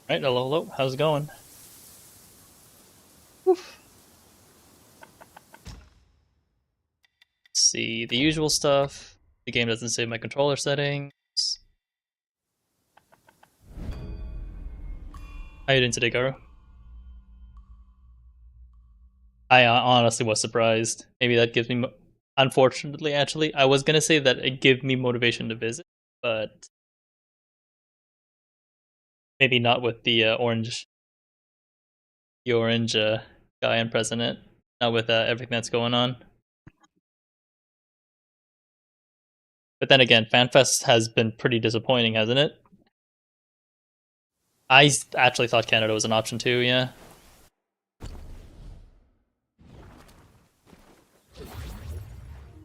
Right, hello, hello. How's it going? Oof. Let's see, the usual stuff. The game doesn't save my controller settings. How you doing today, Garu? I honestly was surprised. Maybe that gives me, unfortunately, actually, I was gonna say that it gave me motivation to visit, but maybe not with the orange guy and president. Not with everything that's going on. But then again, FanFest has been pretty disappointing, hasn't it? I actually thought Canada was an option too. Yeah.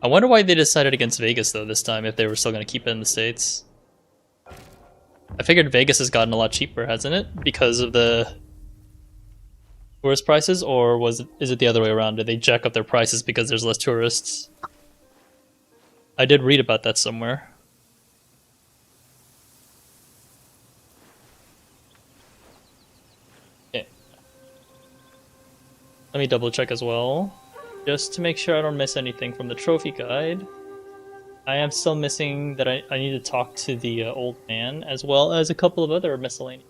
I wonder why they decided against Vegas though this time if they were still going to keep it in the States. I figured Vegas has gotten a lot cheaper, hasn't it? Because of the tourist prices, or is it the other way around? Did they jack up their prices because there's less tourists? I did read about that somewhere. Okay. Let me double check as well. Just to make sure I don't miss anything from the trophy guide. I am still missing that I need to talk to the old man, as well as a couple of other miscellaneous.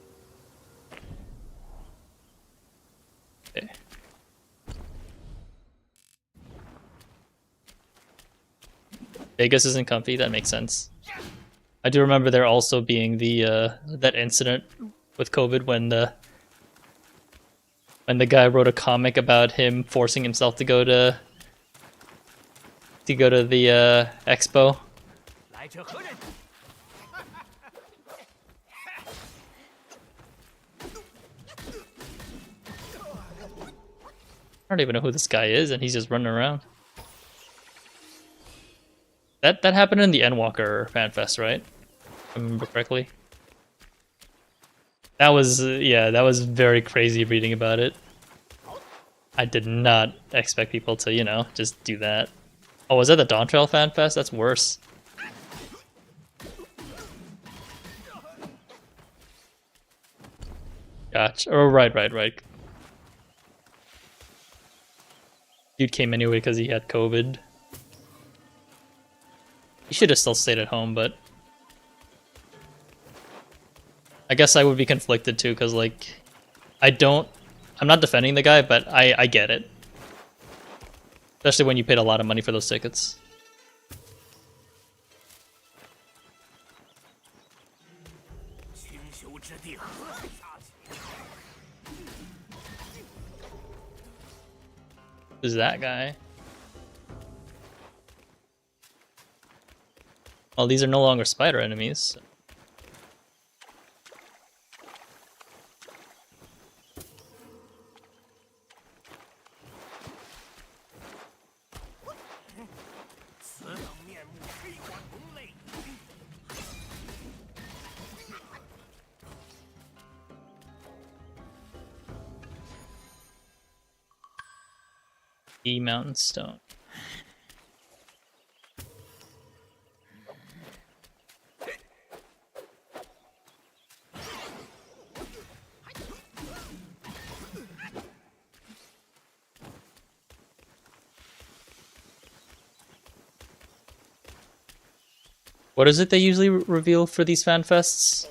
Okay. Vegas isn't comfy, that makes sense. I do remember there also being the that incident with COVID when the guy wrote a comic about him forcing himself to go to the expo. I don't even know who this guy is, and he's just running around. That happened in the Endwalker fan fest, right? If I remember correctly. That was yeah, that was very crazy reading about it. I did not expect people to, just do that. Oh, was that the Dawntrail fan fest? That's worse. Gotcha. Oh, right. Dude came anyway because he had COVID. He should have still stayed at home, but I guess I would be conflicted too, because like, I'm not defending the guy, but I get it. Especially when you paid a lot of money for those tickets. Who's that guy? Well, these are no longer spider enemies. E Mountain Stone. What is it they usually reveal for these fan fests?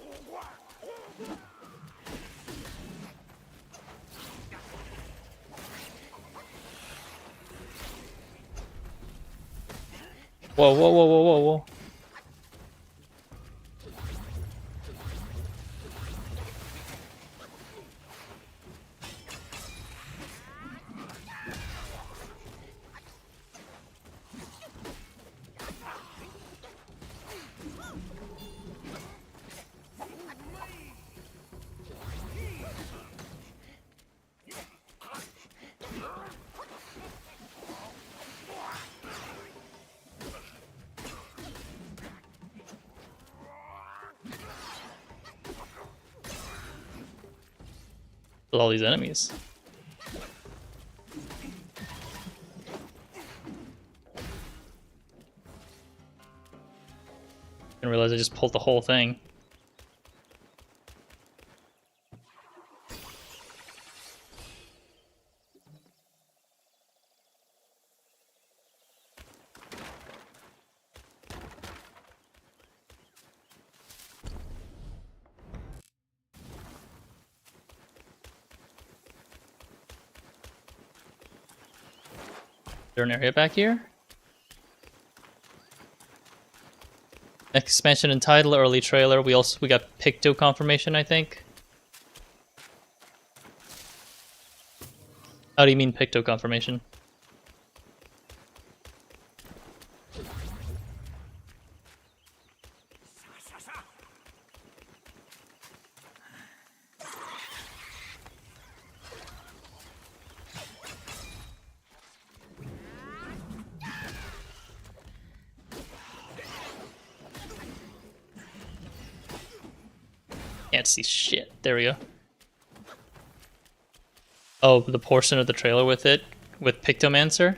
Whoa. With all these enemies. Didn't realize I just pulled the whole thing. there an area back here? Expansion and title, early trailer. We got Picto confirmation, I think. How do you mean Picto confirmation? Can't see shit. There we go. Oh, the portion of the trailer with it, with Pictomancer?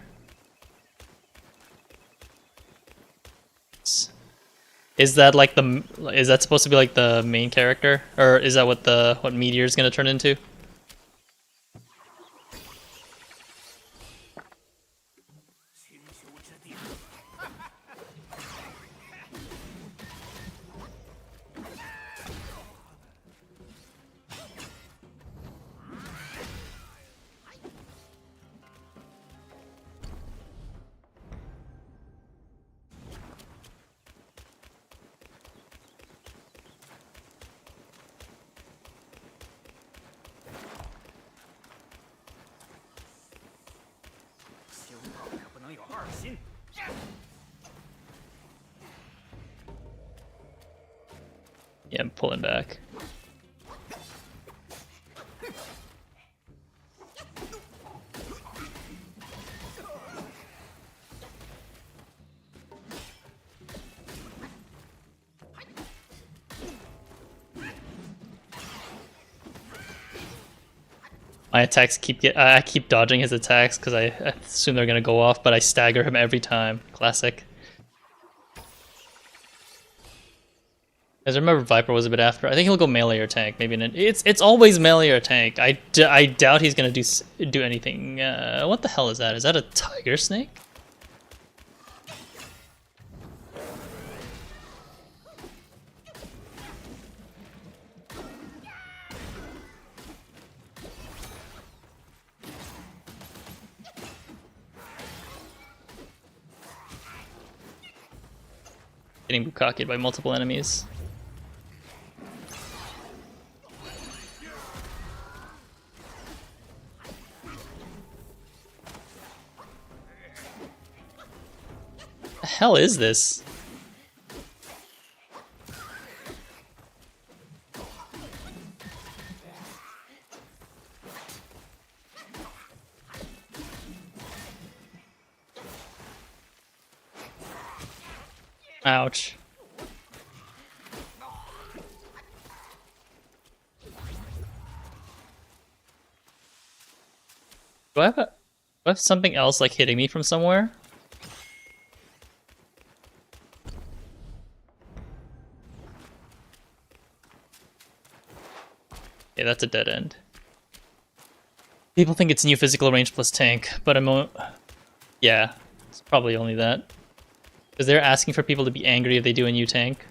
Is that like the, is that supposed to be like the main character? Or is that what Meteor's gonna turn into? Yeah, I'm pulling back. My attacks I keep dodging his attacks because I assume they're gonna go off, but I stagger him every time. Classic. As I remember, Viper was a bit after. I think he'll go melee or tank. Maybe it's always melee or tank. I doubt he's gonna do anything. What the hell is that? Is that a tiger snake? Getting bukakied by multiple enemies. The hell is this? Ouch. Do I have something else like hitting me from somewhere? Yeah, that's a dead end. People think it's new physical range plus tank, but yeah, it's probably only that. Because they're asking for people to be angry if they do a new tank.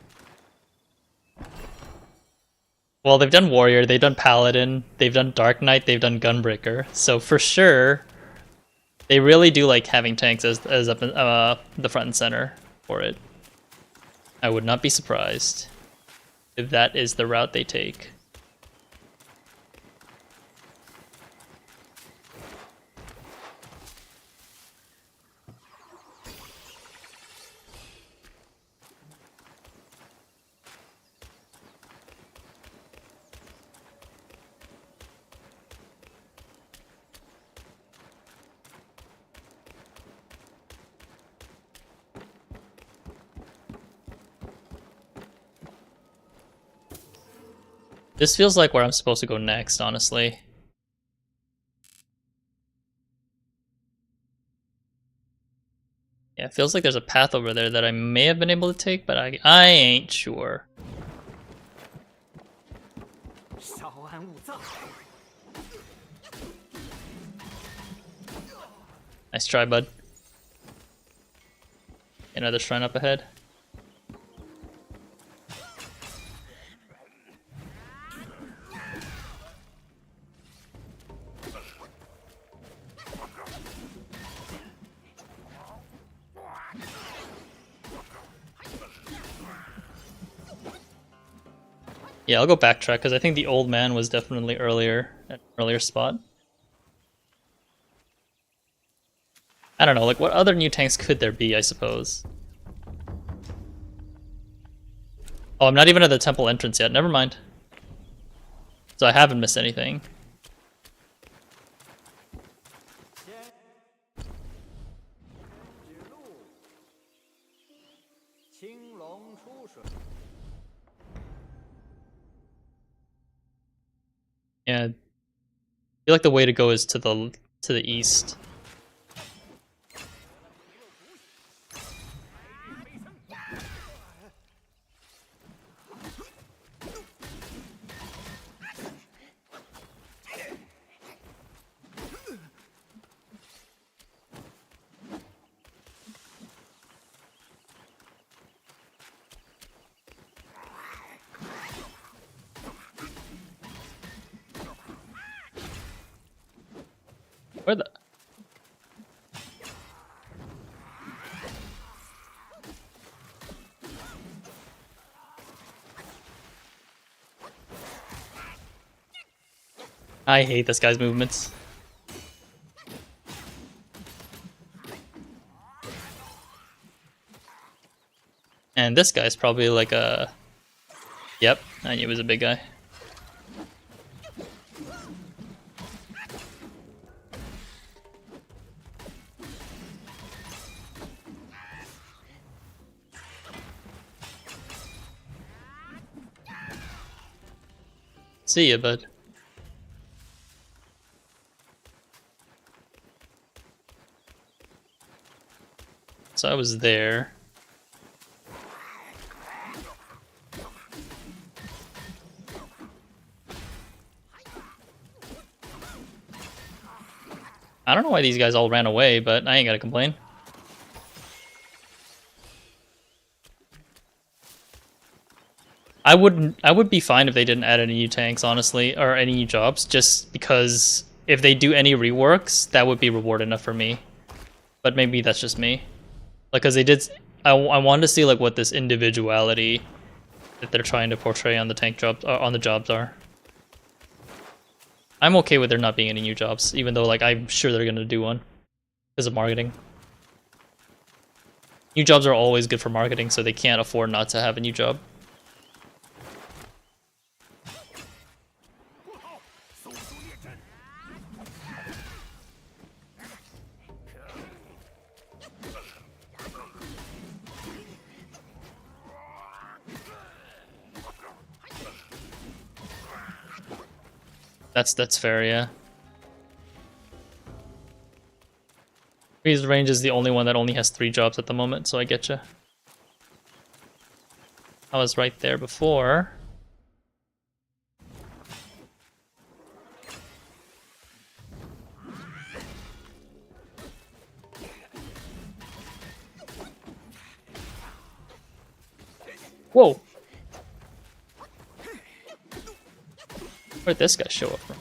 Well, they've done Warrior, they've done Paladin, they've done Dark Knight, they've done Gunbreaker. So for sure, they really do like having tanks as up in, the front and center for it. I would not be surprised if that is the route they take. This feels like where I'm supposed to go next, honestly. Yeah, it feels like there's a path over there that I may have been able to take, but I ain't sure. Nice try, bud. Another shrine up ahead. Yeah, I'll go backtrack because I think the old man was definitely earlier, at an earlier spot. I don't know, like what other new tanks could there be, I suppose? Oh, I'm not even at the temple entrance yet, never mind. So I haven't missed anything. Yeah, I feel like the way to go is to the east. Where the? I hate this guy's movements. And this guy's probably like a... Yep, I knew he was a big guy. See ya, bud. So I was there. I don't know why these guys all ran away, but I ain't gotta complain. I would be fine if they didn't add any new tanks, honestly, or any new jobs, just because if they do any reworks, that would be reward enough for me. But maybe that's just me. Like, cause they did, I wanted to see like what this individuality that they're trying to portray on the tank jobs, on the jobs are. I'm okay with there not being any new jobs, even though like I'm sure they're gonna do one because of marketing. New jobs are always good for marketing, so they can't afford not to have a new job. That's fair, yeah. Freeze range is the only one that only has 3 jobs at the moment, so I getcha. I was right there before. Whoa! Where'd this guy show up from?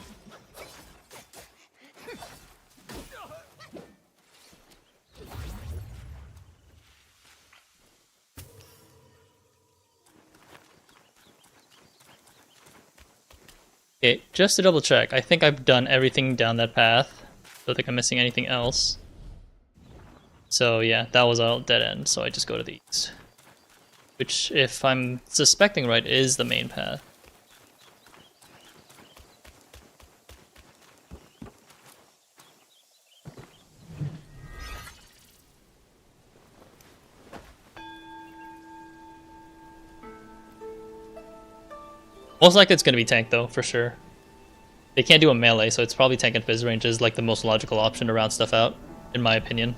Okay, just to double check, I think I've done everything down that path. Don't think I'm missing anything else. So yeah, that was all dead end, so I just go to the east. Which, if I'm suspecting right, is the main path. Most likely it's going to be tank though, for sure. They can't do a melee, so it's probably tank and fizz range is like the most logical option to round stuff out, in my opinion.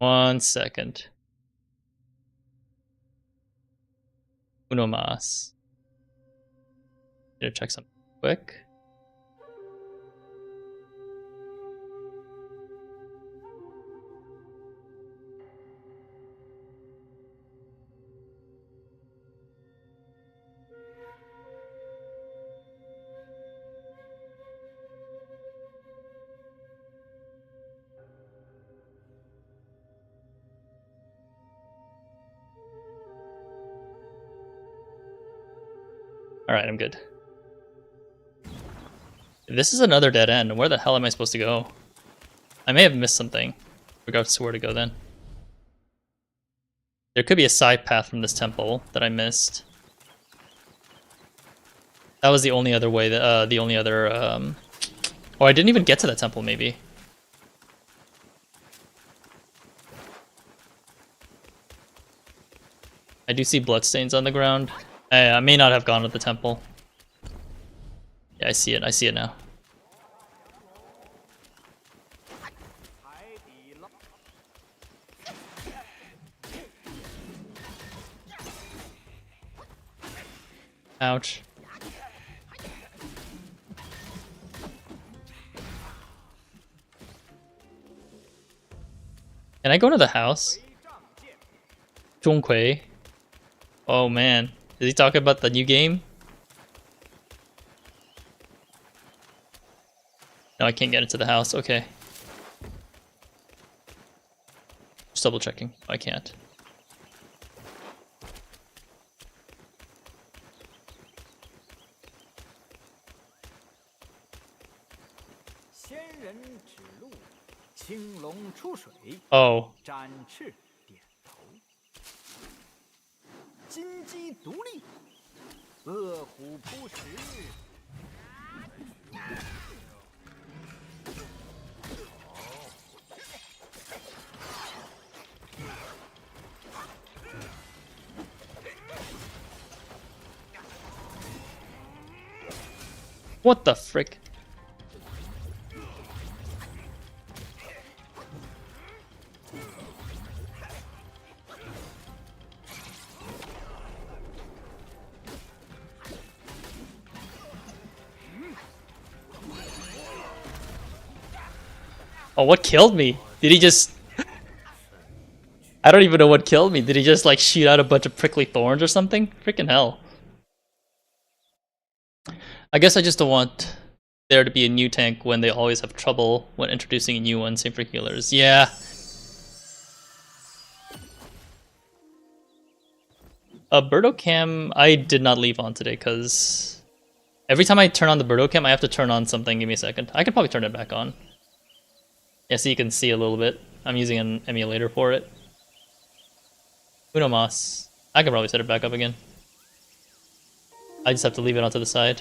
One second. Uno mas. Gonna check something quick. Alright, I'm good. This is another dead end. Where the hell am I supposed to go? I may have missed something. In regards to where to go then. There could be a side path from this temple that I missed. That was the only other way that, the only other, Oh, I didn't even get to that temple, maybe. I do see bloodstains on the ground. I may not have gone to the temple. Yeah, I see it now. Ouch. Can I go to the house? Ch.4. Oh man. Is he talking about the new game? No, I can't get into the house. Okay. Just double checking. I can't. Oh. What the frick? Oh, what killed me? Did he just... I don't even know what killed me. Did he just like shoot out a bunch of prickly thorns or something? Freaking hell. I guess I just don't want there to be a new tank when they always have trouble when introducing a new one, same for healers. Yeah. Birdo cam, I did not leave on today because every time I turn on the Birdo cam, I have to turn on something. Give me a second. I could probably turn it back on. Yeah, so you can see a little bit. I'm using an emulator for it. Uno mas. I can probably set it back up again. I just have to leave it onto the side.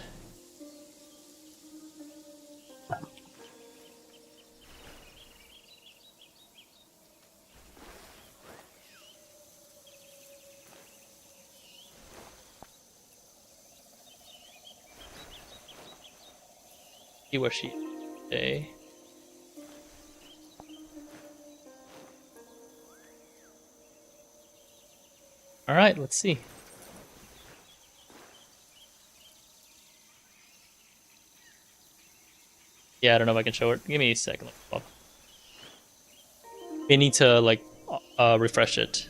See where she stay. All right, let's see. Yeah, I don't know if I can show it. Give me a second. We need to like refresh it.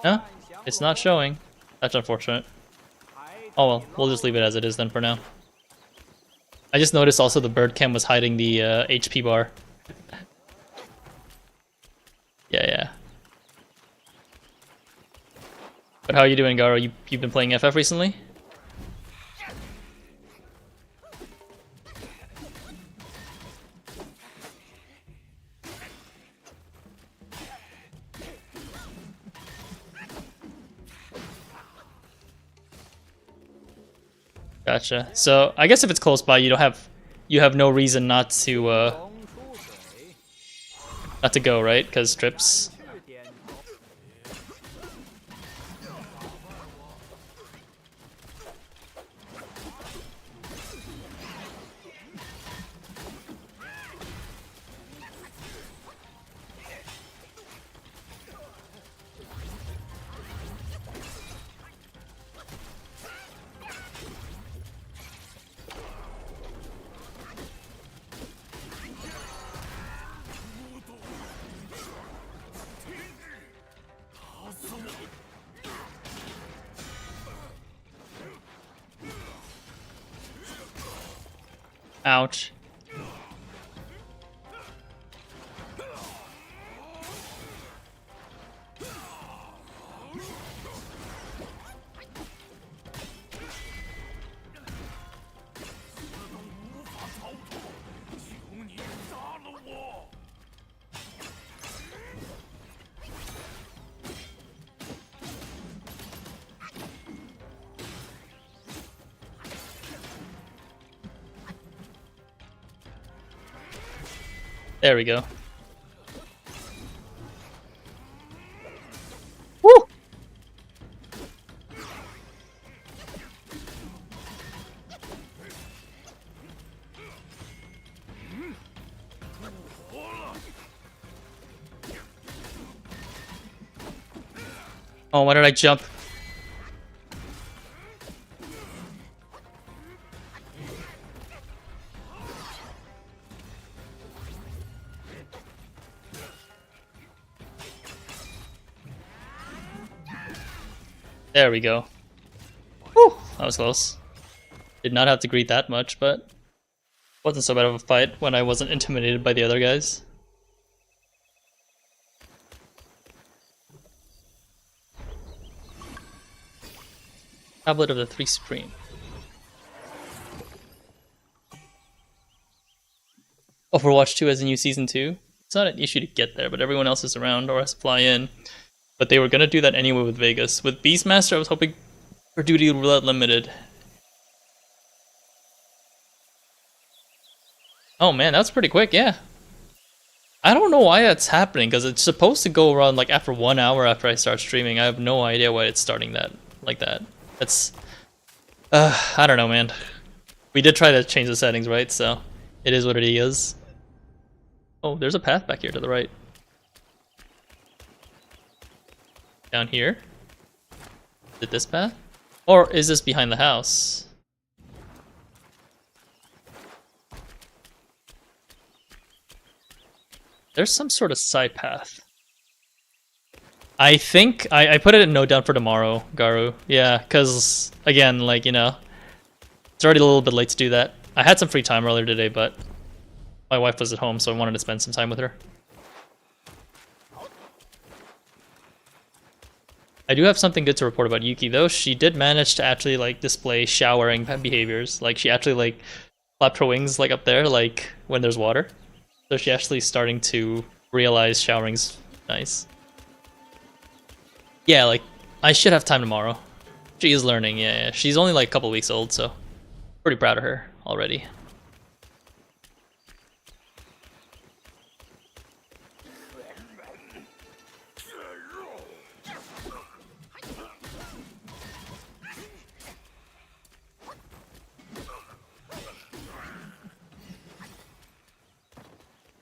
No, it's not showing. That's unfortunate. Oh well, we'll just leave it as it is then for now. I just noticed also the bird cam was hiding the HP bar. Yeah. But how are you doing, Garo? You've been playing FF recently? Gotcha. So I guess if it's close by, you have no reason not to go, right? Because trips. Ouch. There we go. Woo! Oh, why did I jump? There we go. Whew, that was close. Did not have to greet that much, but wasn't so bad of a fight when I wasn't intimidated by the other guys. Tablet of the Three Supreme. Overwatch 2 has a new Season 2. It's not an issue to get there, but everyone else is around or has to fly in. But they were going to do that anyway with Vegas. With Beastmaster, I was hoping for Duty Roulette Limited. Oh man, that's pretty quick, yeah. I don't know why that's happening, because it's supposed to go around like after 1 hour after I start streaming. I have no idea why it's starting that like that. That's... I don't know, man. We did try to change the settings, right? So, it is what it is. Oh, there's a path back here to the right. Down here? Is it this path? Or is this behind the house? There's some sort of side path. I think I put it in note down for tomorrow, Garu. Yeah, because again, like, you know, it's already a little bit late to do that. I had some free time earlier today, but my wife was at home, so I wanted to spend some time with her. I do have something good to report about Yuki, though. She did manage to actually, like, display showering behaviors. Like, she actually, like, flapped her wings, like, up there, like, when there's water. So she's actually starting to realize showering's nice. Yeah, like, I should have time tomorrow. She is learning, yeah. She's only, like, a couple weeks old, so pretty proud of her already.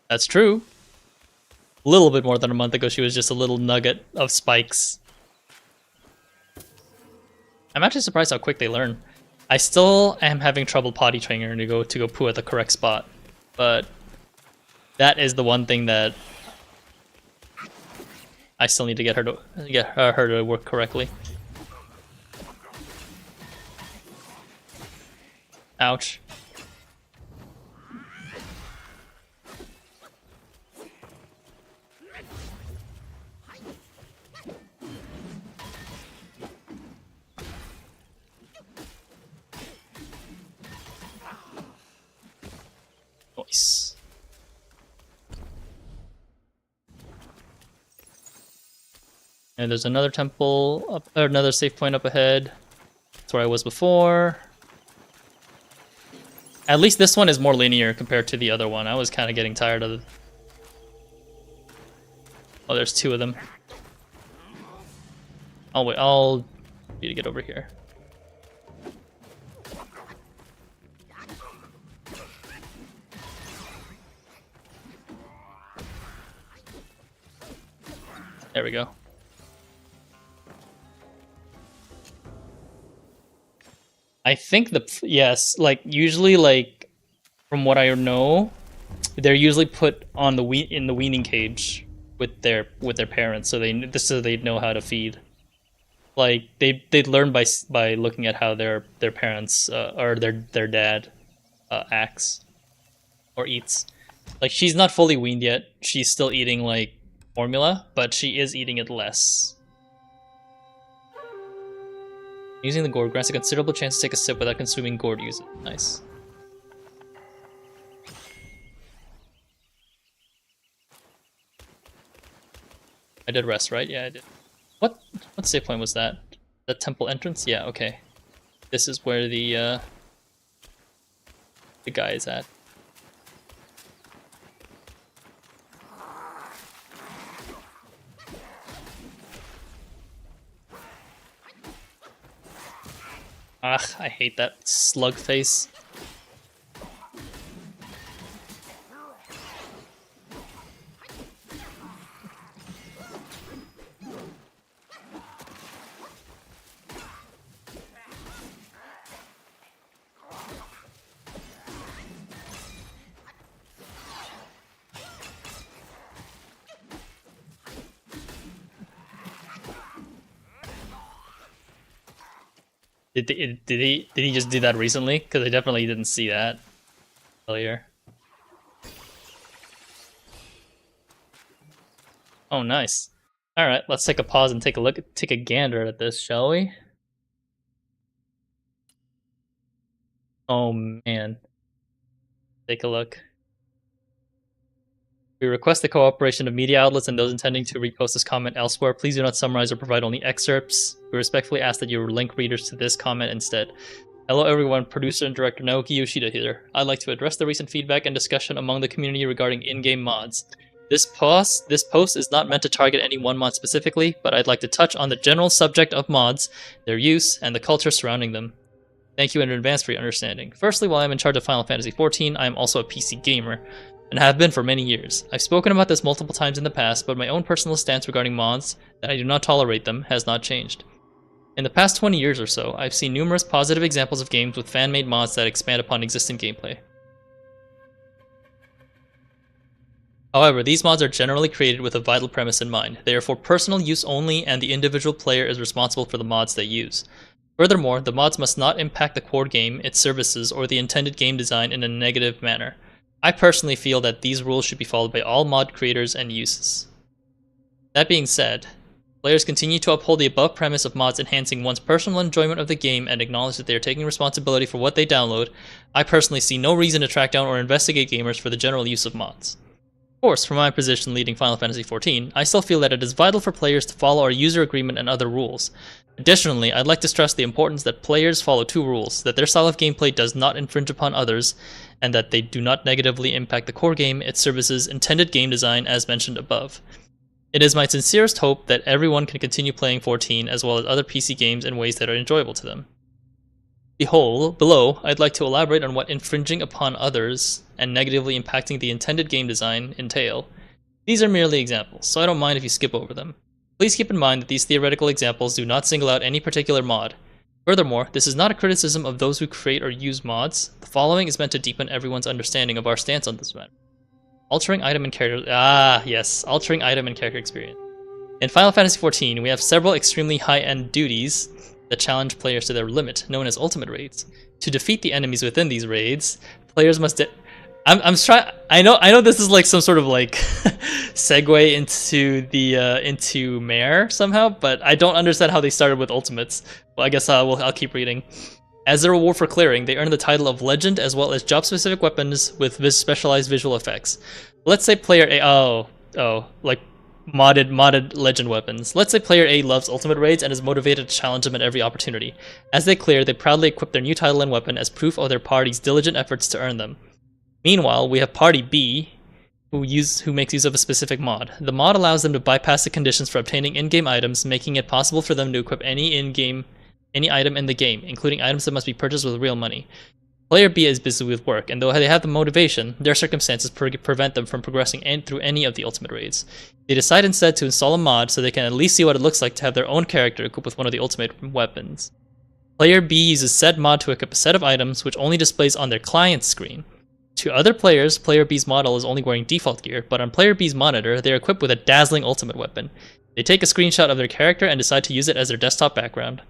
That's true. A little bit more than a month ago, she was just a little nugget of spikes. I'm actually surprised how quick they learn. I still am having trouble potty training her to go poo at the correct spot, but that is the one thing that I still need to get her to work correctly. Ouch. Nice. And there's another temple up, or another save point up ahead. That's where I was before. At least this one is more linear compared to the other one. I was kind of getting tired of it. Oh, there's two of them. Oh wait, I'll need to get over here. There we go. I think yes, like usually, like from what I know, they're usually put on the in the weaning cage with their parents, so they know how to feed. Like they learn by looking at how their parents or their dad acts. or eats. Like, she's not fully weaned yet. She's still eating, like, formula, but she is eating it less. Using the gourd grants a considerable chance to take a sip without consuming gourd use it. Nice. I did rest, right? Yeah, I did. What save point was that? The temple entrance? Yeah, okay. This is where the guy is at. Ugh, I hate that slug face. Did he just do that recently? Because I definitely didn't see that earlier. Oh, nice. All right, let's take a pause and take a gander at this, shall we? Oh man, take a look. We request the cooperation of media outlets and those intending to repost this comment elsewhere. Please do not summarize or provide only excerpts. We respectfully ask that you link readers to this comment instead. Hello everyone, producer and director Naoki Yoshida here. I'd like to address the recent feedback and discussion among the community regarding in-game mods. This post is not meant to target any one mod specifically, but I'd like to touch on the general subject of mods, their use, and the culture surrounding them. Thank you in advance for your understanding. Firstly, while I'm in charge of Final Fantasy XIV, I am also a PC gamer, and have been for many years. I've spoken about this multiple times in the past, but my own personal stance regarding mods, that I do not tolerate them, has not changed. In the past 20 years or so, I've seen numerous positive examples of games with fan-made mods that expand upon existing gameplay. However, these mods are generally created with a vital premise in mind. They are for personal use only, and the individual player is responsible for the mods they use. Furthermore, the mods must not impact the core game, its services, or the intended game design in a negative manner. I personally feel that these rules should be followed by all mod creators and uses. That being said, players continue to uphold the above premise of mods enhancing one's personal enjoyment of the game and acknowledge that they are taking responsibility for what they download. I personally see no reason to track down or investigate gamers for the general use of mods. Of course, from my position leading Final Fantasy XIV, I still feel that it is vital for players to follow our user agreement and other rules. Additionally, I'd like to stress the importance that players follow two rules, that their style of gameplay does not infringe upon others, and that they do not negatively impact the core game, its services, intended game design as mentioned above. It is my sincerest hope that everyone can continue playing 14 as well as other PC games in ways that are enjoyable to them. Below, I'd like to elaborate on what infringing upon others and negatively impacting the intended game design entail. These are merely examples, so I don't mind if you skip over them. Please keep in mind that these theoretical examples do not single out any particular mod. Furthermore, this is not a criticism of those who create or use mods. The following is meant to deepen everyone's understanding of our stance on this matter. Altering item and character... altering item and character experience. In Final Fantasy XIV, we have several extremely high-end duties that challenge players to their limit, known as ultimate raids. To defeat the enemies within these raids, players must... I'm trying... I know this is like some sort of like segue into the into Mare somehow, but I don't understand how they started with ultimates. Well, I guess I'll keep reading. As a reward for clearing, they earn the title of Legend as well as job-specific weapons with specialized visual effects. Let's say player A... like modded legend weapons. Let's say player A loves ultimate raids and is motivated to challenge them at every opportunity. As they clear, they proudly equip their new title and weapon as proof of their party's diligent efforts to earn them. Meanwhile, we have party B, who makes use of a specific mod. The mod allows them to bypass the conditions for obtaining in-game items, making it possible for them to equip any item in the game, including items that must be purchased with real money. Player B is busy with work, and though they have the motivation, their circumstances prevent them from progressing through any of the ultimate raids. They decide instead to install a mod so they can at least see what it looks like to have their own character equipped with one of the ultimate weapons. Player B uses said mod to equip a set of items which only displays on their client screen. To other players, Player B's model is only wearing default gear, but on Player B's monitor, they are equipped with a dazzling ultimate weapon. They take a screenshot of their character and decide to use it as their desktop background.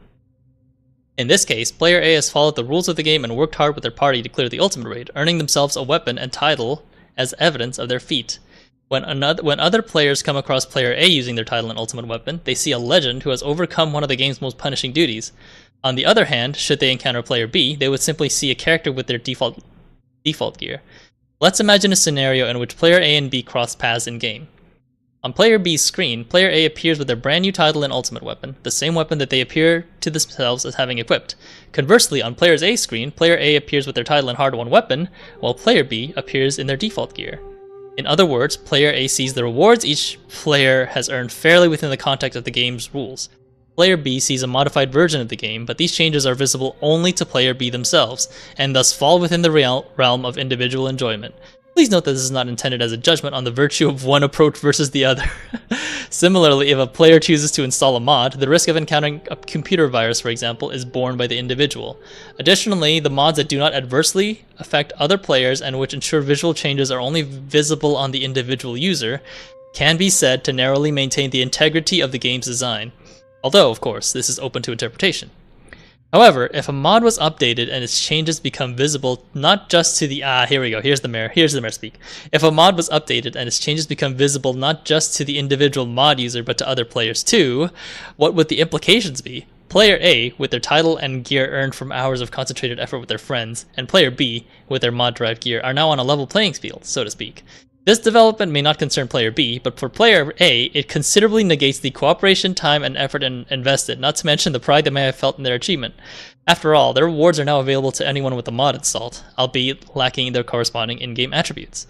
In this case, player A has followed the rules of the game and worked hard with their party to clear the ultimate raid, earning themselves a weapon and title as evidence of their feat. When other players come across player A using their title and ultimate weapon, they see a legend who has overcome one of the game's most punishing duties. On the other hand, should they encounter player B, they would simply see a character with their default gear. Let's imagine a scenario in which player A and B cross paths in-game. On player B's screen, player A appears with their brand new title and ultimate weapon, the same weapon that they appear to themselves as having equipped. Conversely, on player A's screen, player A appears with their title and hard-won weapon, while player B appears in their default gear. In other words, player A sees the rewards each player has earned fairly within the context of the game's rules. Player B sees a modified version of the game, but these changes are visible only to player B themselves, and thus fall within the realm of individual enjoyment. Please note that this is not intended as a judgment on the virtue of one approach versus the other. Similarly, if a player chooses to install a mod, the risk of encountering a computer virus, for example, is borne by the individual. Additionally, the mods that do not adversely affect other players and which ensure visual changes are only visible on the individual user can be said to narrowly maintain the integrity of the game's design. Although, of course, this is open to interpretation. However, if a mod was updated and its changes become visible not just to the here's the mayor speak. If a mod was updated and its changes become visible not just to the individual mod user but to other players too, what would the implications be? Player A, with their title and gear earned from hours of concentrated effort with their friends, and player B, with their mod-derived gear, are now on a level playing field, so to speak. This development may not concern player B, but for player A, it considerably negates the cooperation, time, and effort invested, not to mention the pride they may have felt in their achievement. After all, their rewards are now available to anyone with a mod installed, albeit lacking their corresponding in-game attributes.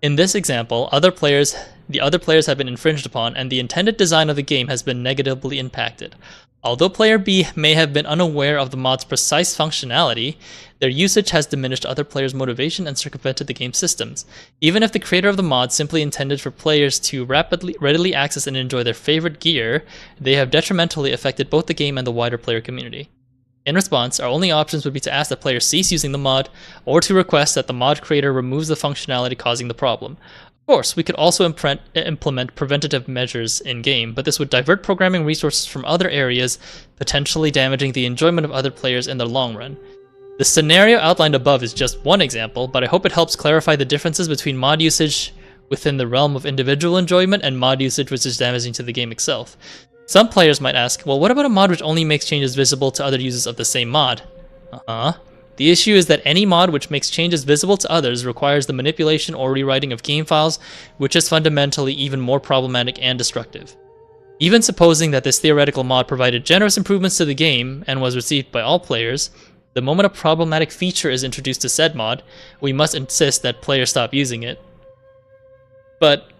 In this example, the other players have been infringed upon, and the intended design of the game has been negatively impacted. Although player B may have been unaware of the mod's precise functionality, their usage has diminished other players' motivation and circumvented the game's systems. Even if the creator of the mod simply intended for players to readily access and enjoy their favorite gear, they have detrimentally affected both the game and the wider player community. In response, our only options would be to ask that players cease using the mod, or to request that the mod creator removes the functionality causing the problem. Of course, we could also implement preventative measures in-game, but this would divert programming resources from other areas, potentially damaging the enjoyment of other players in the long run. The scenario outlined above is just one example, but I hope it helps clarify the differences between mod usage within the realm of individual enjoyment and mod usage which is damaging to the game itself. Some players might ask, well, what about a mod which only makes changes visible to other users of the same mod? The issue is that any mod which makes changes visible to others requires the manipulation or rewriting of game files, which is fundamentally even more problematic and destructive. Even supposing that this theoretical mod provided generous improvements to the game and was received by all players, the moment a problematic feature is introduced to said mod, we must insist that players stop using it. But,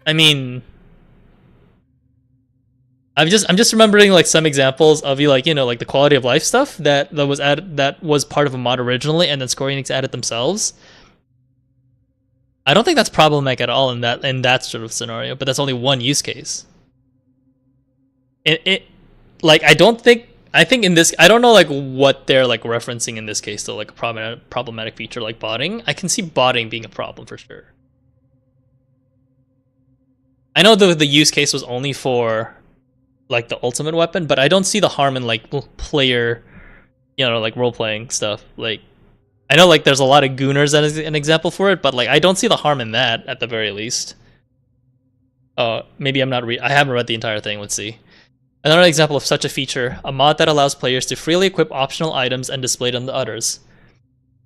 I mean, I'm just remembering like some examples of like the quality of life stuff that was part of a mod originally, and then Square Enix added themselves. I don't think that's problematic at all in that sort of scenario, but that's only one use case. I think in this, I don't know like what they're like referencing in this case though, like a problematic feature like botting. I can see botting being a problem for sure. I know the use case was only for like the ultimate weapon, but I don't see the harm in like player, like role-playing stuff. Like, I know like there's a lot of gooners as an example for it, but like I don't see the harm in that at the very least. Maybe I haven't read the entire thing. Let's see. Another example of such a feature, a mod that allows players to freely equip optional items and display them to others.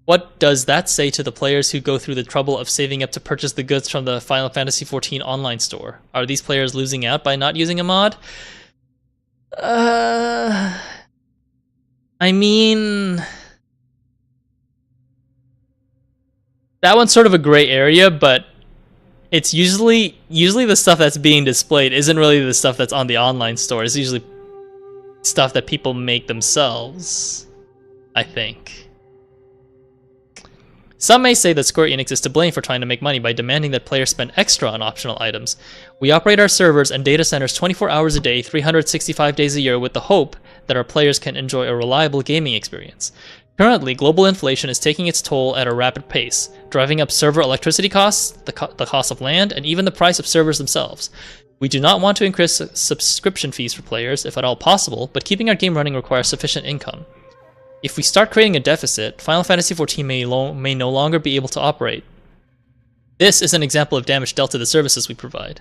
What does that say to the players who go through the trouble of saving up to purchase the goods from the Final Fantasy XIV online store? Are these players losing out by not using a mod? I mean, that one's sort of a gray area, but it's usually the stuff that's being displayed isn't really the stuff that's on the online store. It's usually stuff that people make themselves, I think. Some may say that Square Enix is to blame for trying to make money by demanding that players spend extra on optional items. We operate our servers and data centers 24 hours a day, 365 days a year with the hope that our players can enjoy a reliable gaming experience. Currently, global inflation is taking its toll at a rapid pace, driving up server electricity costs, the cost of land, and even the price of servers themselves. We do not want to increase subscription fees for players, if at all possible, but keeping our game running requires sufficient income. If we start creating a deficit, Final Fantasy XIV may no longer be able to operate. This is an example of damage dealt to the services we provide.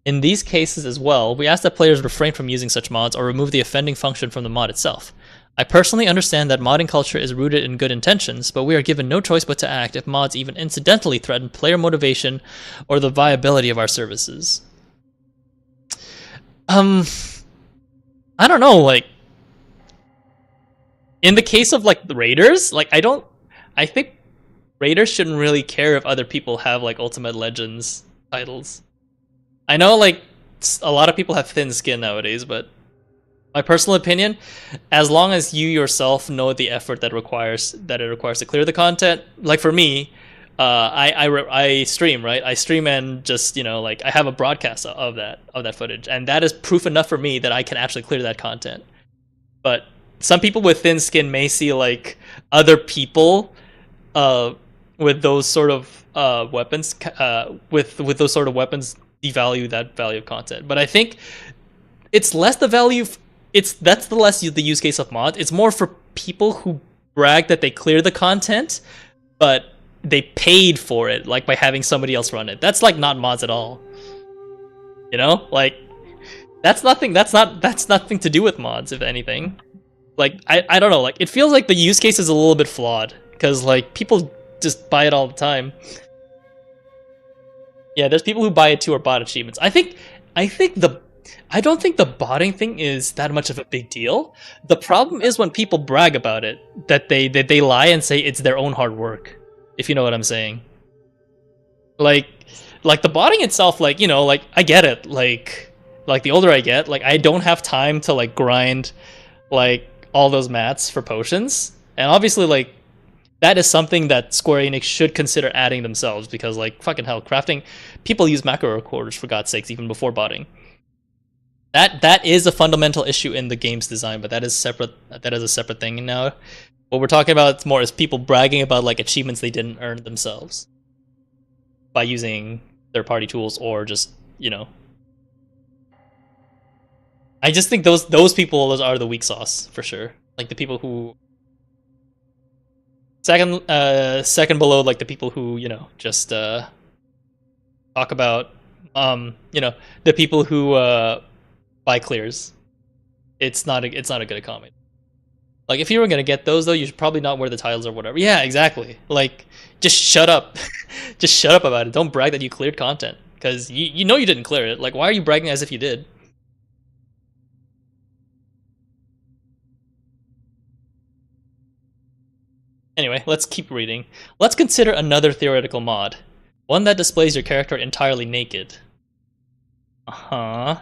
In these cases as well, we ask that players refrain from using such mods or remove the offending function from the mod itself. I personally understand that modding culture is rooted in good intentions, but we are given no choice but to act if mods even incidentally threaten player motivation or the viability of our services. I don't know, like, in the case of, like, the Raiders, like, I think Raiders shouldn't really care if other people have, like, Ultimate Legends titles. I know, like, a lot of people have thin skin nowadays, but my personal opinion, as long as you yourself know the effort that it requires to clear the content, like for me, I stream, right? I stream and just, you know, like I have a broadcast of that footage, and that is proof enough for me that I can actually clear that content. But some people with thin skin may see like other people with those sort of weapons with those sort of weapons devalue that value of content. But I think it's less the value. That's the less the use case of mod. It's more for people who brag that they clear the content, but they paid for it, like by having somebody else run it. That's like not mods at all. You know, like that's nothing. That's nothing to do with mods, if anything. Like I don't know. Like it feels like the use case is a little bit flawed because like people just buy it all the time. Yeah, there's people who buy it too or bought achievements. I don't think the botting thing is that much of a big deal. The problem is when people brag about it, that they lie and say it's their own hard work. If you know what I'm saying. Like the botting itself, like, you know, like I get it. Like the older I get, like I don't have time to like grind like all those mats for potions. And obviously like that is something that Square Enix should consider adding themselves, because like fucking hell, crafting, people use macro recorders for God's sakes even before botting. That is a fundamental issue in the game's design, but that is separate. That is a separate thing now. What we're talking about more is people bragging about like achievements they didn't earn themselves by using third-party tools, or just, you know. I just think those people are the weak sauce for sure. Like the people who second below, like the people who, you know, just talk about you know, the people who buy clears. It's not a good economy. Like, if you were gonna get those though, you should probably not wear the titles or whatever. Yeah, exactly. Like, just shut up. Just shut up about it. Don't brag that you cleared content, because you know you didn't clear it. Like, why are you bragging as if you did? Anyway, let's keep reading. Let's consider another theoretical mod. One that displays your character entirely naked. Uh-huh.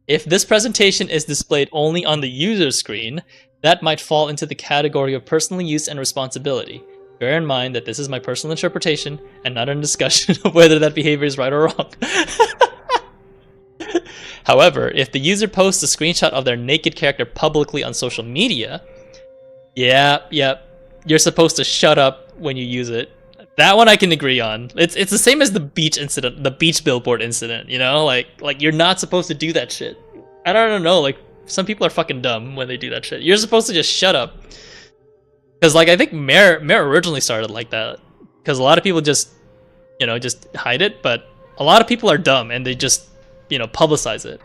If this presentation is displayed only on the user screen, that might fall into the category of personal use and responsibility. Bear in mind that this is my personal interpretation and not a discussion of whether that behavior is right or wrong. However, if the user posts a screenshot of their naked character publicly on social media, yeah, you're supposed to shut up when you use it. That one I can agree on. It's the same as the beach incident, the beach billboard incident, you know? Like you're not supposed to do that shit. I don't know, like some people are fucking dumb when they do that shit. You're supposed to just shut up. Cuz like I think Mare originally started like that. Cuz a lot of people just, you know, just hide it, but a lot of people are dumb and they just, you know, publicize it.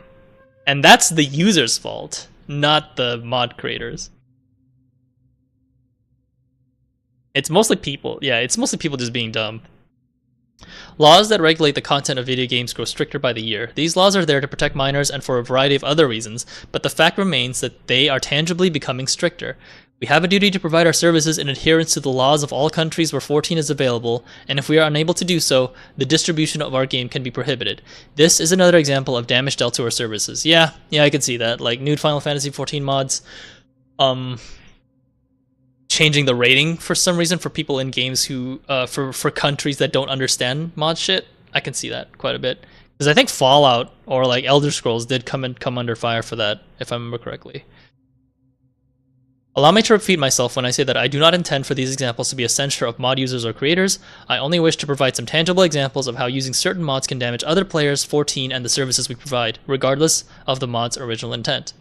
And that's the user's fault, not the mod creators. It's mostly people. Yeah, it's mostly people just being dumb. Laws that regulate the content of video games grow stricter by the year. These laws are there to protect minors and for a variety of other reasons, but the fact remains that they are tangibly becoming stricter. We have a duty to provide our services in adherence to the laws of all countries where 14 is available, and if we are unable to do so, the distribution of our game can be prohibited. This is another example of damage dealt to our services. Yeah, I can see that. Like nude Final Fantasy XIV mods, changing the rating for some reason for people in games who for countries that don't understand mod shit. I can see that quite a bit, because I think Fallout or like Elder Scrolls did come under fire for that, if I remember correctly. Allow me to repeat myself when I say that I do not intend for these examples to be a censure of mod users or creators. I only wish to provide some tangible examples of how using certain mods can damage other players, 14, and the services we provide, regardless of the mod's original intent.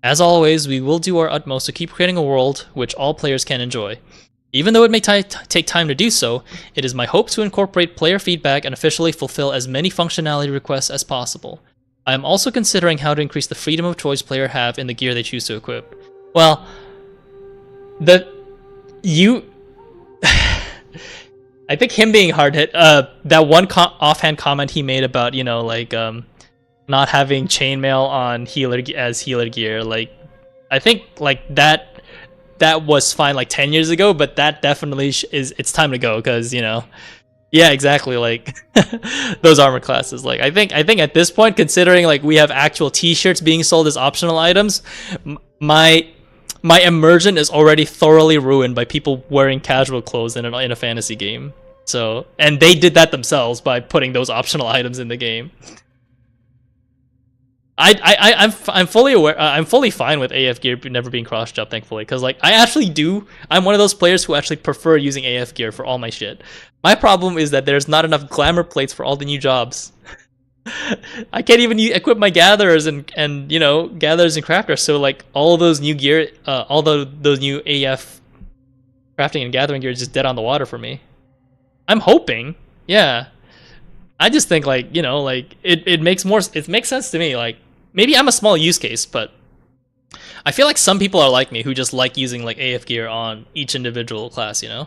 As always, we will do our utmost to keep creating a world which all players can enjoy. Even though it may take time to do so, it is my hope to incorporate player feedback and officially fulfill as many functionality requests as possible. I am also considering how to increase the freedom of choice players have in the gear they choose to equip. Well, I think him being hard hit, that one offhand comment he made about, you know, like, not having chainmail on healer gear, like, I think, like, that was fine, like, 10 years ago, but that definitely it's time to go, because, you know, yeah, exactly, like, those armor classes, like, I think at this point, considering, like, we have actual t-shirts being sold as optional items, my immersion is already thoroughly ruined by people wearing casual clothes in a fantasy game. So, and they did that themselves by putting those optional items in the game. I'm fully aware. I'm fully fine with AF gear never being cross-job, thankfully, because like I'm one of those players who actually prefer using AF gear for all my shit. My problem is that there's not enough glamour plates for all the new jobs. I can't even equip my gatherers and you know, gatherers and crafters. So like all of those new gear, those new AF crafting and gathering gear is just dead on the water for me. I'm hoping, yeah. I just think like, you know, like it makes sense to me. Like maybe I'm a small use case, but I feel like some people are like me who just like using like AF gear on each individual class, you know.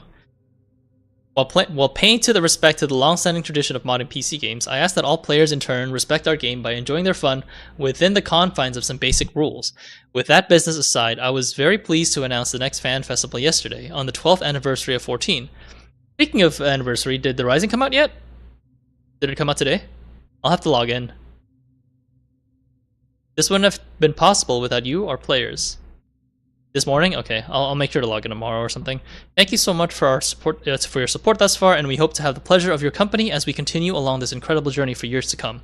While paying to the respect to the long-standing tradition of modern PC games, I ask that all players in turn respect our game by enjoying their fun within the confines of some basic rules. With that business aside, I was very pleased to announce the next fan festival yesterday, on the 12th anniversary of 14. Speaking of anniversary, did The Rising come out yet? Did it come out today? I'll have to log in. This wouldn't have been possible without you, our players. This morning? Okay, I'll make sure to log in tomorrow or something. Thank you so much for our support, for your support thus far, and we hope to have the pleasure of your company as we continue along this incredible journey for years to come.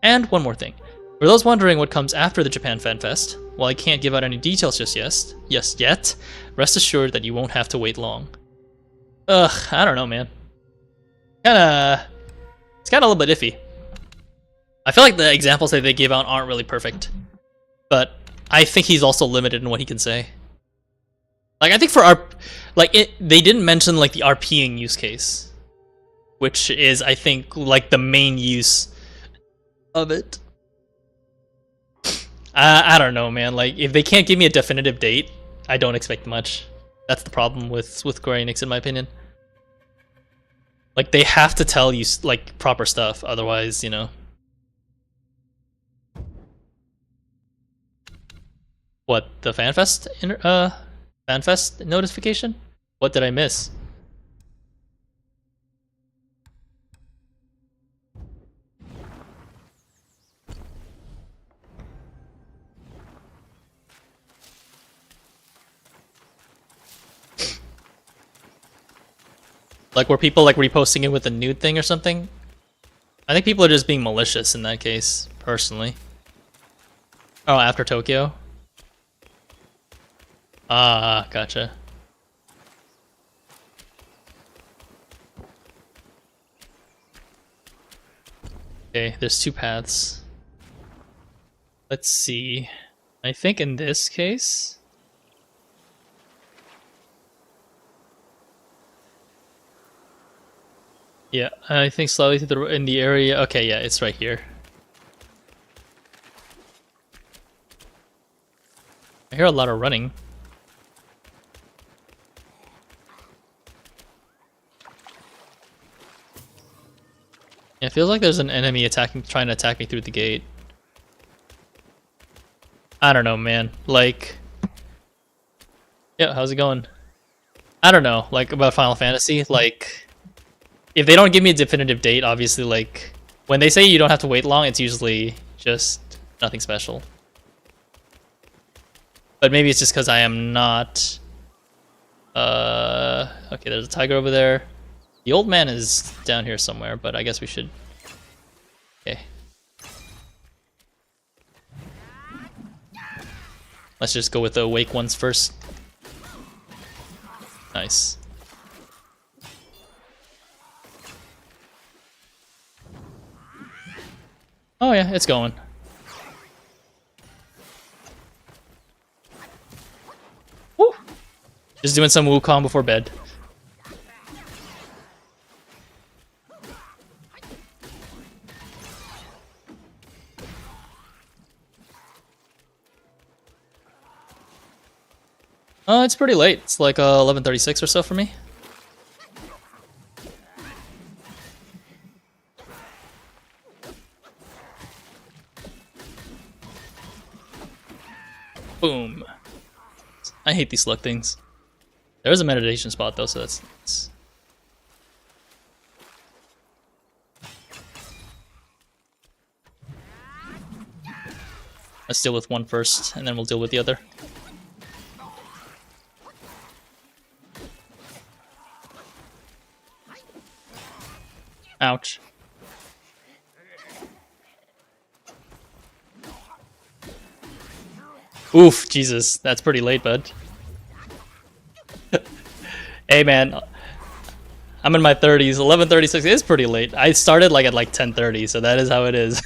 And one more thing. For those wondering what comes after the Japan Fan Fest, while I can't give out any details just yet, rest assured that you won't have to wait long. Ugh, I don't know, man. It's kinda a little bit iffy. I feel like the examples that they give out aren't really perfect, but I think he's also limited in what he can say. Like, I think for they didn't mention, like, the RPing use case, which is, I think, like, the main use of it. I don't know, man. Like, if they can't give me a definitive date, I don't expect much. That's the problem with Square Enix, in my opinion. Like, they have to tell you, like, proper stuff, otherwise, you know. What, the FanFest FanFest notification? What did I miss? Like, were people like reposting it with a nude thing or something? I think people are just being malicious in that case, personally. Oh, after Tokyo? Ah, gotcha. Okay, there's two paths. Let's see. I think in this case... Yeah, I think slightly to in the area. Okay, yeah, it's right here. I hear a lot of running. Yeah, it feels like there's an enemy trying to attack me through the gate. I don't know, man. Like, yeah, how's it going? I don't know, like, about Final Fantasy, like, if they don't give me a definitive date, obviously, like, when they say you don't have to wait long, it's usually just nothing special. But maybe it's just because I am not... Okay, there's a tiger over there. The old man is down here somewhere, but I guess we should... Okay. Let's just go with the awake ones first. Nice. Oh yeah, it's going. Woo! Just doing some Wukong before bed. It's pretty late. It's like 11:36 or so for me. Boom. I hate these slug things. There is a meditation spot though, so that's nice. Let's deal with one first, and then we'll deal with the other. Ouch. Oof, Jesus, that's pretty late, bud. Hey man, I'm in my 30s. 11:36 is pretty late. I started like at like 10:30, so that is how it is.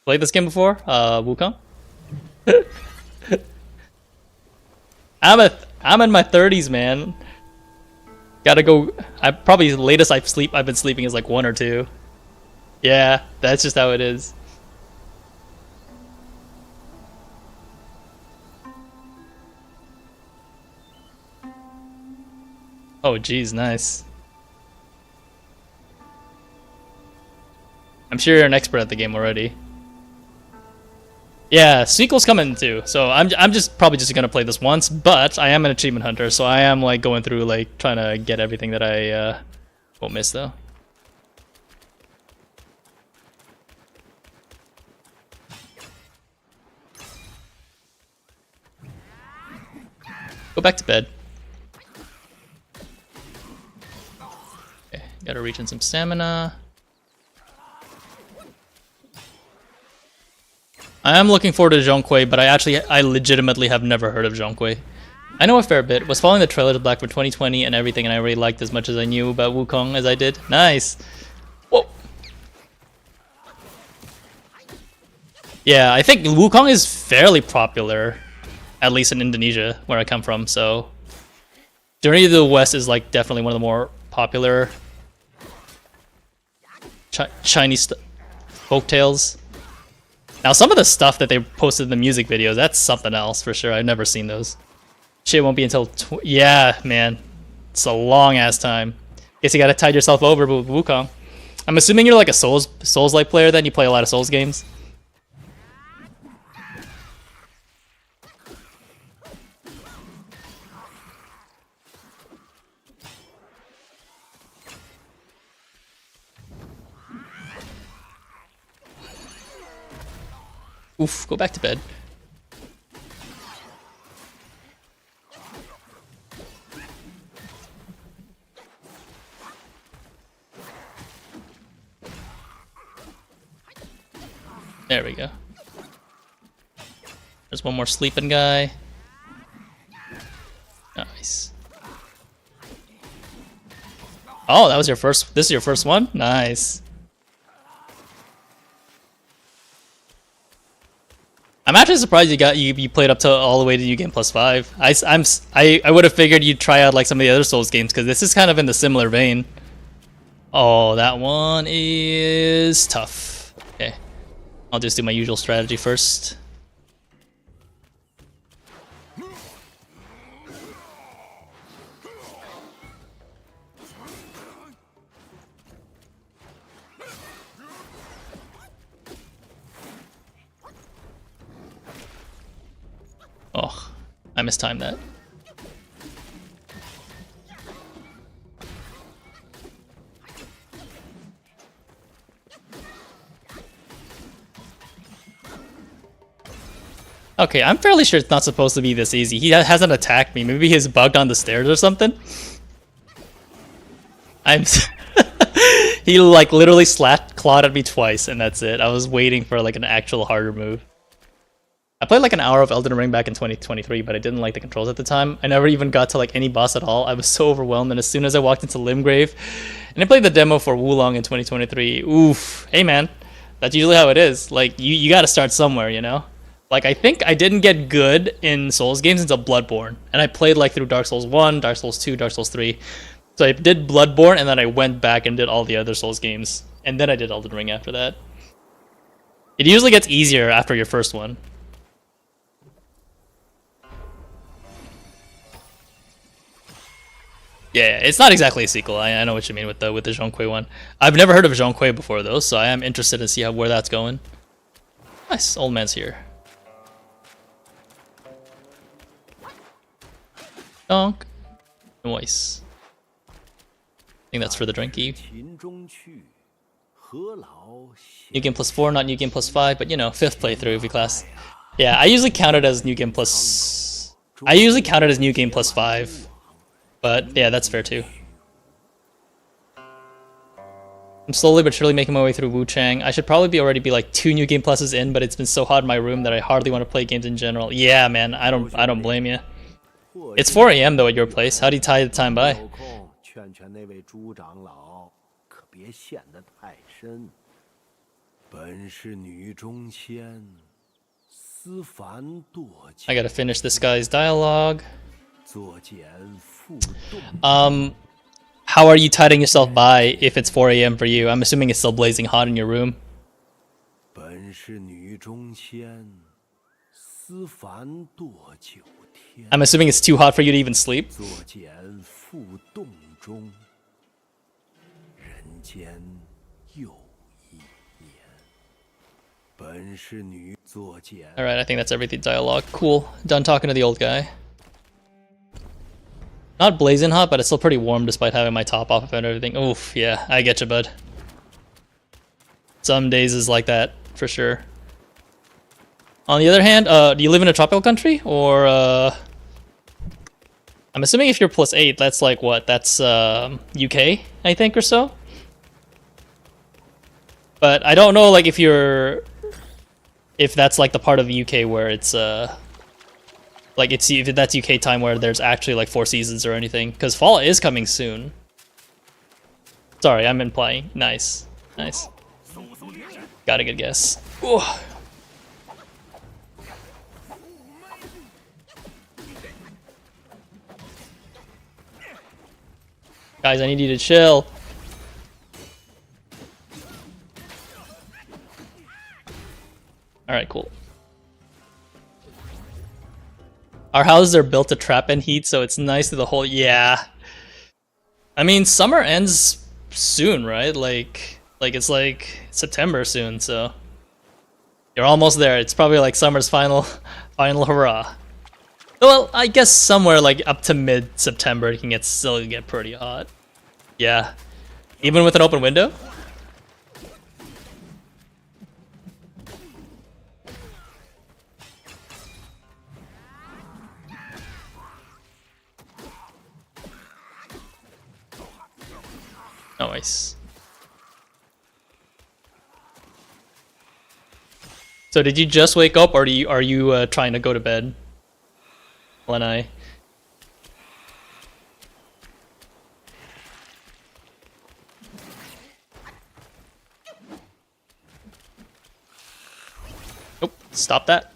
Played this game before? Wukong? I'm in my 30s, man. Gotta go. I've been sleeping is like 1 or 2. Yeah, that's just how it is. Oh geez, nice. I'm sure you're an expert at the game already. Yeah, sequel's coming too, so I'm just probably just gonna play this once, but I am an achievement hunter, so I am like going through like trying to get everything that I won't miss though. Go back to bed. Okay, gotta reach in some stamina. I am looking forward to Ch.4, but I legitimately have never heard of Ch.4. I know a fair bit. Was following the trailer to Black for 2020 and everything, and I really liked as much as I knew about Wukong as I did. Nice. Whoa. Yeah, I think Wukong is fairly popular, at least in Indonesia, where I come from. So, Journey to the West is like definitely one of the more popular Chinese folktales. Now, some of the stuff that they posted in the music videos, that's something else for sure. I've never seen those. Shit won't be until... yeah, man. It's a long-ass time. Guess you gotta tide yourself over with Wukong. I'm assuming you're like a Souls-like player then? You play a lot of Souls games? Oof, go back to bed. There we go. There's one more sleeping guy. Nice. Oh, that was your first. This is your first one? Nice. I'm actually surprised you played up to all the way to New Game +5. I would have figured you'd try out like some of the other Souls games because this is kind of in the similar vein. Oh, that one is tough. Okay, I'll just do my usual strategy first. Oh, I mistimed that. Okay, I'm fairly sure it's not supposed to be this easy. He hasn't attacked me. Maybe he's bugged on the stairs or something. He like literally clawed at me twice and that's it. I was waiting for like an actual harder move. I played like an hour of Elden Ring back in 2023, but I didn't like the controls at the time. I never even got to like any boss at all. I was so overwhelmed, and as soon as I walked into Limgrave, and I played the demo for Wulong in 2023, oof, hey man, that's usually how it is. Like, you gotta start somewhere, you know? Like, I think I didn't get good in Souls games until Bloodborne, and I played like through Dark Souls 1, Dark Souls 2, Dark Souls 3. So I did Bloodborne, and then I went back and did all the other Souls games, and then I did Elden Ring after that. It usually gets easier after your first one. Yeah, it's not exactly a sequel. I know what you mean with the Zhonghui one. I've never heard of Zhonghui before though, so I am interested to see where that's going. Nice, old man's here. Donk. Nice. I think that's for the drinky. New game plus 4, not new game plus 5, but you know, 5th playthrough V class. Yeah, I usually count it as new game plus. I usually count it as new game plus 5. But yeah, that's fair too. I'm slowly but surely making my way through Wuchang. I should probably already be like 2 new game pluses in, but it's been so hot in my room that I hardly want to play games in general. Yeah, man, I don't blame you. It's 4 AM though at your place. How do you tie the time by? I gotta finish this guy's dialogue. How are you tiding yourself by if it's 4 AM for you? I'm assuming it's still blazing hot in your room. I'm assuming it's too hot for you to even sleep. Alright, I think that's everything dialogue. Cool. Done talking to the old guy. Not blazing hot, but it's still pretty warm despite having my top off and everything. Oof, yeah, I get you, bud. Some days is like that, for sure. On the other hand, do you live in a tropical country? Or, I'm assuming if you're plus 8, that's like what? That's, UK, I think, or so? But I don't know, like, if you're... If that's, like, the part of the UK where it's, like, if that's UK time where there's actually, like, 4 seasons or anything. Because fall is coming soon. Sorry, I'm implying. Nice. Nice. Got a good guess. Ooh. Guys, I need you to chill. Alright, cool. Our houses are built to trap in heat, so it's nice to the whole... Yeah. I mean, summer ends soon, right? Like it's like September soon, so... You're almost there. It's probably like summer's final hurrah. Well, I guess somewhere like up to mid-September it can still get pretty hot. Yeah. Even with an open window? Nice. So did you just wake up, or are you trying to go to bed, Lenai? Nope. Stop that.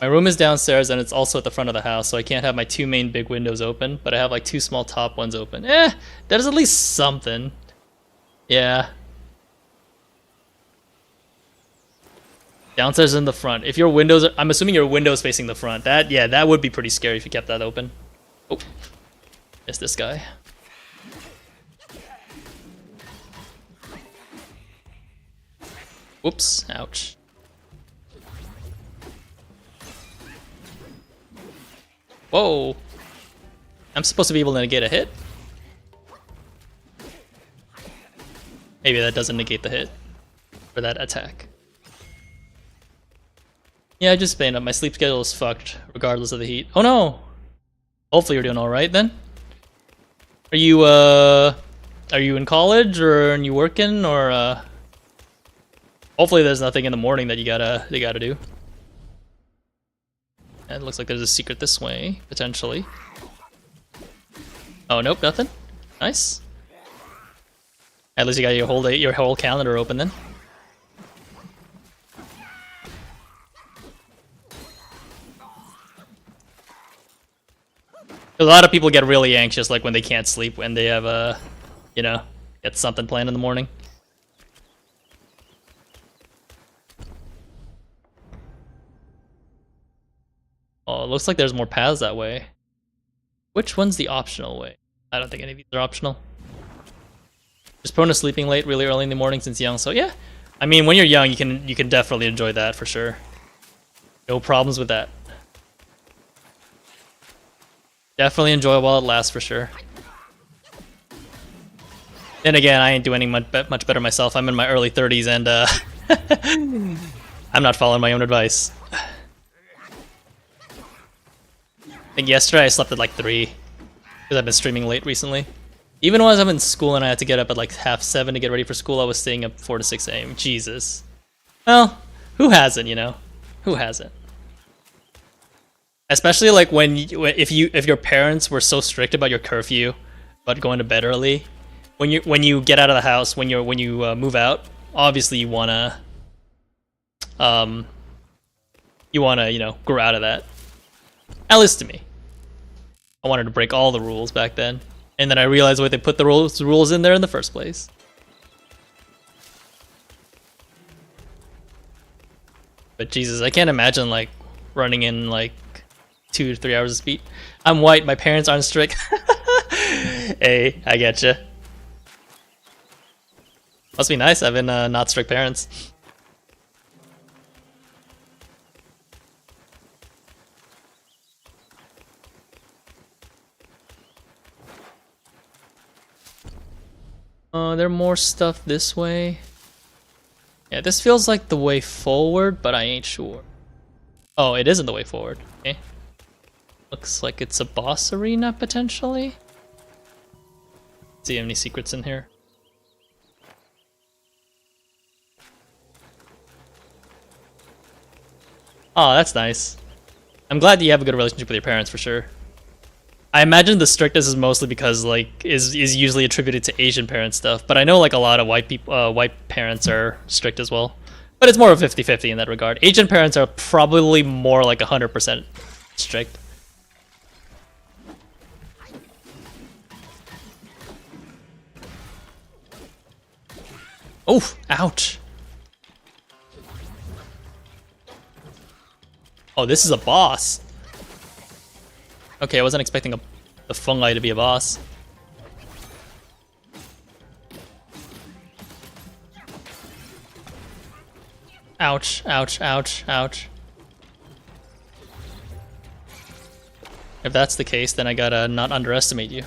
My room is downstairs and it's also at the front of the house, so I can't have my 2 main big windows open, but I have like 2 small top ones open. That is at least something. Yeah. Downstairs in the front. If your windows are, I'm assuming your window's facing the front. That would be pretty scary if you kept that open. Oh. Missed this guy. Whoops. Ouch. Whoa! I'm supposed to be able to negate a hit? Maybe that doesn't negate the hit. For that attack. Yeah, I just staying up. My sleep schedule is fucked, regardless of the heat. Oh no! Hopefully you're doing alright then. Are you, Are you in college or are you working or hopefully there's nothing in the morning that you gotta do. And it looks like there's a secret this way, potentially. Oh nope, nothing. Nice. At least you got your whole calendar open then. A lot of people get really anxious, like when they can't sleep, when they have you know, get something planned in the morning. Oh, it looks like there's more paths that way. Which one's the optional way? I don't think any of these are optional. Just prone to sleeping late really early in the morning since young, so yeah. I mean, when you're young, you can definitely enjoy that for sure. No problems with that. Definitely enjoy while it lasts for sure. Then again, I ain't doing much better myself. I'm in my early 30s and I'm not following my own advice. I think yesterday I slept at like 3 because I've been streaming late recently. Even when I was in school and I had to get up at like 6:30 to get ready for school, I was staying up 4 to 6 a.m. Jesus. Well, who hasn't, you know? Who hasn't? Especially like if your parents were so strict about your curfew, about going to bed early, when you get out of the house, when you move out, obviously you wanna you know, grow out of that. At least to me. I wanted to break all the rules back then, and then I realized why they put the rules in there in the first place. But Jesus, I can't imagine like running in like 2 to 3 hours of speed. I'm white, my parents aren't strict. Hey, I getcha. Must be nice having not strict parents. There more stuff this way. Yeah, this feels like the way forward, but I ain't sure. Oh, it isn't the way forward. Okay. Looks like it's a boss arena, potentially? See any secrets in here? Oh, that's nice. I'm glad that you have a good relationship with your parents, for sure. I imagine the strictness is mostly because like is usually attributed to Asian parent stuff, but I know like a lot of white parents are strict as well. But it's more of 50-50 in that regard. Asian parents are probably more like 100% strict. Oh, ouch. Oh, this is a boss. Okay, I wasn't expecting the fungi to be a boss. Ouch, ouch, ouch, ouch. If that's the case, then I gotta not underestimate you.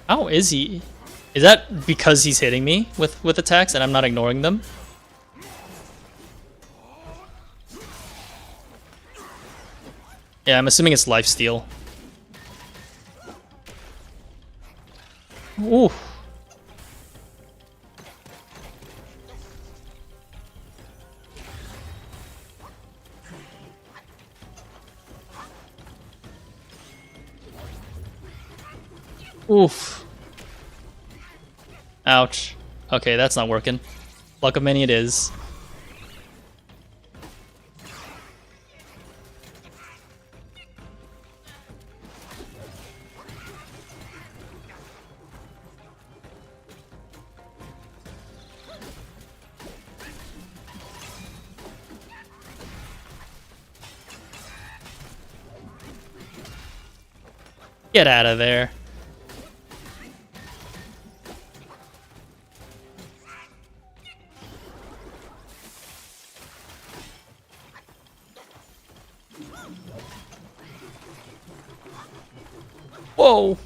How is he? Is that because he's hitting me with attacks and I'm not ignoring them? Yeah, I'm assuming it's lifesteal. Ooh. Oof. Ouch. Okay, that's not working. Luck of many it is. Get out of there. Whoa!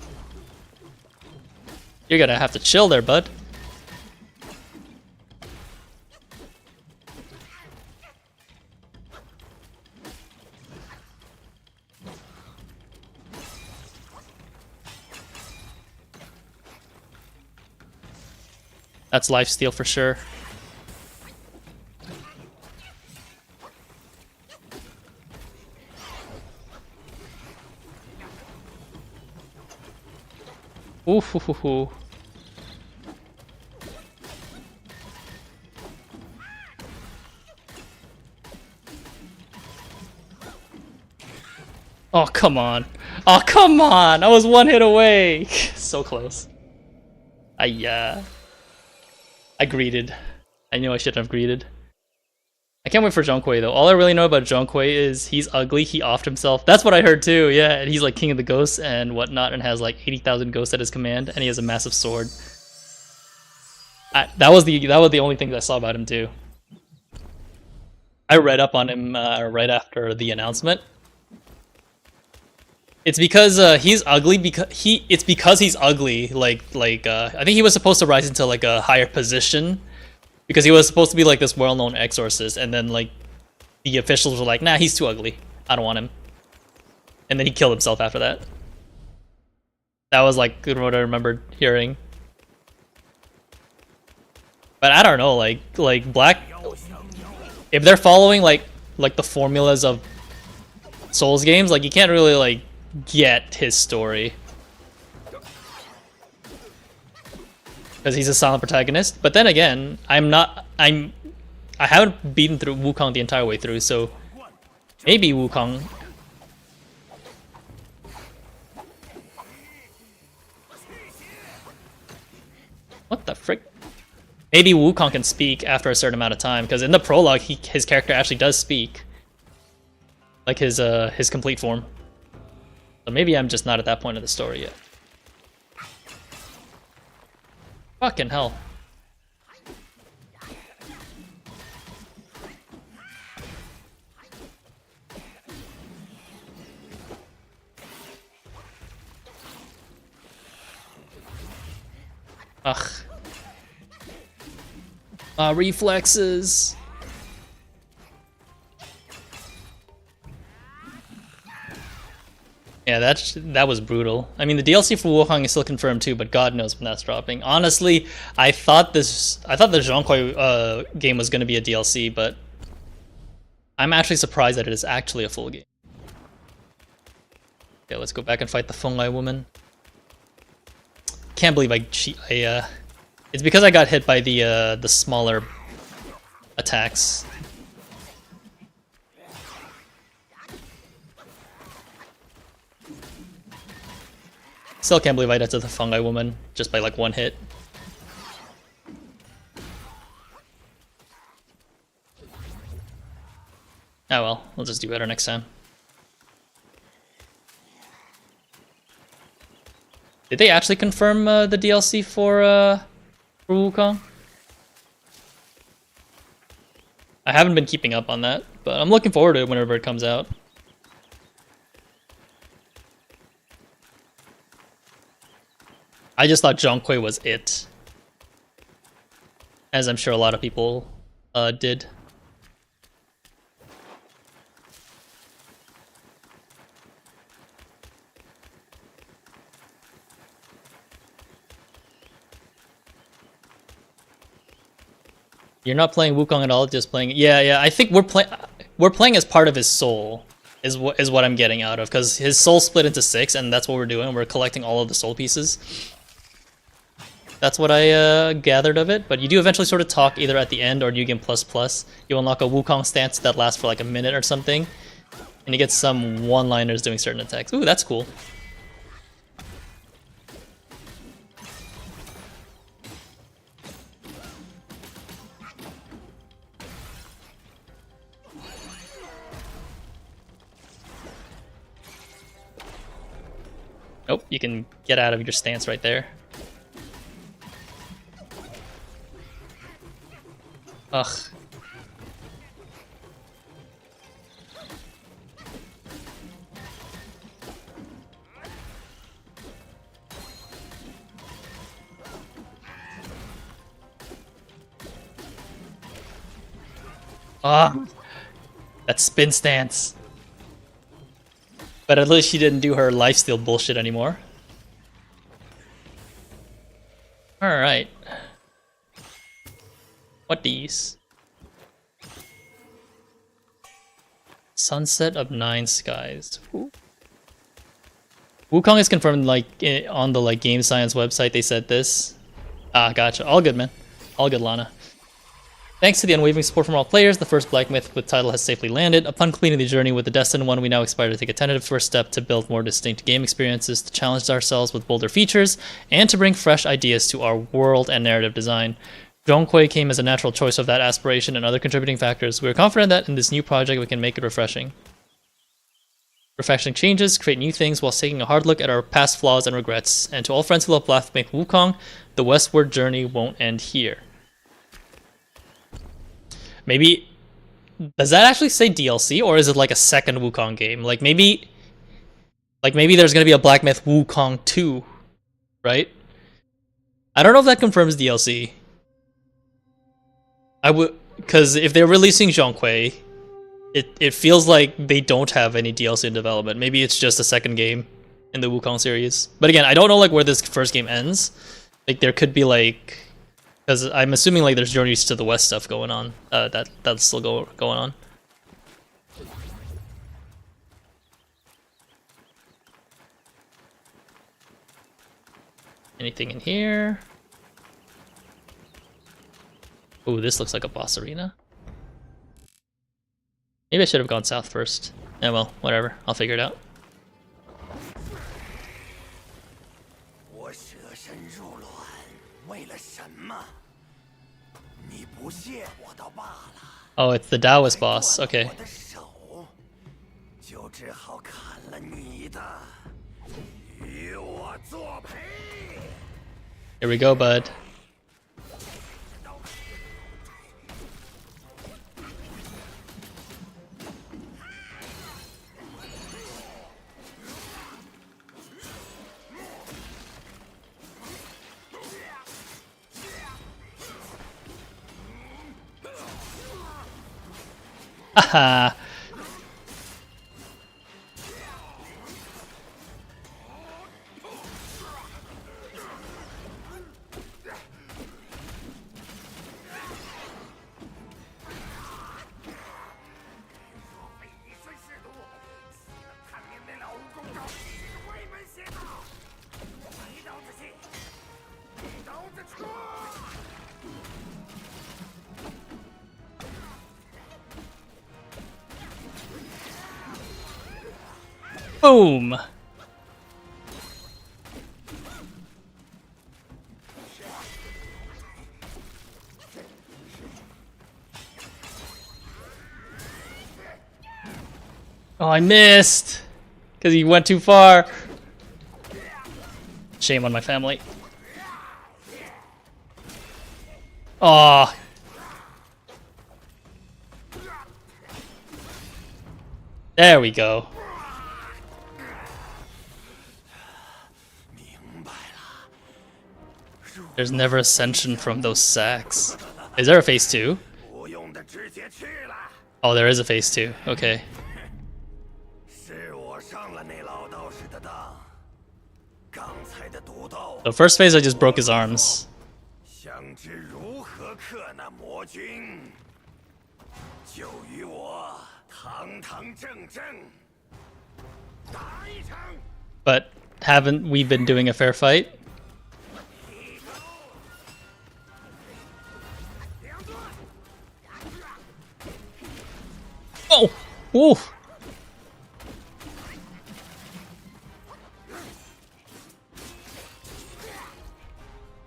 You're gonna have to chill there, bud. That's lifesteal for sure. Ooh, hoo, hoo, hoo. Oh, come on. Oh, come on! I was one hit away! So close. I greeted. I knew I shouldn't have greeted. I can't wait for Zhonghui though. All I really know about Zhonghui is he's ugly, he offed himself. That's what I heard too, yeah. And he's like king of the ghosts and whatnot and has like 80,000 ghosts at his command and he has a massive sword. That was the only thing that I saw about him too. I read up on him right after the announcement. It's because he's ugly it's because he's ugly. Like I think he was supposed to rise into like a higher position because he was supposed to be like this well-known exorcist, and then like the officials were like, "Nah, he's too ugly. I don't want him." And then he killed himself after that. That was like what I remembered hearing. But I don't know, like Black, if they're following like the formulas of Souls games, like you can't really like get his story because he's a silent protagonist. But then again, I haven't beaten through Wukong the entire way through, so maybe Wukong. What the frick? Maybe Wukong can speak after a certain amount of time, because in the prologue, his character actually does speak, like his complete form. So maybe I'm just not at that point of the story yet. Fucking hell. Ugh. Reflexes. Yeah, that was brutal. I mean, the DLC for Wukong is still confirmed too, but God knows when that's dropping. Honestly, I thought the Zhonghui game was going to be a DLC, but I'm actually surprised that it is actually a full game. Okay, let's go back and fight the Fenglai woman. Can't believe it's because I got hit by the smaller attacks. Still can't believe I died to the Fungi woman just by like one hit. Oh well, we'll just do better next time. Did they actually confirm the DLC for Wukong? I haven't been keeping up on that, but I'm looking forward to it whenever it comes out. I just thought Zhonghui was it, as I'm sure a lot of people did. You're not playing Wukong at all, just playing. Yeah. I think we're playing as part of his soul. Is what I'm getting out of, because his soul split into 6, and that's what we're doing. We're collecting all of the soul pieces. That's what I gathered of it. But you do eventually sort of talk either at the end or New Game Plus Plus. You unlock a Wukong stance that lasts for like a minute or something, and you get some one-liners doing certain attacks. Ooh, that's cool. Nope, you can get out of your stance right there. Ugh. Ah, that spin stance. But at least she didn't do her lifesteal bullshit anymore. Alright. What these? Sunset of Nine Skies. Ooh. Wukong is confirmed like on the like game science website they said this. Ah, gotcha. All good, man. All good, Lana. Thanks to the unwavering support from all players, the first Black Myth with title has safely landed. Upon completing the journey with the Destined One, we now aspire to take a tentative first step to build more distinct game experiences, to challenge ourselves with bolder features, and to bring fresh ideas to our world and narrative design. Zhonghui came as a natural choice of that aspiration and other contributing factors. We are confident that in this new project we can make it refreshing. Refreshing changes, create new things while taking a hard look at our past flaws and regrets. And to all friends who love Black Myth Wukong, the westward journey won't end here. Maybe, does that actually say DLC, or is it like a second Wukong game? Like maybe there's gonna be a Black Myth Wukong 2, right? I don't know if that confirms DLC. I would, because if they're releasing Zhonghui, it feels like they don't have any DLC in development. Maybe it's just a second game in the Wukong series. But again, I don't know like where this first game ends. Like there could be like, because I'm assuming like there's Journeys to the West stuff going on. That's still going on. Anything in here? Ooh, this looks like a boss arena. Maybe I should have gone south first. Yeah, well, whatever. I'll figure it out. Oh, it's the Taoist boss. Okay. Here we go, bud. Haha. Boom! Oh, I missed! Because he went too far. Shame on my family. Oh. There we go. There's never ascension from those sacks. Is there a phase 2? Oh, there is a phase 2. Okay. The first phase, I just broke his arms. But haven't we been doing a fair fight? Oh! Ooh!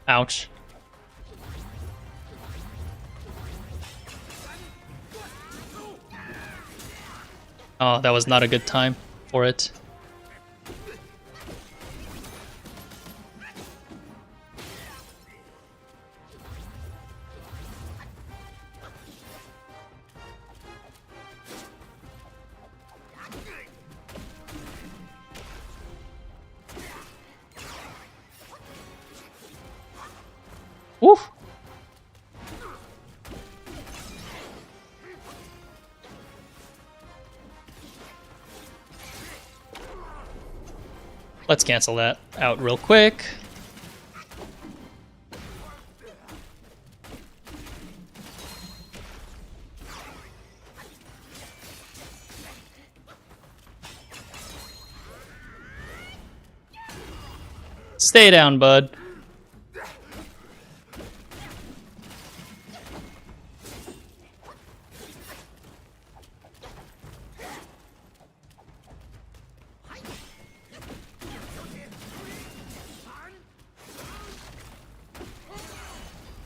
Ouch. Oh, that was not a good time for it. Woo! Let's cancel that out real quick. Stay down, bud.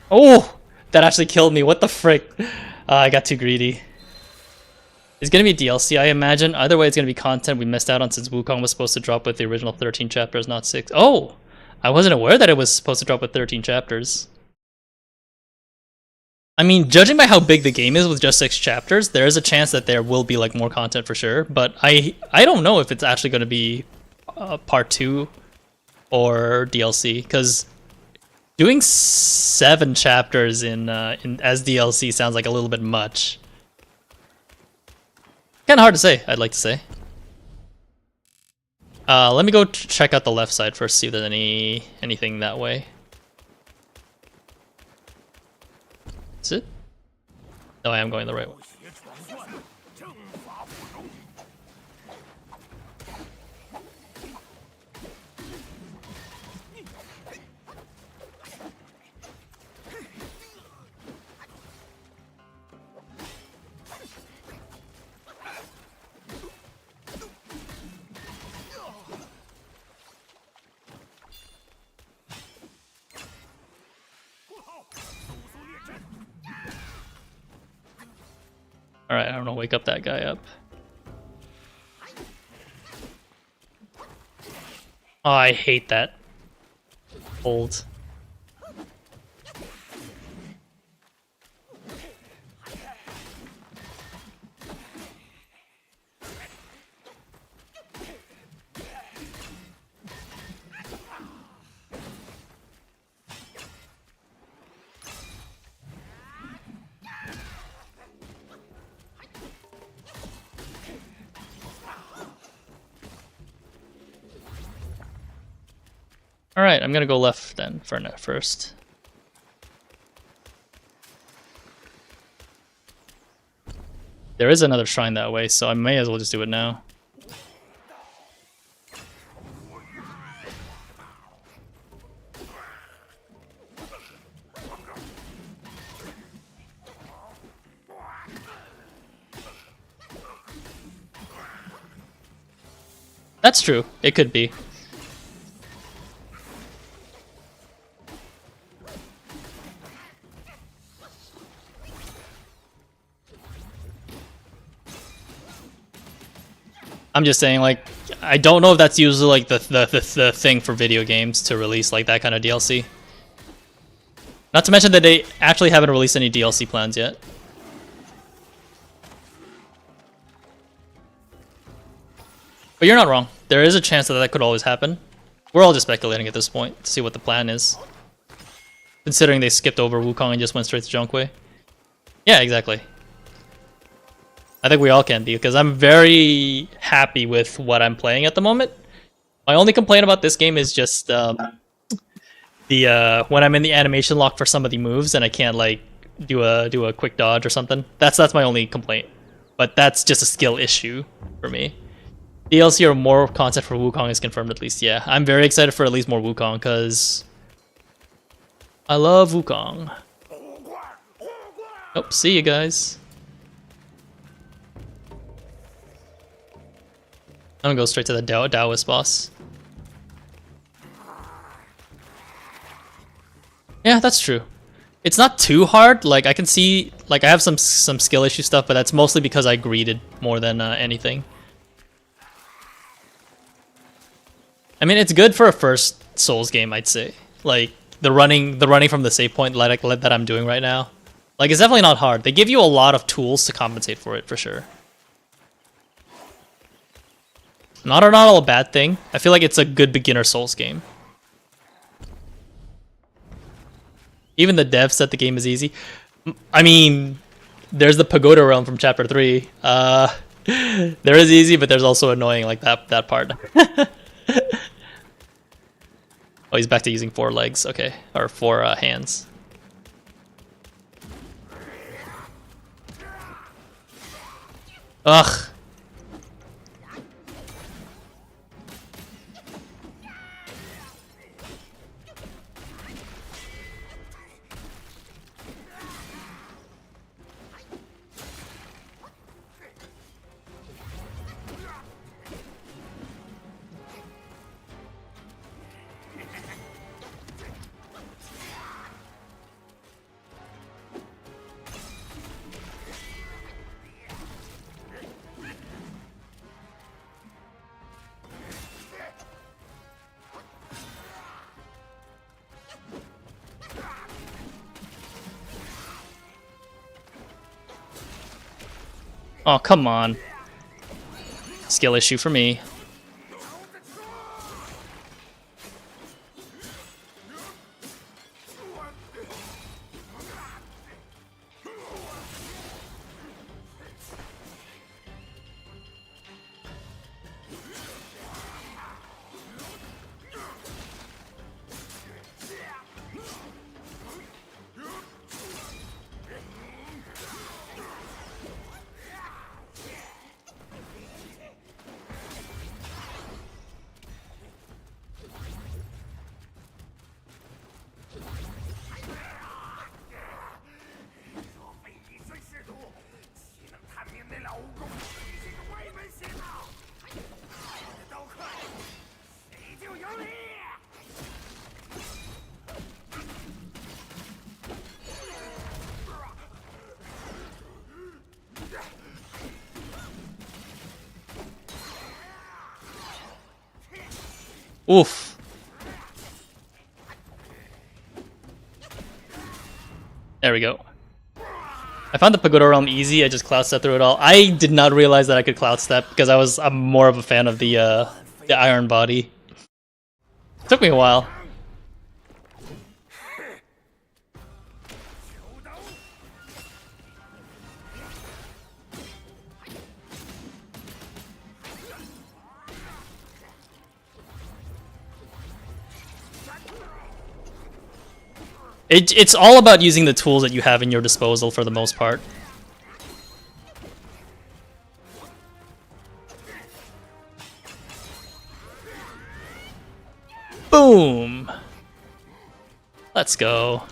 Oh, that actually killed me. What the frick? I got too greedy. It's gonna be DLC, I imagine. Either way, it's gonna be content we missed out on since Wukong was supposed to drop with the original 13 chapters, not 6. Oh! I wasn't aware that it was supposed to drop with 13 chapters. I mean, judging by how big the game is with just 6 chapters, there is a chance that there will be like more content for sure. But I don't know if it's actually going to be part 2 or DLC, because doing 7 chapters in as DLC sounds like a little bit much. Kind of hard to say, I'd like to say. Let me go check out the left side first, see if there's anything that way. Is it? No, I am going the right way. Alright, I don't know, wake up that guy up. Oh, I hate that hold. Alright, I'm gonna go left then for first. There is another shrine that way, so I may as well just do it now. That's true, it could be. I'm just saying, like, I don't know if that's usually like the thing for video games to release like that kind of DLC. Not to mention that they actually haven't released any DLC plans yet. But you're not wrong. There is a chance that that could always happen. We're all just speculating at this point to see what the plan is. Considering they skipped over Wukong and just went straight to Zhonghui. Yeah, exactly. I think we all can be, because I'm very happy with what I'm playing at the moment. My only complaint about this game is just when I'm in the animation lock for some of the moves and I can't like do a quick dodge or something. That's my only complaint. But that's just a skill issue for me. DLC or more content for Wukong is confirmed at least. Yeah, I'm very excited for at least more Wukong because I love Wukong. Oh, see you guys. I'm gonna go straight to the Taoist boss. Yeah, that's true. It's not too hard. Like I can see, like I have some skill issue stuff, but that's mostly because I greeded more than anything. I mean, it's good for a first Souls game, I'd say. Like the running from the save point that I'm doing right now. Like it's definitely not hard. They give you a lot of tools to compensate for it, for sure. Not all a bad thing. I feel like it's a good beginner Souls game. Even the devs said the game is easy. I mean, there's the Pagoda realm from Chapter 3. There is easy, but there's also annoying, like that part. Oh, he's back to using 4 legs. Okay, or 4 hands. Ugh. Oh, come on. Skill issue for me. Oof. There we go. I found the Pagoda Realm easy. I just cloud step through it all. I did not realize that I could cloud step because I'm more of a fan of the iron body. Took me a while. It's all about using the tools that you have in your disposal for the most part. Boom! Let's go.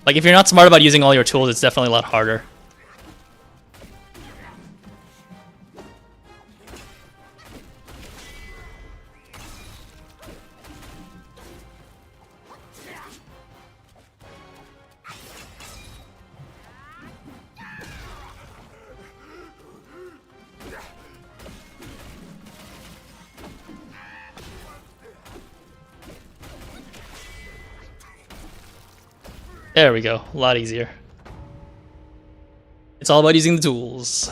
Like, if you're not smart about using all your tools, it's definitely a lot harder. There we go. A lot easier. It's all about using the tools.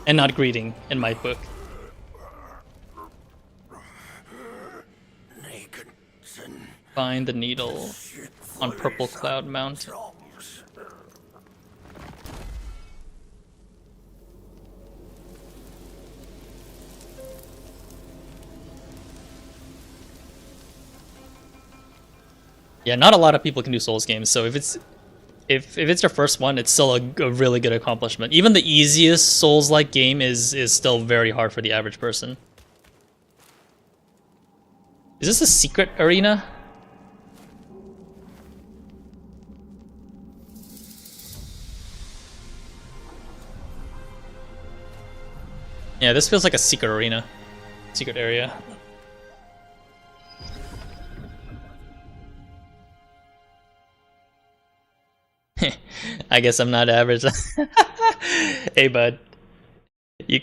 And not greeting, in my book. Find the needle on Purple Cloud Mountain. Yeah, not a lot of people can do Souls games, so if it's their first one, it's still a really good accomplishment. Even the easiest Souls-like game is still very hard for the average person. Is this a secret arena? Yeah, this feels like a secret arena. Secret area. I guess I'm not average. Hey, bud. You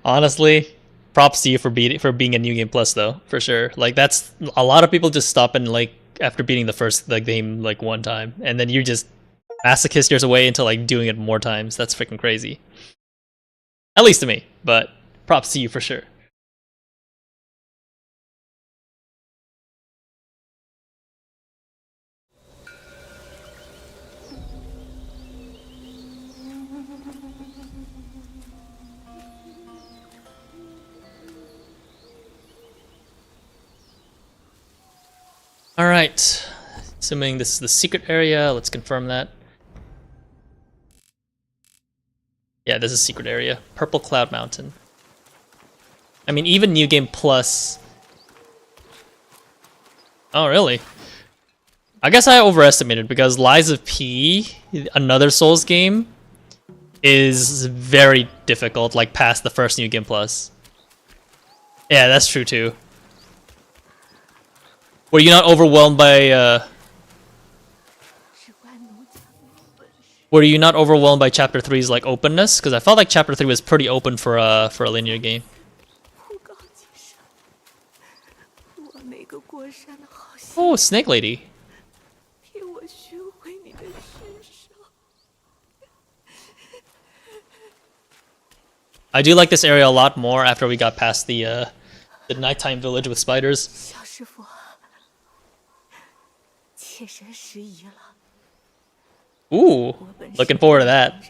honestly, props to you for being a New Game Plus though, for sure. Like that's a lot of people just stop and like after beating the first game like one time, and then you just masochist your way into like doing it more times. That's freaking crazy. At least to me, but props to you for sure. Alright. Assuming this is the secret area, let's confirm that. Yeah, this is secret area. Purple Cloud Mountain. I mean, even New Game Plus... Oh, really? I guess I overestimated, because Lies of P, another Souls game, is very difficult, like past the first New Game Plus. Yeah, that's true too. Were you not overwhelmed by, Were you not overwhelmed by Chapter 3's, like, openness? Because I felt like Chapter 3 was pretty open for a linear game. Oh, Snake Lady. I do like this area a lot more after we got past the nighttime village with spiders. Ooh, looking forward to that.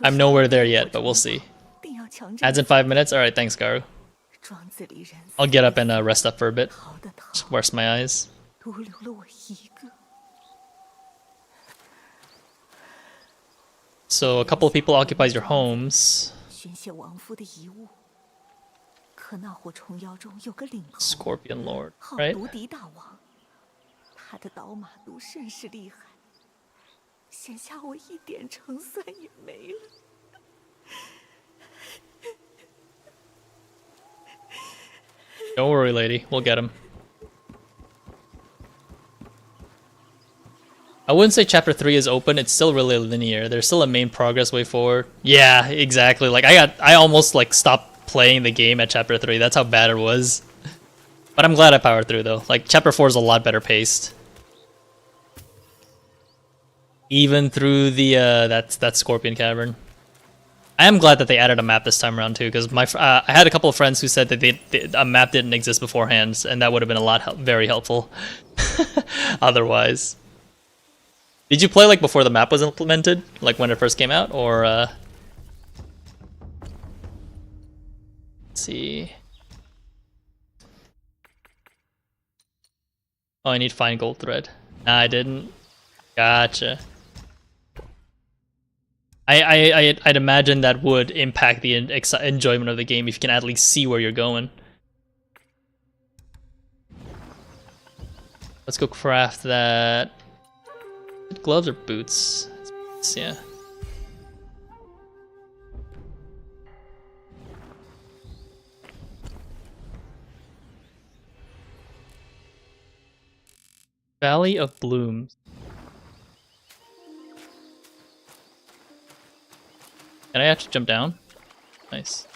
I'm nowhere there yet, but we'll see. Adds in 5 minutes? Alright, thanks, Garu. I'll get up and rest up for a bit. Just rest my eyes. So a couple of people occupies your homes. Scorpion Lord, right? Don't worry, lady. We'll get him. I wouldn't say Chapter 3 is open. It's still really linear. There's still a main progress way forward. Yeah, exactly. Like, I almost, like, stopped playing the game at Chapter 3. That's how bad it was. But I'm glad I powered through, though. Like, Chapter 4 is a lot better paced. Even through the, that Scorpion Cavern. I am glad that they added a map this time around too, because I had a couple of friends who said that a map didn't exist beforehand, and that would have been a lot very helpful. Otherwise, did you play like before the map was implemented, like when it first came out, or? Let's see. Oh, I need fine gold thread. Nah, I didn't. Gotcha. I'd imagine that would impact the enjoyment of the game if you can at least see where you're going. Let's go craft that. Gloves or boots? Boots, yeah. Valley of Blooms. Can I actually jump down? Nice.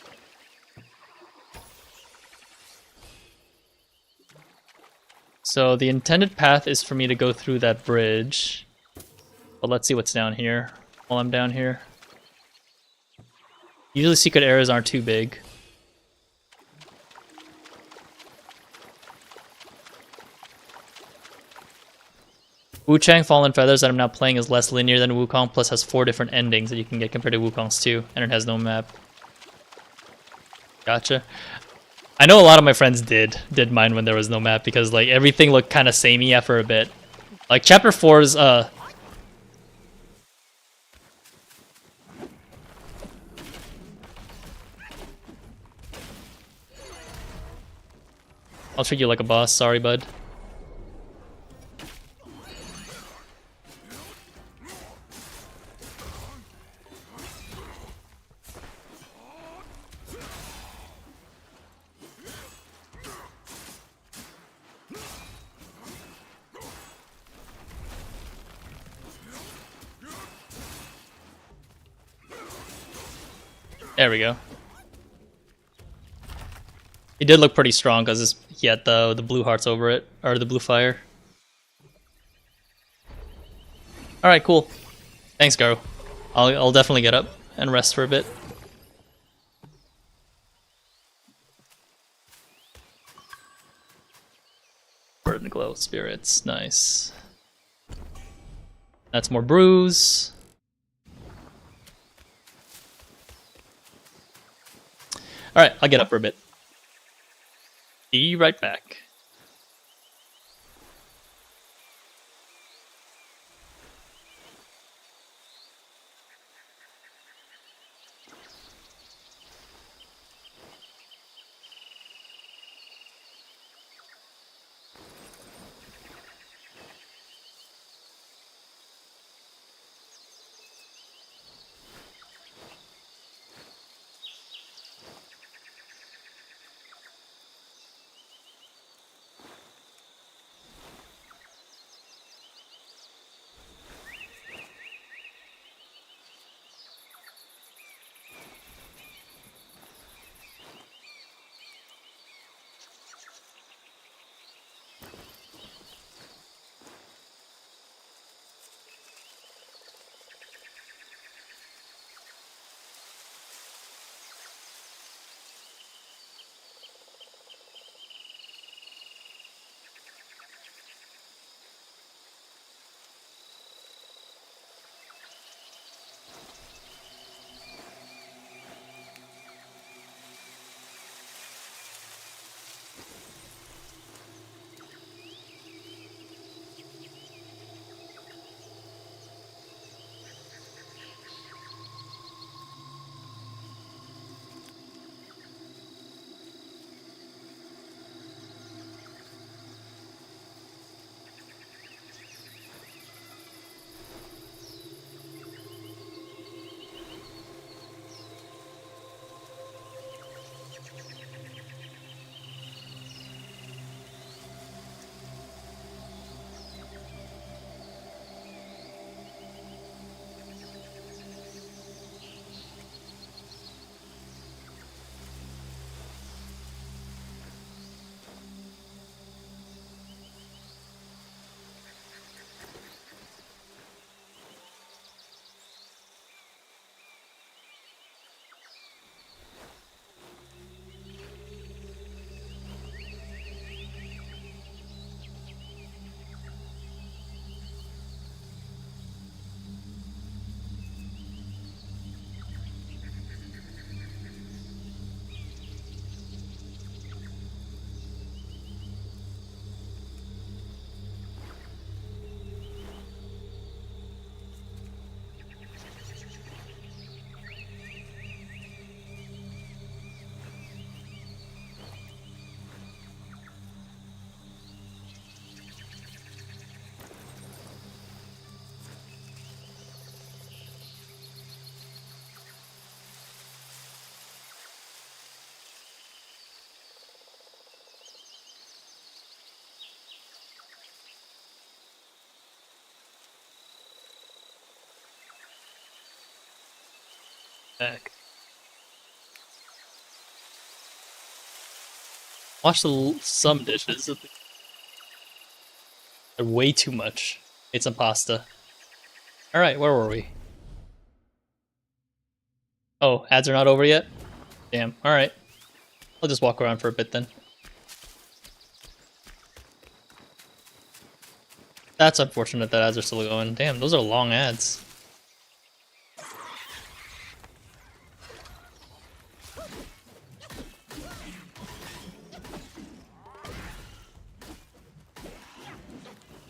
So the intended path is for me to go through that bridge. But let's see what's down here while I'm down here. Usually secret areas aren't too big. Wuchang Fallen Feathers that I'm now playing is less linear than Wukong, plus has 4 different endings that you can get compared to Wukong's 2, and it has no map. Gotcha. I know a lot of my friends did mine when there was no map, because like everything looked kind of samey after a bit. Like Chapter 4's I'll treat you like a boss, sorry bud. There we go. He did look pretty strong because he had the blue hearts over it, or the blue fire. All right, cool. Thanks, Garo. I'll definitely get up and rest for a bit. Burden glow spirits, nice. That's more bruise. Alright, I'll get up for a bit. Be right back. Back. Watch some dishes. They're way too much. Ate some pasta. Alright, where were we? Oh, ads are not over yet? Damn, alright. I'll just walk around for a bit then. That's unfortunate that ads are still going. Damn, those are long ads.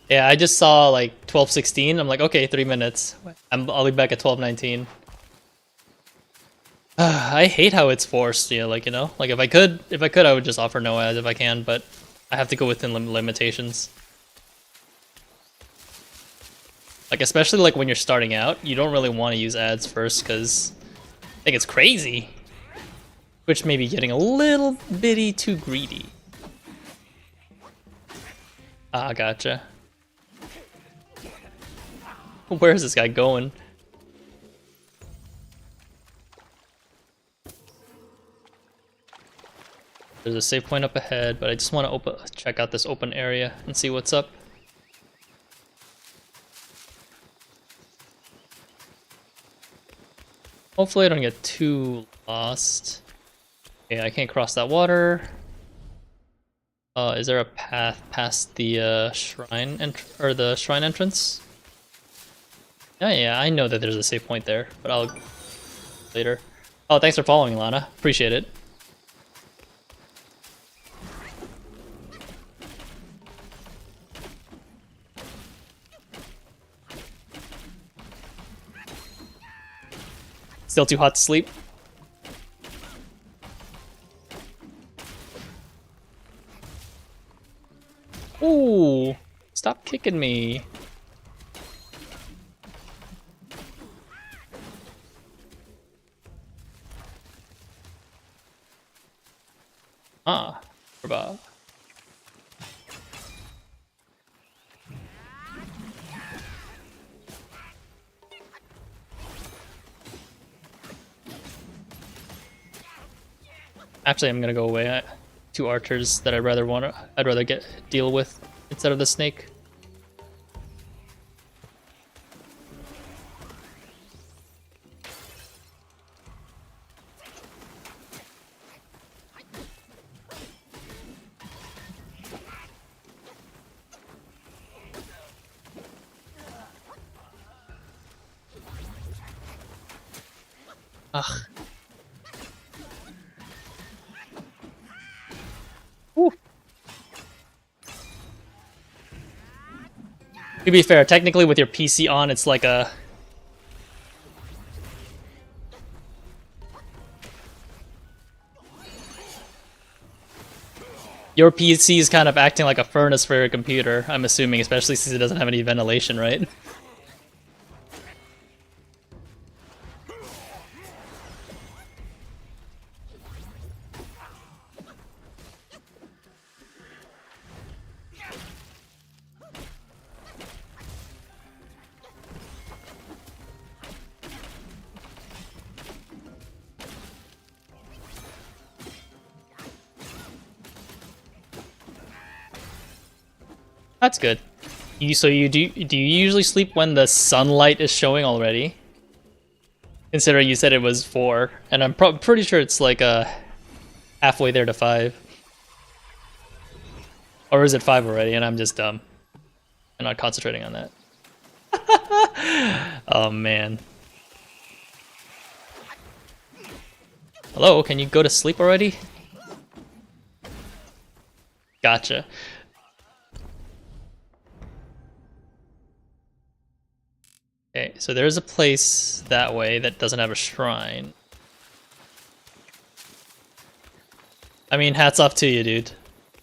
Yeah, I just saw like 12:16. I'm like, okay, 3 minutes. I'll be back at 12:19. I hate how it's forced. Yeah, like, you know, like if I could, I would just offer no ads if I can, but I have to go within limitations. Like especially like when you're starting out, you don't really want to use ads first because I think it's crazy. Which may be getting a little bitty too greedy. Ah, gotcha. Where is this guy going? There's a save point up ahead, but I just want to check out this open area and see what's up. Hopefully I don't get too lost. Okay, I can't cross that water. Is there a path past the shrine or the shrine entrance? Oh yeah, I know that there's a save point there, but I'll later. Oh, thanks for following, Lana. Appreciate it. Still too hot to sleep? Ooh, stop kicking me. Ah, Bob. Actually, I'm gonna go away. Two archers that I'd rather deal with instead of the snake. Ugh. Woo. To be fair, technically with your PC on, it's like a... Your PC is kind of acting like a furnace for your computer, I'm assuming, especially since it doesn't have any ventilation, right? That's good. So do you usually sleep when the sunlight is showing already? Considering you said it was 4, and I'm pretty sure it's like halfway there to 5. Or is it 5 already and I'm just dumb? I'm not concentrating on that. Oh man. Hello, can you go to sleep already? Gotcha. Okay, so there's a place that way that doesn't have a shrine. I mean, hats off to you, dude.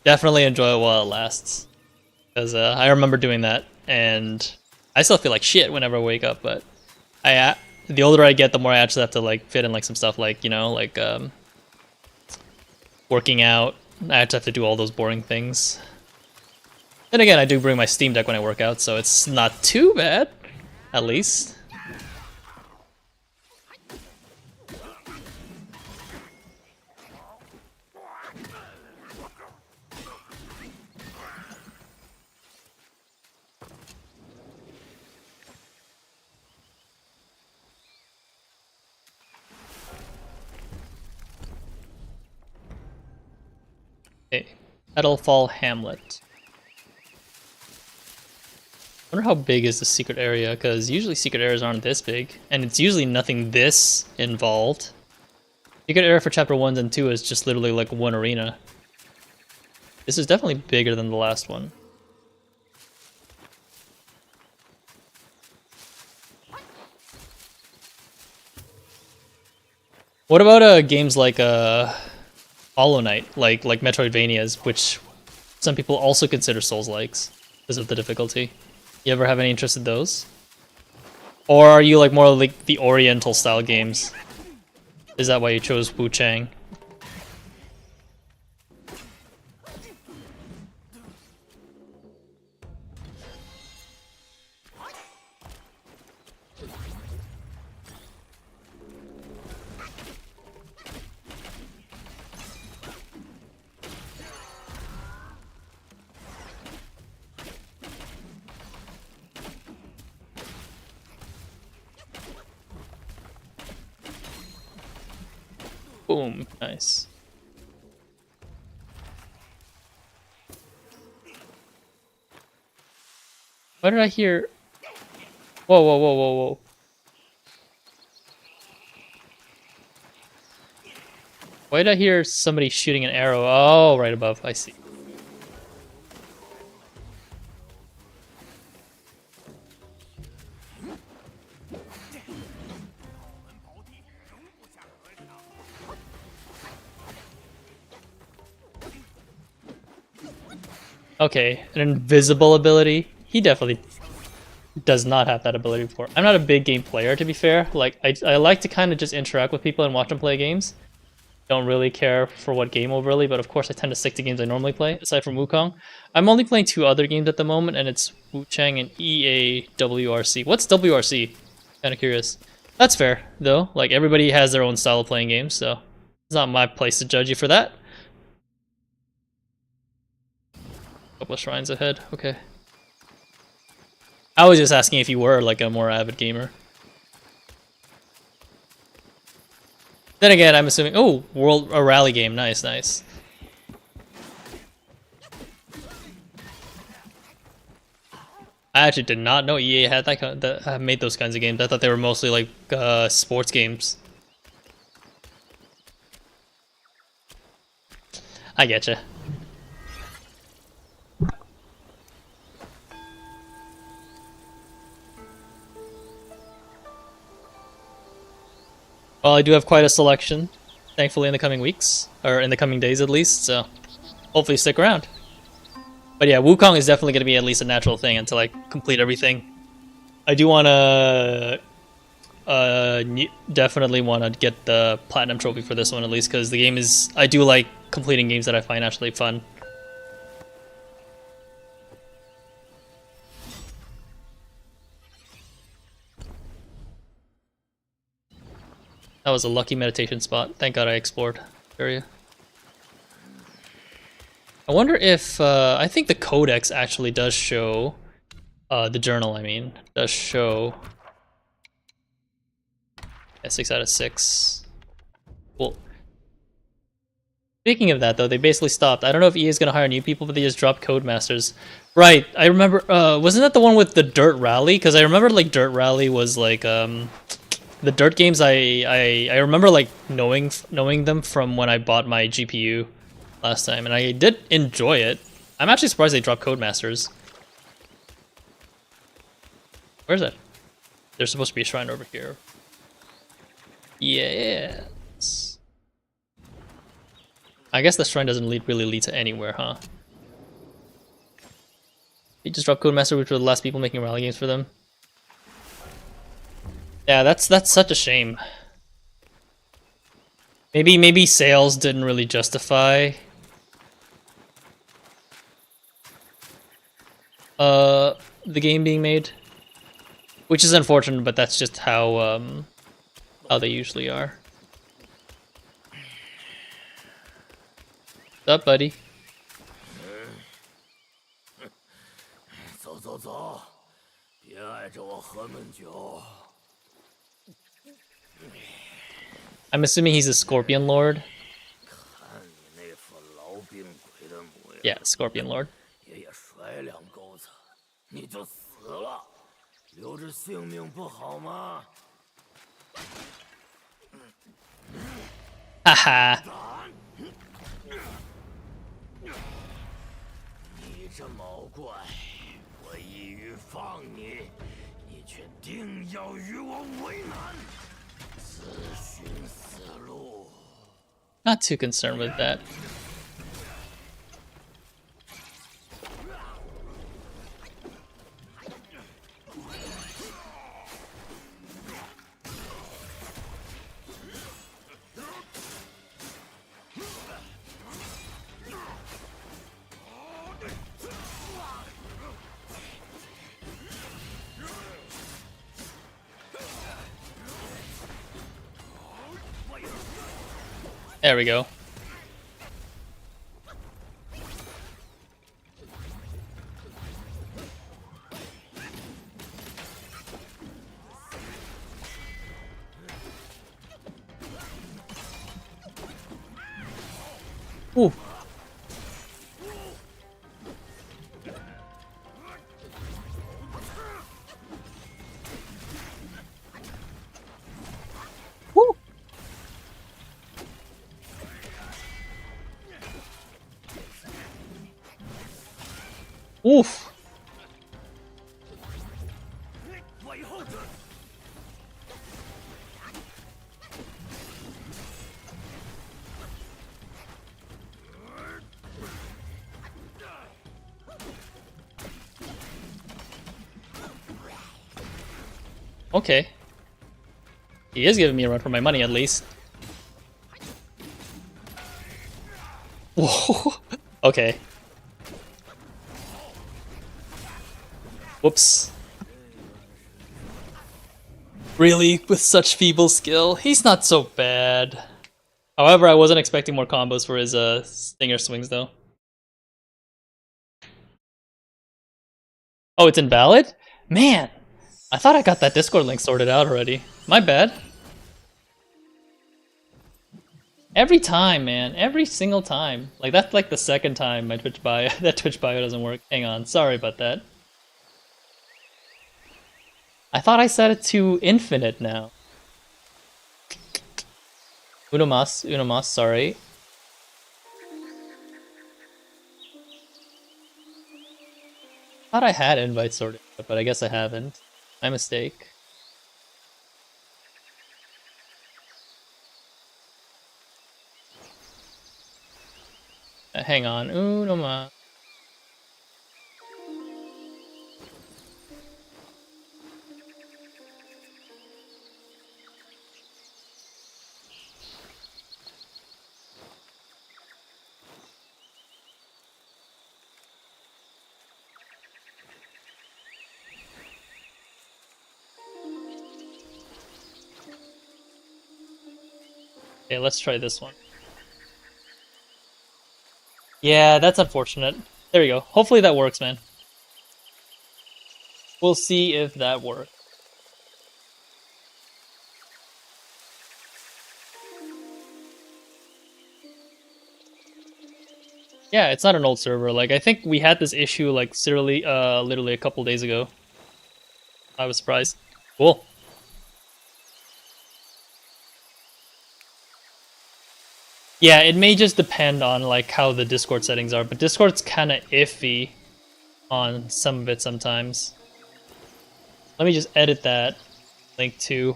Definitely enjoy it while it lasts. Because I remember doing that, and I still feel like shit whenever I wake up, but the older I get, the more I actually have to like fit in like some stuff like, you know, like working out. I have to do all those boring things. Then again, I do bring my Steam Deck when I work out, so it's not too bad, at least. Okay, Petalfall Hamlet. I wonder how big is the secret area, because usually secret areas aren't this big, and it's usually nothing this involved. Secret area for chapter 1 and 2 is just literally like one arena. This is definitely bigger than the last one. What about games like Hollow Knight, like Metroidvanias, which some people also consider Souls-likes because of the difficulty? You ever have any interest in those? Or are you like more like the Oriental style games? Is that why you chose Wukong? Boom, nice. Why did I hear? Whoa, whoa, whoa, whoa, whoa. Why did I hear somebody shooting an arrow? Oh, right above. I see. Okay, an invisible ability. He definitely does not have that ability before. I'm not a big game player, to be fair. Like, I like to kind of just interact with people and watch them play games. Don't really care for what game overly, but of course I tend to stick to games I normally play, aside from Wukong. I'm only playing 2 other games at the moment, and it's Wu-Chang and EAWRC. What's WRC? Kind of curious. That's fair, though. Like, everybody has their own style of playing games, so it's not my place to judge you for that. Couple of shrines ahead, okay. I was just asking if you were, like, a more avid gamer. Then again, I'm assuming... Oh, a rally game. Nice, nice. I actually did not know EA had that made those kinds of games. I thought they were mostly like sports games. I getcha. Well, I do have quite a selection, thankfully, in the coming weeks, or in the coming days at least, so hopefully stick around. But yeah, Wukong is definitely going to be at least a natural thing until I complete everything. I do want to definitely want to get the platinum trophy for this one at least, because the game is... I do like completing games that I find actually fun. That was a lucky meditation spot. Thank God I explored the area. I wonder if... I think the codex actually does show... the journal, I mean, does show... Yeah, 6 out of 6. Cool. Speaking of that, though, they basically stopped. I don't know if EA is going to hire new people, but they just dropped Codemasters. Right, I remember... wasn't that the one with the Dirt Rally? Because I remember, like, Dirt Rally was, like, the Dirt games, I remember, like, knowing them from when I bought my GPU last time, and I did enjoy it. I'm actually surprised they dropped Codemasters. Where's that? There's supposed to be a shrine over here. Yes. I guess the shrine doesn't really lead to anywhere, huh? They just dropped Codemaster, which were the last people making rally games for them. Yeah, that's such a shame. Maybe sales didn't really justify the game being made, which is unfortunate, but that's just how they usually are. What's up, buddy? I'm assuming he's a Scorpion Lord. Yeah, Scorpion Lord. Haha. Not too concerned with that. There we go. Ooh. Oof. Okay. He is giving me a run for my money, at least. Whoa. Okay. Whoops. Really? With such feeble skill? He's not so bad. However, I wasn't expecting more combos for his stinger swings, though. Oh, it's invalid? Man! I thought I got that Discord link sorted out already. My bad. Every time, man. Every single time. Like, that's like the second time my Twitch bio that Twitch bio doesn't work. Hang on, sorry about that. I thought I set it to infinite now. Uno mas, sorry. Thought I had invite sorted, but I guess I haven't. My mistake. Hang on, uno mas. Okay, let's try this one. Yeah, that's unfortunate. There you go. Hopefully that works, man. We'll see if that works. Yeah, it's not an old server. Like, I think we had this issue, like, literally a couple days ago. I was surprised. Cool. Yeah, it may just depend on, like, how the Discord settings are, but Discord's kind of iffy on some of it sometimes. Let me just edit that link to...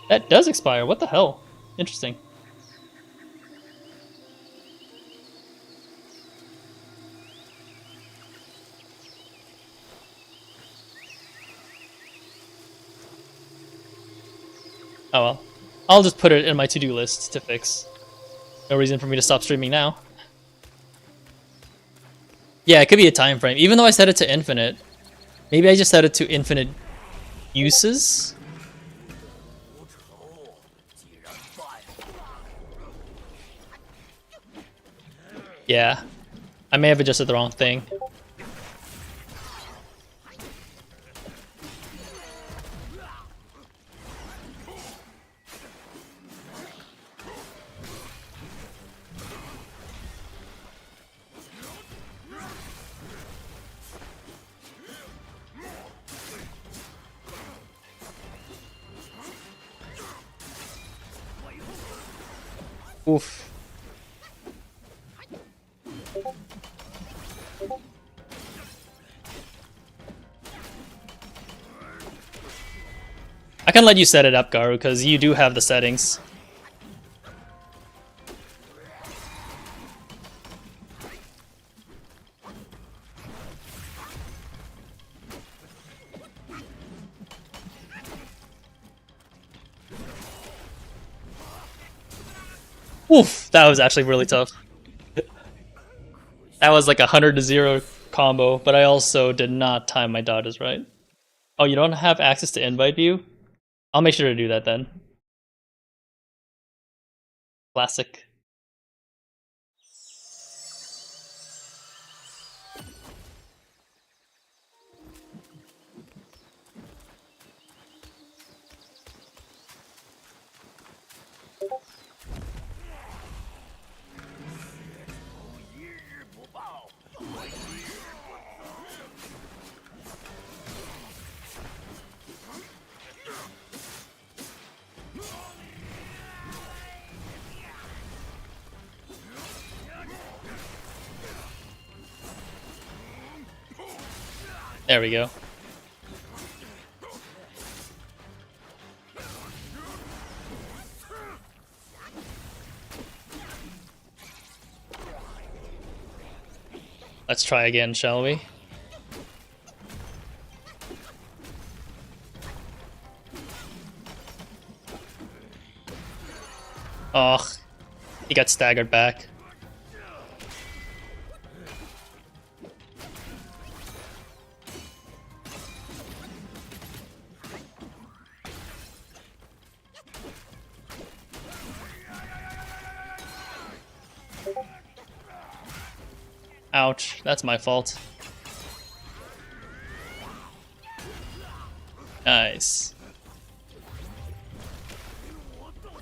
That does expire. What the hell? Interesting. Oh well. I'll just put it in my to-do list to fix. No reason for me to stop streaming now. Yeah, it could be a time frame. Even though I set it to infinite. Maybe I just set it to infinite uses? Yeah. I may have adjusted the wrong thing. Oof. I can let you set it up, Garu, because you do have the settings. Oof, that was actually really tough. That was like a 100-0 combo, but I also did not time my dodges right. Oh, you don't have access to invite view? I'll make sure to do that then. Classic. There we go. Let's try again, shall we? Oh, he got staggered back. Ouch, that's my fault. Nice.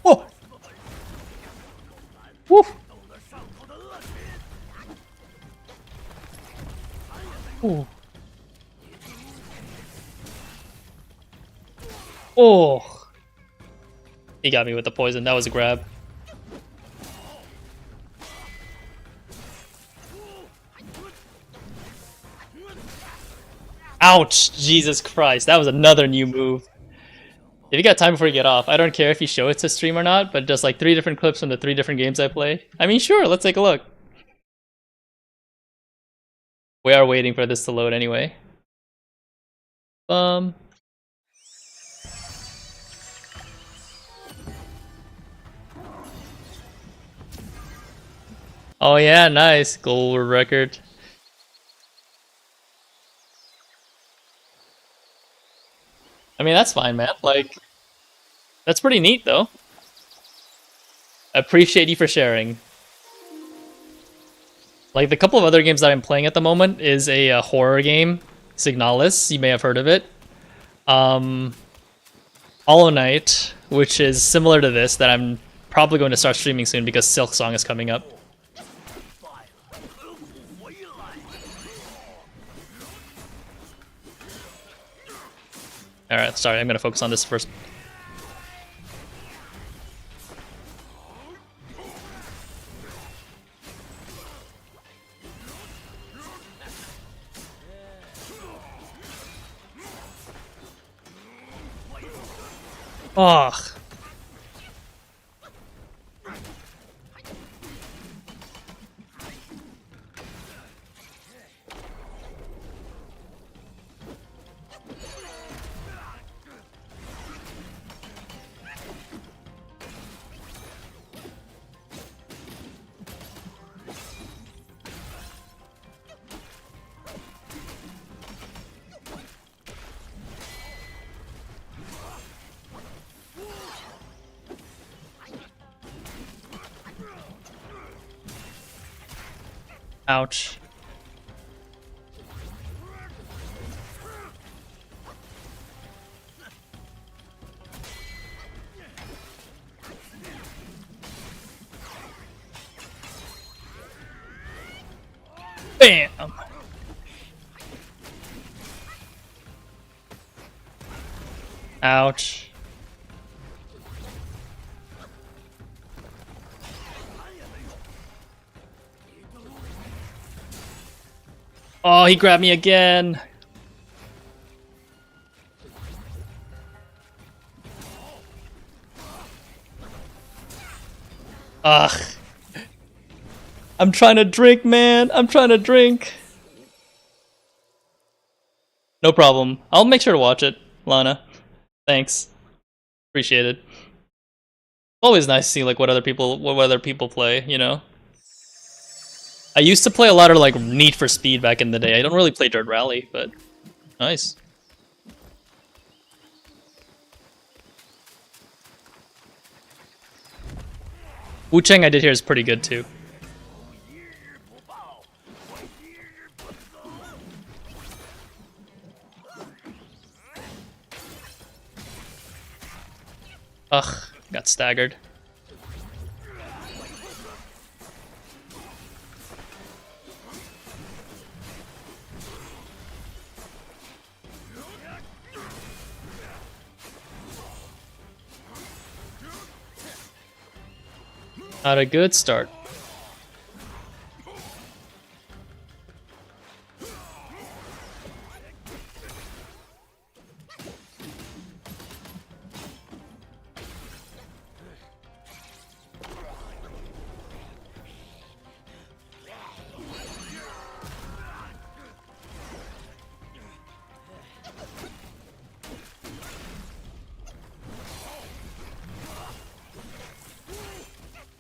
Whoa! Woo! Ooh. Oh! He got me with the poison. That was a grab. Ouch! Jesus Christ, that was another new move. If you got time before you get off, I don't care if you show it to stream or not, but just like 3 different clips from the 3 different games I play. I mean, sure, let's take a look. We are waiting for this to load anyway. Oh yeah, nice. Gold record. I mean, that's fine, man. Like, that's pretty neat, though. Appreciate you for sharing. Like, the couple of other games that I'm playing at the moment is a horror game, Signalis. You may have heard of it. Hollow Knight, which is similar to this, that I'm probably going to start streaming soon because Silk Song is coming up. Alright, sorry, I'm gonna focus on this first. Ugh. Ouch. Bam! Ouch. Oh, he grabbed me again. Ugh. I'm trying to drink, man. I'm trying to drink. No problem. I'll make sure to watch it, Lana. Thanks. Appreciate it. Always nice to see like what other people play, you know? I used to play a lot of like Need for Speed back in the day. I don't really play Dirt Rally, but nice. Wukong I did here is pretty good too. Ugh, got staggered. Not a good start.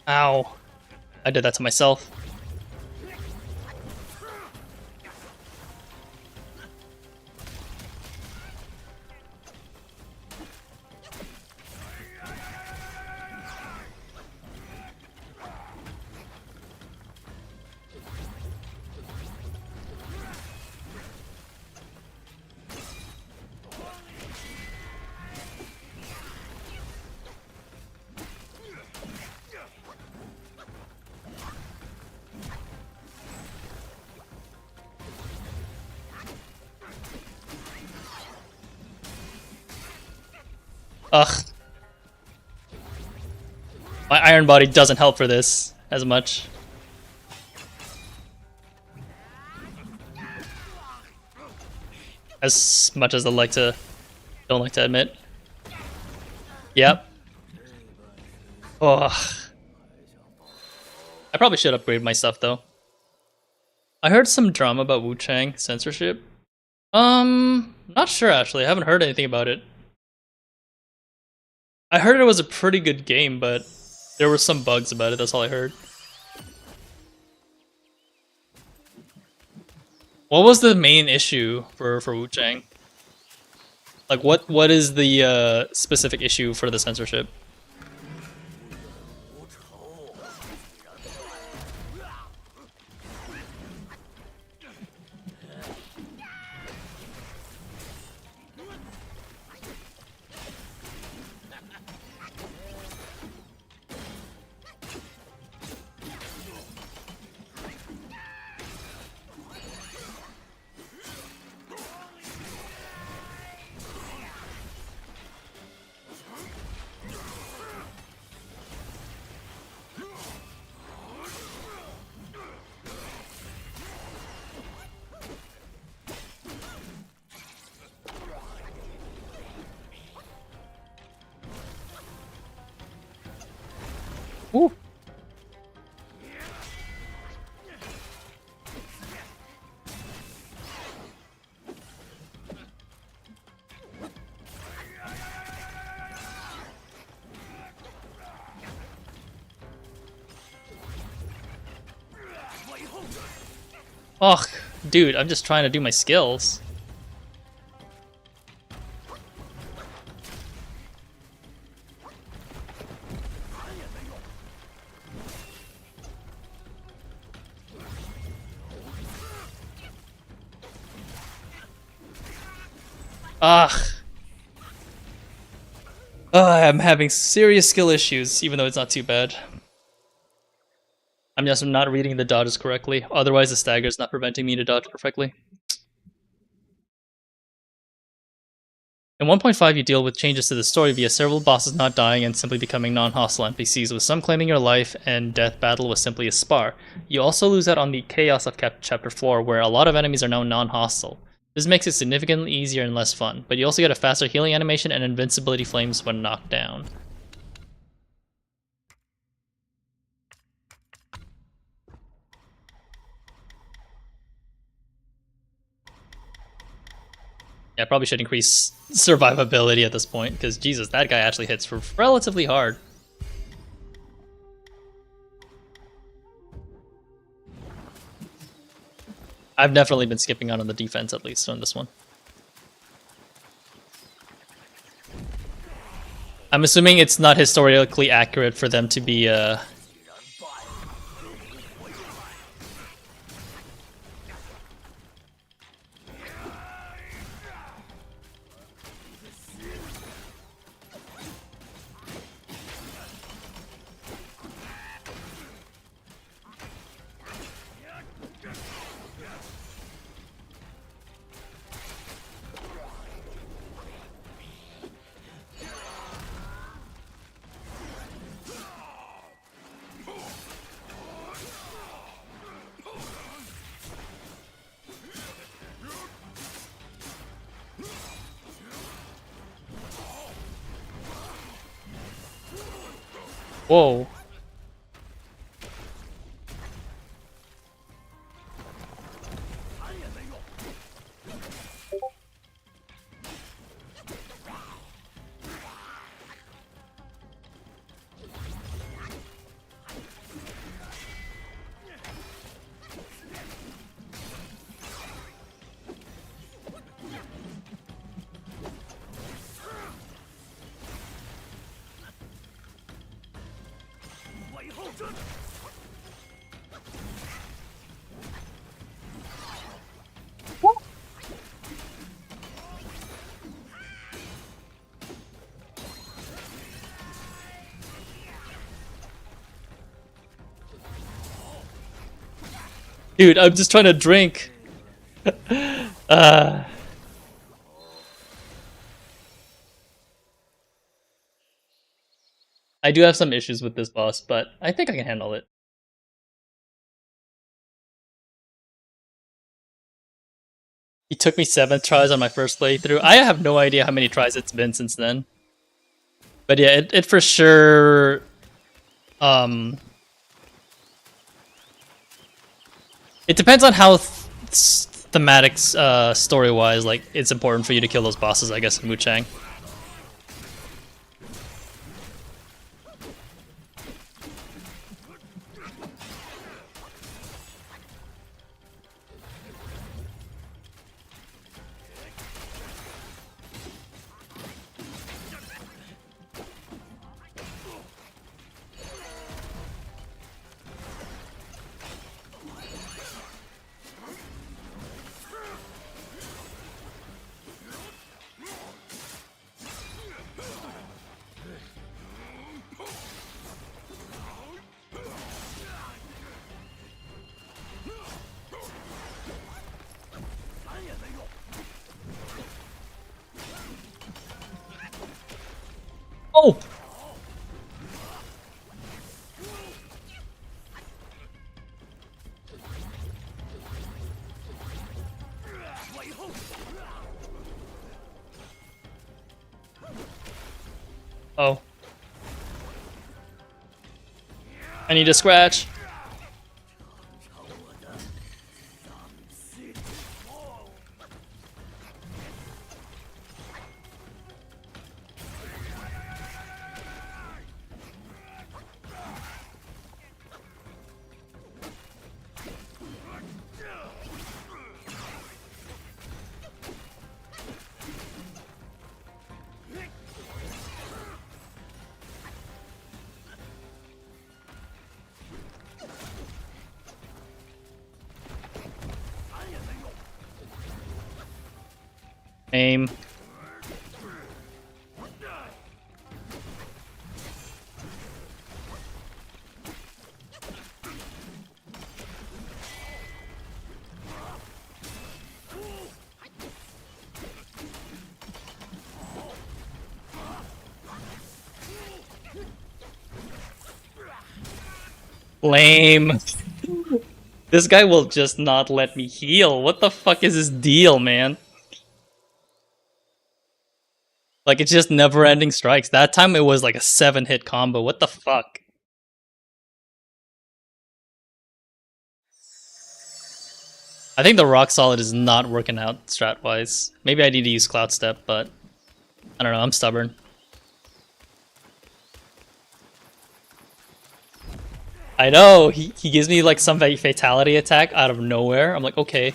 Ow. I did that to myself. Ugh. My iron body doesn't help for this as much. As much as don't like to admit. Yep. Ugh. I probably should upgrade my stuff though. I heard some drama about Wukong censorship. Not sure actually. I haven't heard anything about it. I heard it was a pretty good game, but there were some bugs about it. That's all I heard. What was the main issue for Wukong? Like, what is the specific issue for the censorship? Ooh. Ugh, dude, I'm just trying to do my skills. Ugh. I'm having serious skill issues, even though it's not too bad. I'm just not reading the dodges correctly. Otherwise, the stagger is not preventing me to dodge perfectly. In 1.5, you deal with changes to the story via several bosses not dying and simply becoming non-hostile NPCs, with some claiming your life, and death battle was simply a spar. You also lose out on the chaos of Chapter 4, where a lot of enemies are now non-hostile. This makes it significantly easier and less fun, but you also get a faster healing animation and invincibility flames when knocked down. Yeah, I probably should increase survivability at this point, because Jesus, that guy actually hits for relatively hard. I've definitely been skipping out on the defense, at least on this one. I'm assuming it's not historically accurate for them to be Whoa. Dude, I'm just trying to drink. uh, I do have some issues with this boss, but I think I can handle it. He took me 7 tries on my first playthrough. I have no idea how many tries it's been since then. But yeah, it for sure... Um, it depends on how thematic, story-wise, like, it's important for you to kill those bosses, I guess, in Wuchang. Oh! Oh. I need a scratch. Aim. Lame. This guy will just not let me heal. What the fuck is his deal, man? Like, it's just never-ending strikes. That time it was like a 7-hit combo. What the fuck? I think the Rock Solid is not working out strat-wise. Maybe I need to use Cloud Step, but I don't know, I'm stubborn. I know, he gives me like some fatality attack out of nowhere. I'm like, okay.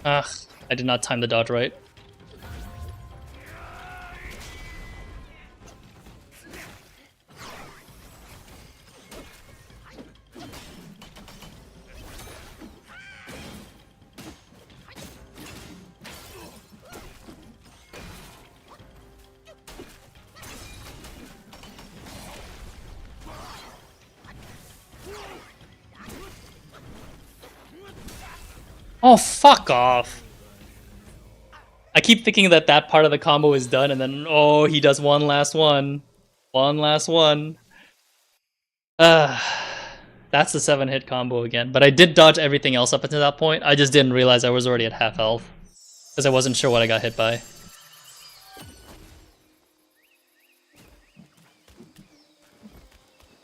Ugh, I did not time the dodge right. Oh, fuck off. I keep thinking that that part of the combo is done, and then, oh, he does one last one. One last one. That's the 7-hit combo again. But I did dodge everything else up until that point. I just didn't realize I was already at half health. Because I wasn't sure what I got hit by.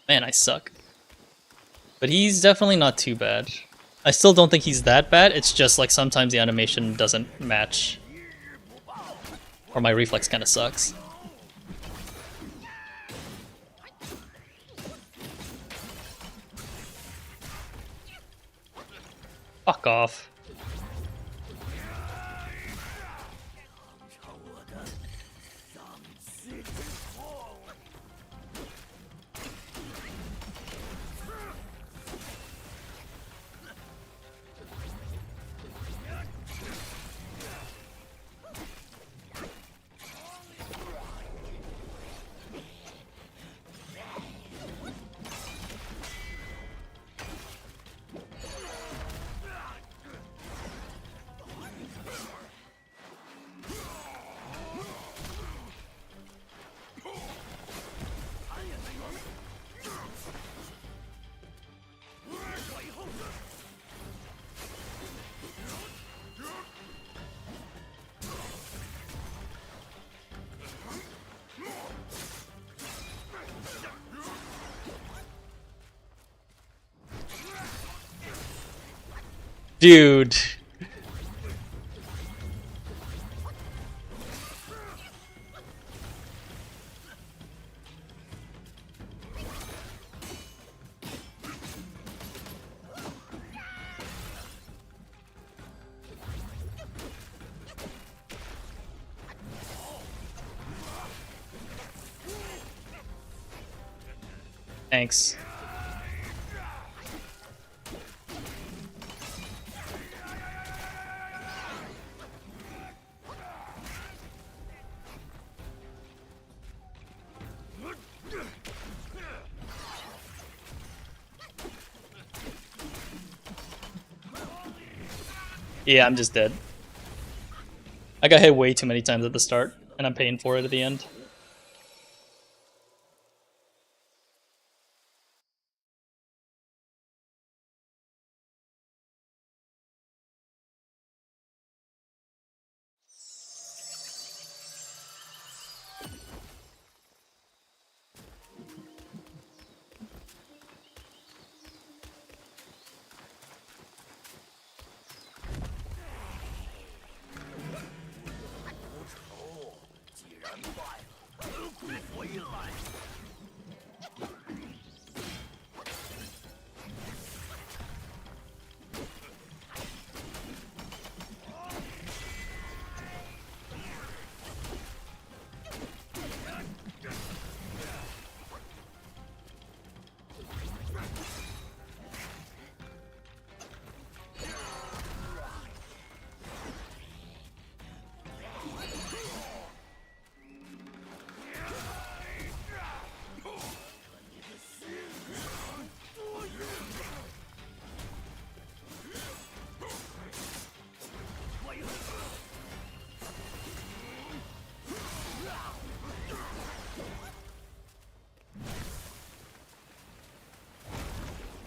Man, I suck. But he's definitely not too bad. I still don't think he's that bad, it's just like sometimes the animation doesn't match. Or my reflex kinda sucks. Fuck off. Dude. Thanks. Yeah, I'm just dead. I got hit way too many times at the start, and I'm paying for it at the end.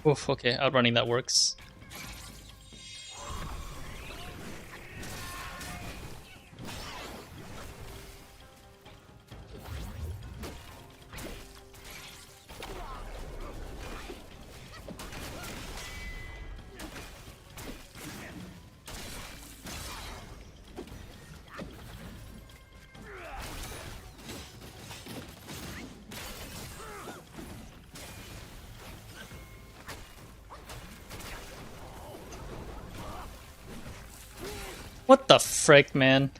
Oof, okay, outrunning that works. What the frick, man?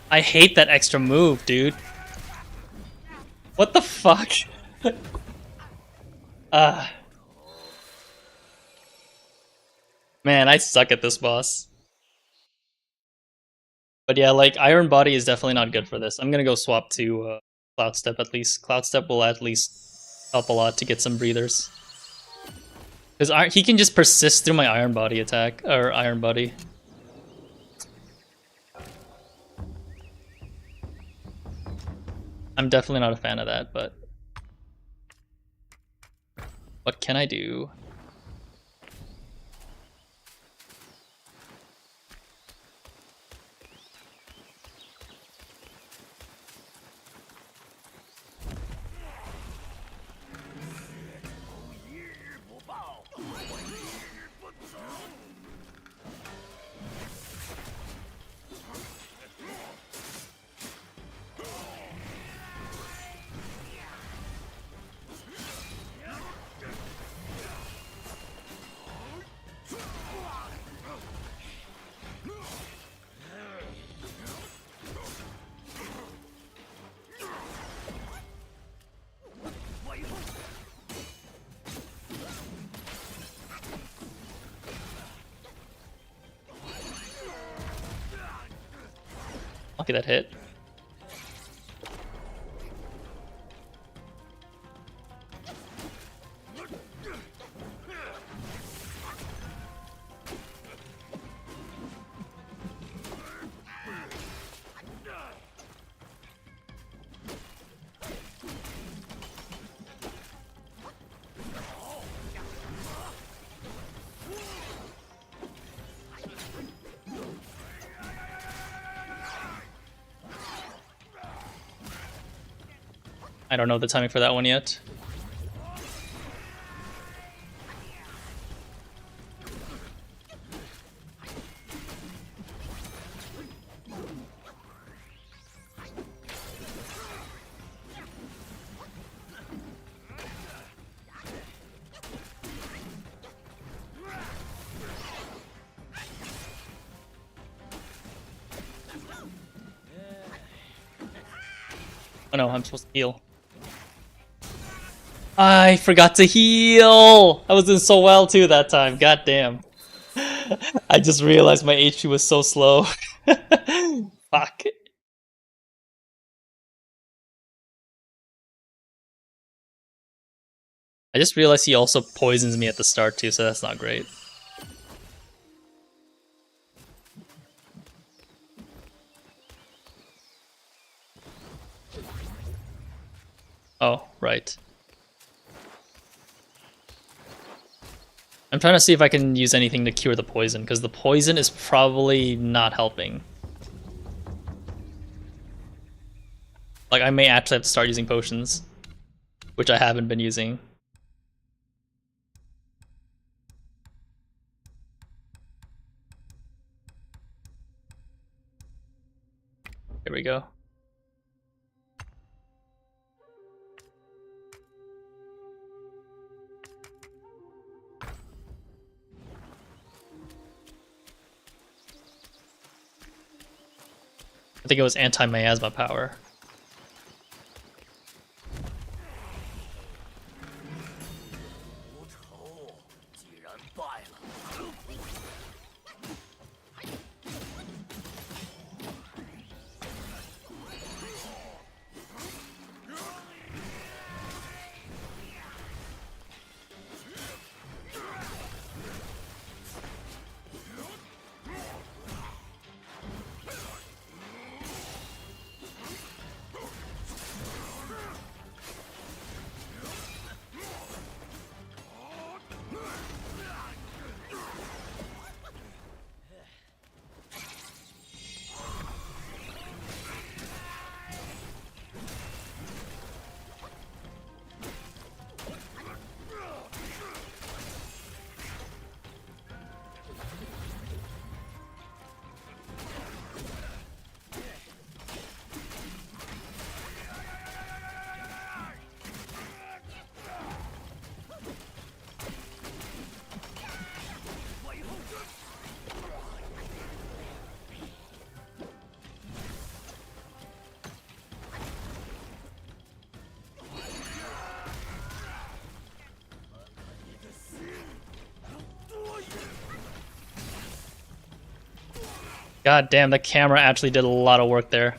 I hate that extra move, dude. What the fuck? Man, I suck at this boss. But yeah, like, Iron Body is definitely not good for this. I'm gonna go swap to Cloud Step at least. Cloud Step will at least help a lot to get some breathers. Because he can just persist through my Iron Body attack, or Iron Body. I'm definitely not a fan of that, but... what can I do? Lucky that hit. I don't know the timing for that one yet. Oh no, I'm supposed to heal. I forgot to heal! I was doing so well too that time, god damn. I just realized my HP was so slow. Fuck. I just realized he also poisons me at the start too, so that's not great. Oh, right. I'm trying to see if I can use anything to cure the poison, because the poison is probably not helping. Like, I may actually have to start using potions, which I haven't been using. Here we go. I think it was anti-miasma power. God damn, the camera actually did a lot of work there.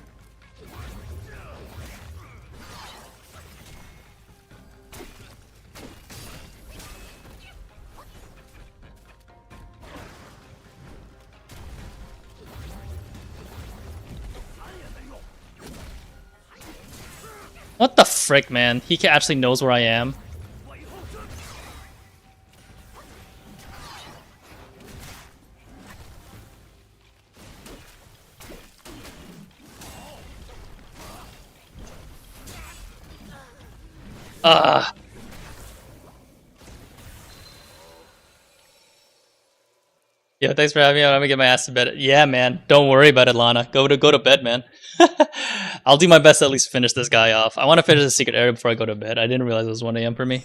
What the frick, man? He actually knows where I am. Ugh. Yeah, thanks for having me. I'm gonna get my ass to bed. Yeah, man. Don't worry about it, Lana. Go to bed, man. I'll do my best to at least finish this guy off. I want to finish the secret area before I go to bed. I didn't realize it was 1 a.m. for me.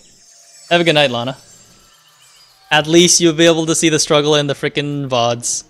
Have a good night, Lana. At least you'll be able to see the struggle in the freaking VODs.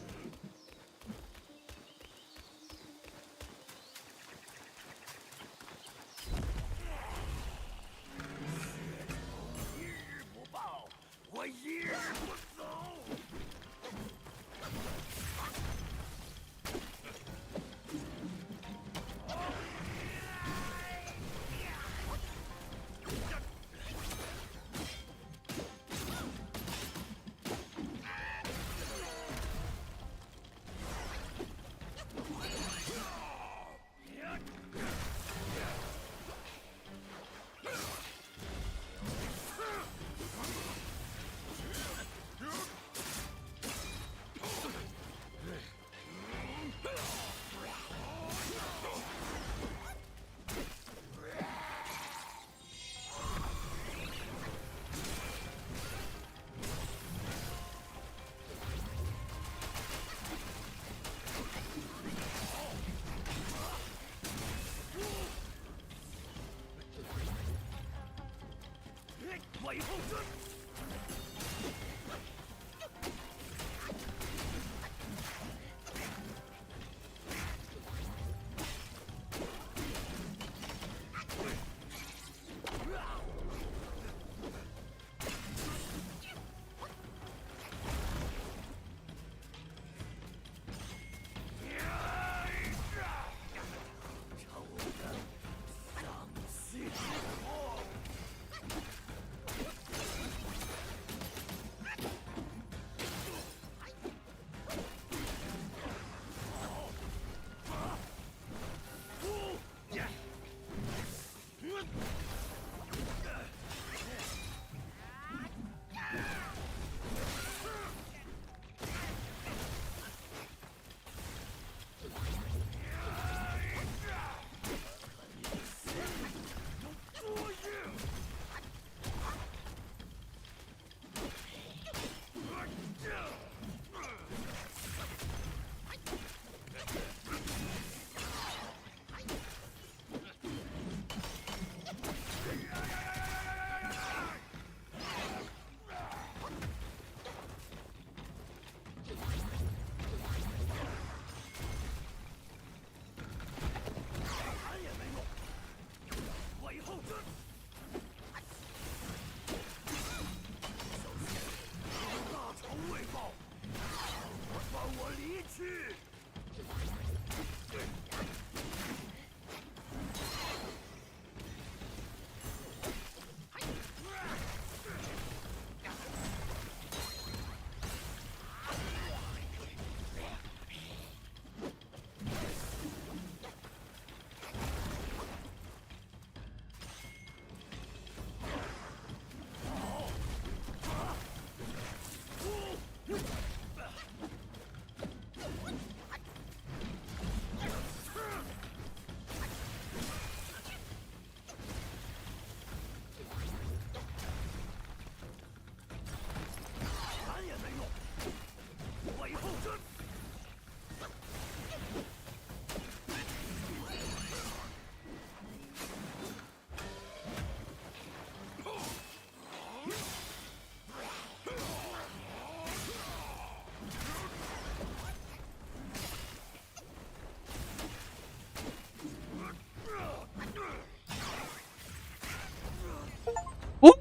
Woo!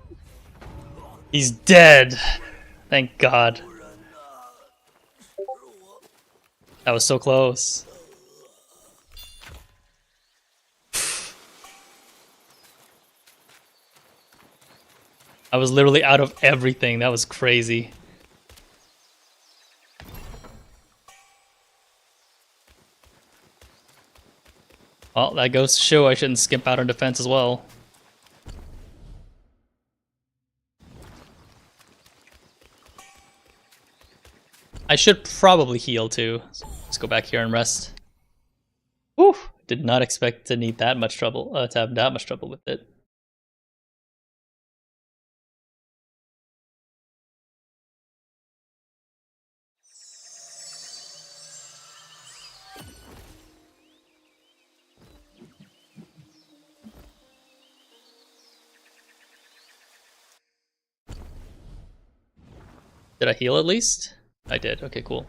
He's dead. Thank God. That was so close. I was literally out of everything. That was crazy. Well, that goes to show I shouldn't skimp out on defense as well. I should probably heal too. Let's go back here and rest. Whew! Did not expect to need that much trouble, to have that much trouble with it. Did I heal at least? I did. Okay, cool.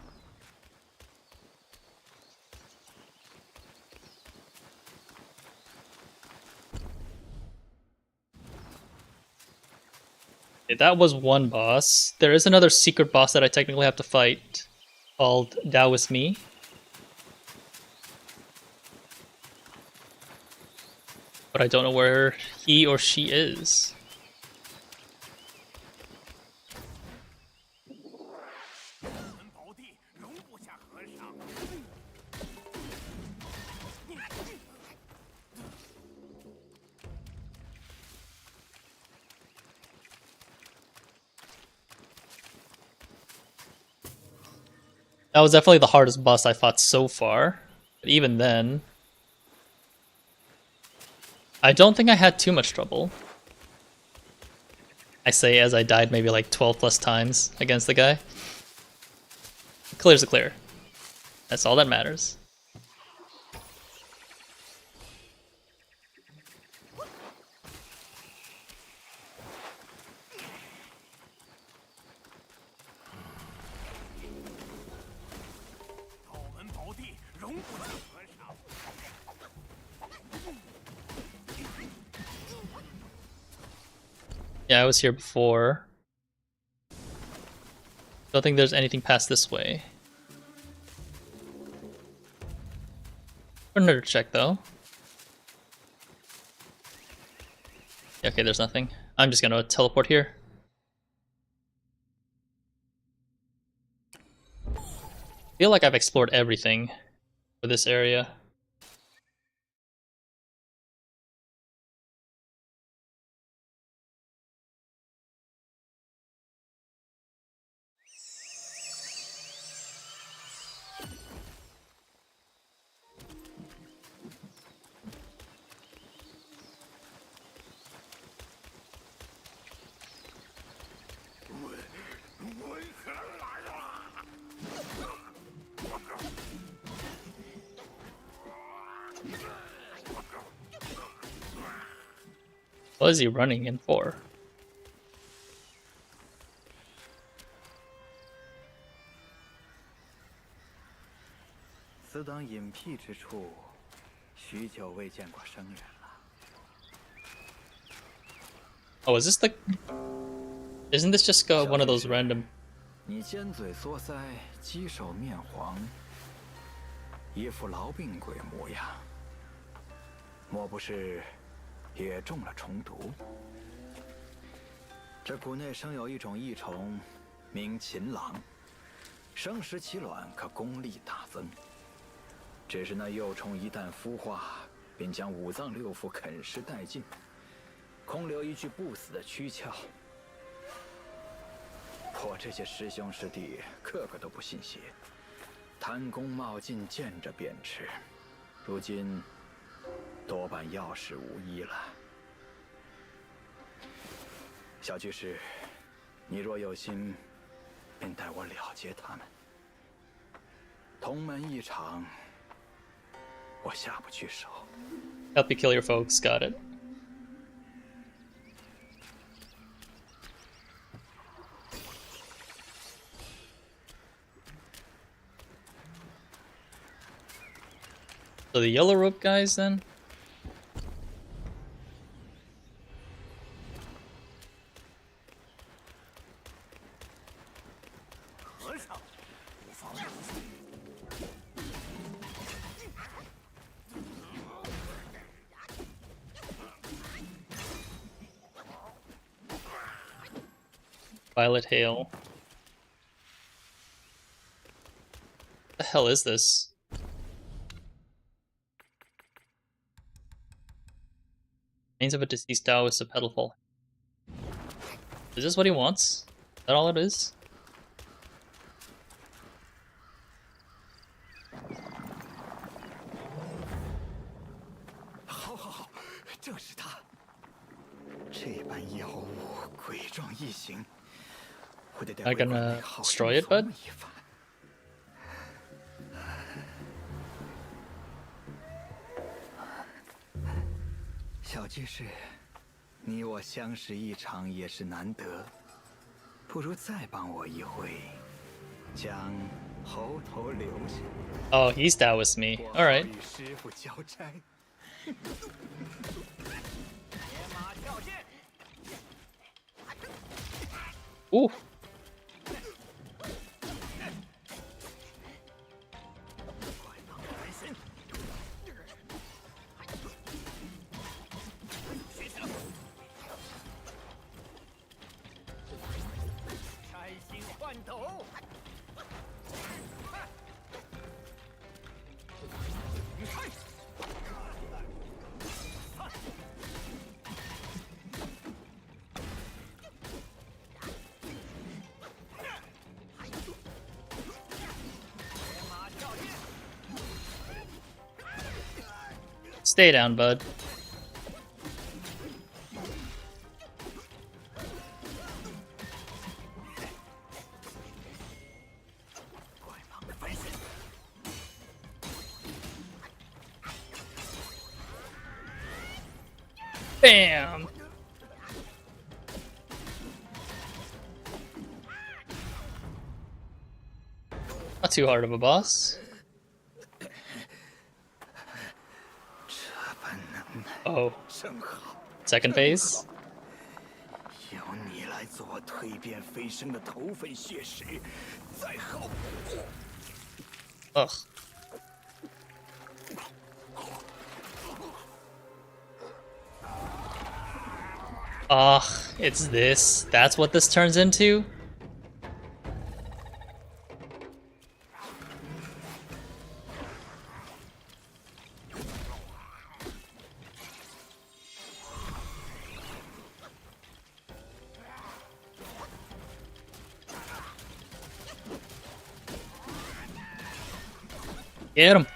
Okay, that was one boss. There is another secret boss that I technically have to fight called Taoist Me. But I don't know where he or she is. That was definitely the hardest boss I fought so far. But even then, I don't think I had too much trouble. I say as I died maybe like 12 plus times against the guy. Clear's a clear. That's all that matters. Yeah, I was here before. Don't think there's anything past this way. Another check though. Okay, there's nothing. I'm just gonna teleport here. I feel like I've explored everything for this area. What is he running in for? 此等隐僻之处，许久未见过生人了。Oh, is this the? Isn't this just one of those random? 你尖嘴缩腮，鸡首面黄，一副痨病鬼模样。莫不是也中了虫毒？这谷内生有一种异虫，名禽狼，生食其卵可功力大增。只是那幼虫一旦孵化，便将五脏六腑啃食殆尽，空留一具不死的躯壳。我这些师兄师弟个个都不信邪，贪功冒进，见着便吃。如今多半药石无医了。小居士，你若有心，便带我了结他们。同门一场，我下不去手。Help you kill your folks. Got it. So the yellow rope guys then? Violet Hail. What the hell is this? Remains of a deceased Taoist of Petalful. Is this what he wants? Is that all it is? Am I gonna destroy it, bud? 小居士，你我相识一场也是难得，不如再帮我一回，将猴头留下。Oh, he's Taoist me. All right. 与师傅交差。Ooh. Stay down, bud. Bam! Not too hard of a boss. Oh. Second phase? 由你来做我蜕变飞升的头份血石，再好不过。Ugh. Ugh, it's this. That's what this turns into? Get him.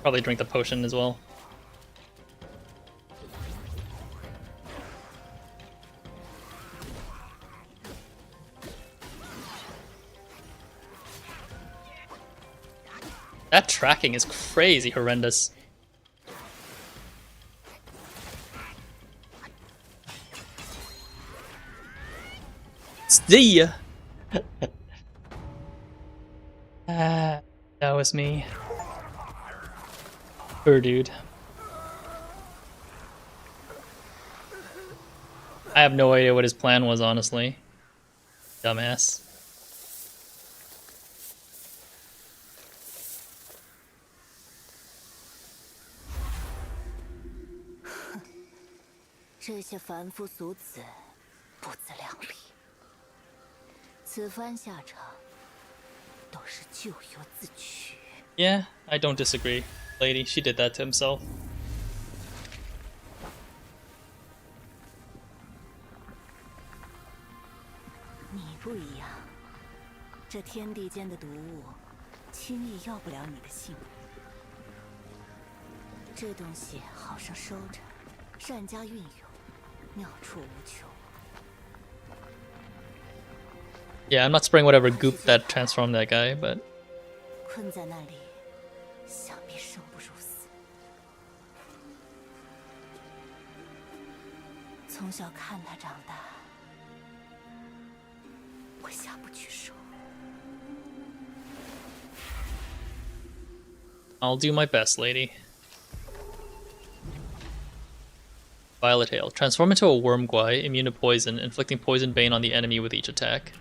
Probably drink the potion as well. That tracking is crazy horrendous. See ya! That was me. Dude. I have no idea what his plan was, honestly. Dumbass. 这些凡夫俗子不自量力，此番下场都是咎由自取。 Yeah, I don't disagree, lady. She did that to himself. 你不一样，这天地间的毒物，轻易要不了你的性命。这东西好生收着，善加运用，妙处无穷。 Yeah, I'm not spraying whatever goop that transformed that guy, but 困在那里，想必生不如死。从小看他长大，我下不去手。 I'll do my best, lady. Violet Hail. Transform into a worm guai, immune to poison, inflicting poison bane on the enemy with each attack.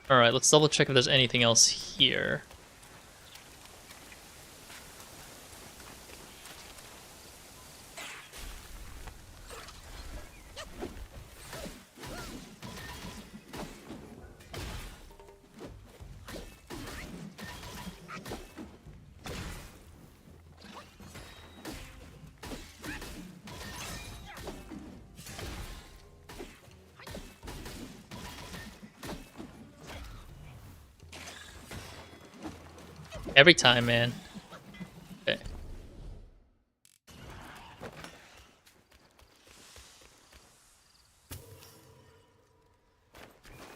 Alright, let's double check if there's anything else here. Every time, man. Okay.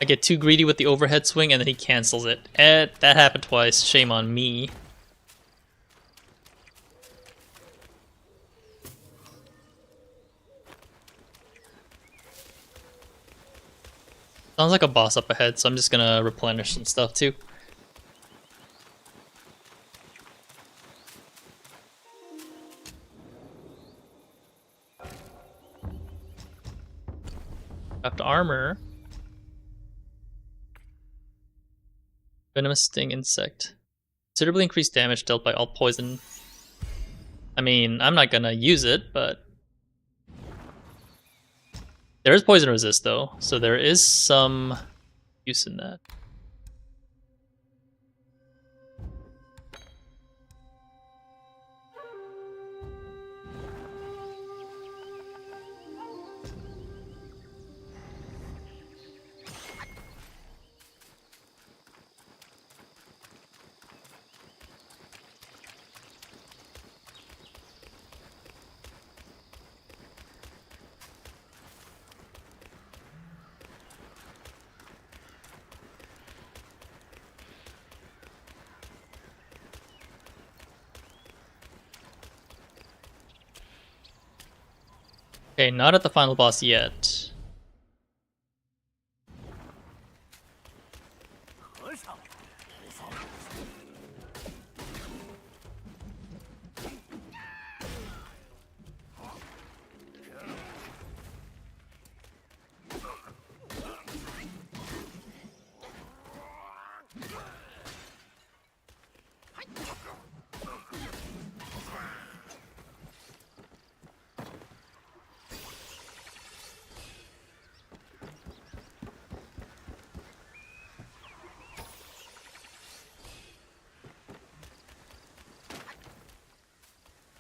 I get too greedy with the overhead swing and then he cancels it. That happened twice. Shame on me. Sounds like a boss up ahead, so I'm just gonna replenish some stuff too. Craft armor. Venomous sting insect. Considerably increased damage dealt by all poison. I mean, I'm not gonna use it, but there is poison resist though, so there is some use in that. Okay, not at the final boss yet.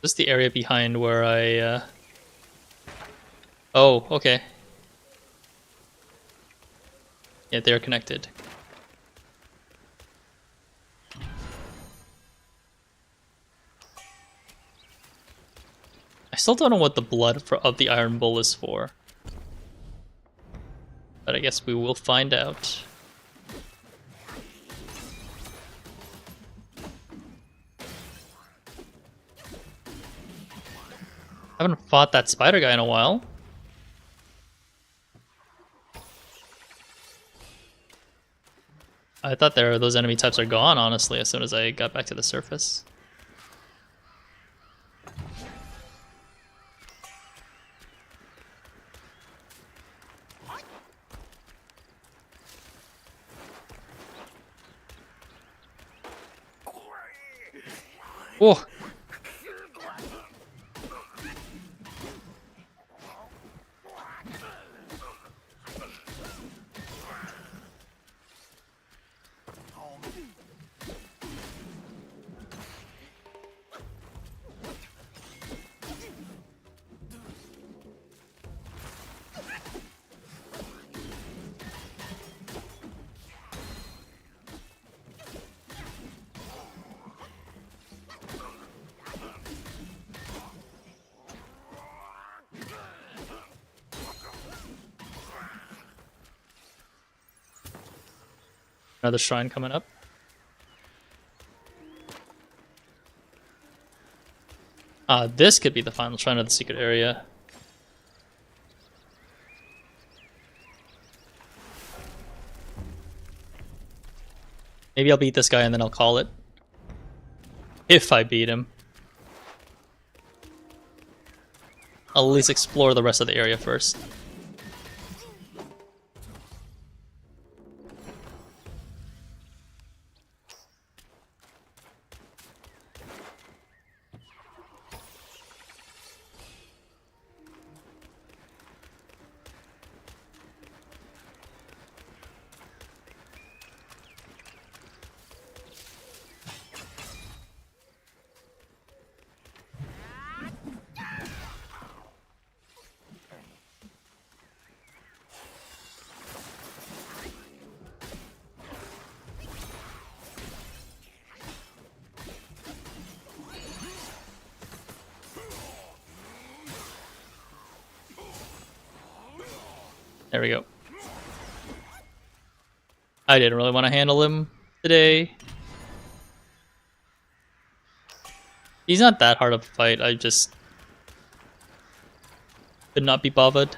This is the area behind where I, Oh, okay. Yeah, they're connected. I still don't know what the blood of the Iron Bull is for. But I guess we will find out. I haven't fought that spider guy in a while. I thought those enemy types are gone, honestly, as soon as I got back to the surface. Oh! Another shrine coming up. This could be the final shrine of the secret area. Maybe I'll beat this guy and then I'll call it. If I beat him. I'll at least explore the rest of the area first. There we go. I didn't really want to handle him today. He's not that hard of a fight, I just could not be bothered.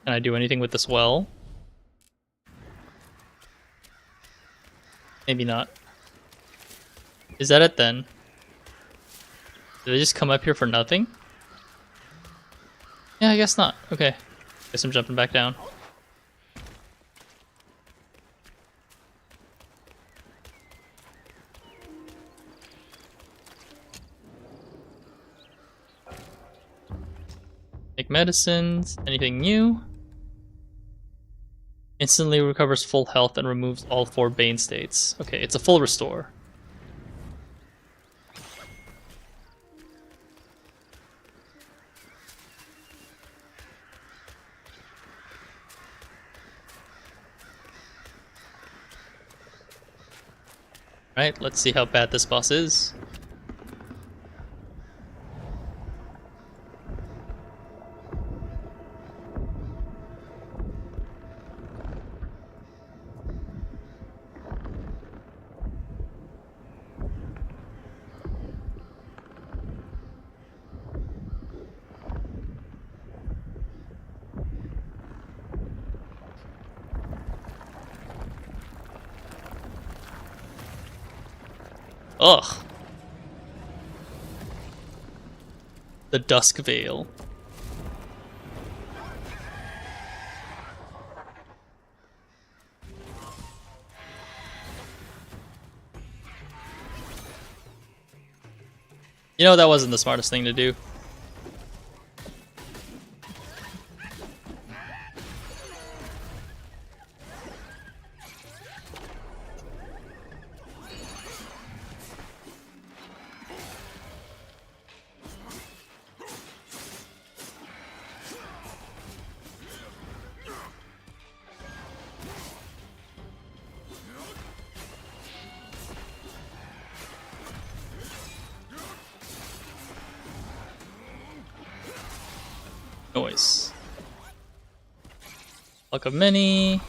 Can I do anything with this well? Maybe not. Is that it then? Did I just come up here for nothing? Yeah, I guess not. Okay. Guess I'm jumping back down. Make medicines. Anything new? Instantly recovers full health and removes all 4 Bane states. Okay, it's a full restore. Alright, let's see how bad this boss is. Ugh. The Dusk Veil. You know, that wasn't the smartest thing to do. Noise. Luck of many.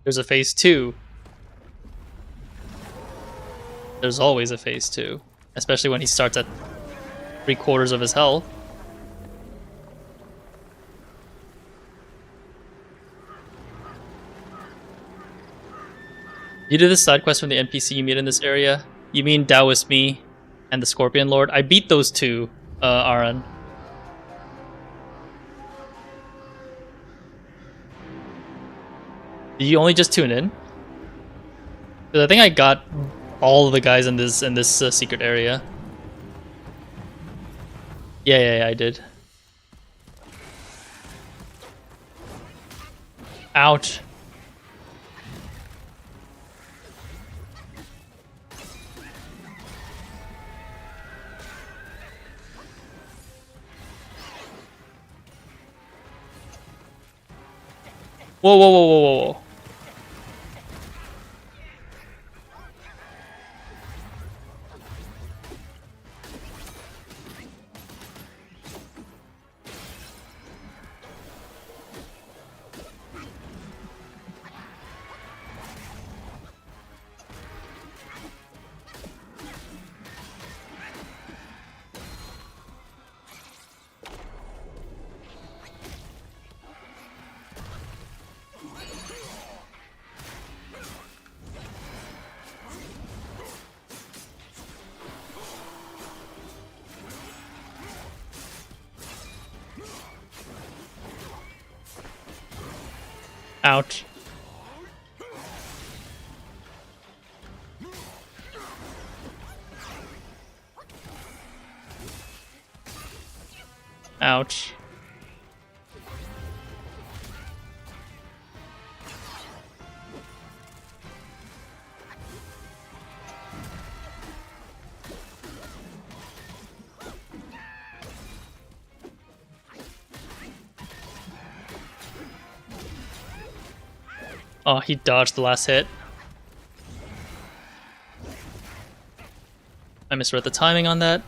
There's a phase 2. There's always a phase 2. Especially when he starts at 3/4 of his health. You did this side quest from the NPC you meet in this area? You mean Taoist Me and the Scorpion Lord? I beat those two, Aaron. Did you only just tune in? 'Cause I think I got all of the guys in this secret area. Yeah, I did. Ouch. Whoa. Ouch. Ouch. Oh, he dodged the last hit. I misread the timing on that.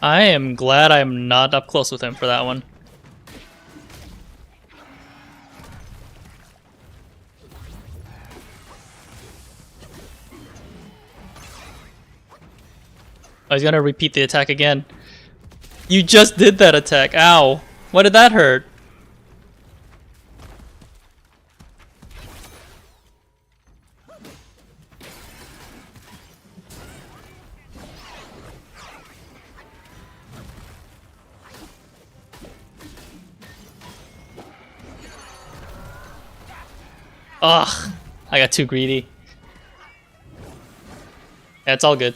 I am glad I'm not up close with him for that one. Oh, he's gonna repeat the attack again. You just did that attack. Ow. What did that hurt? Ugh, I got too greedy. Yeah, it's all good.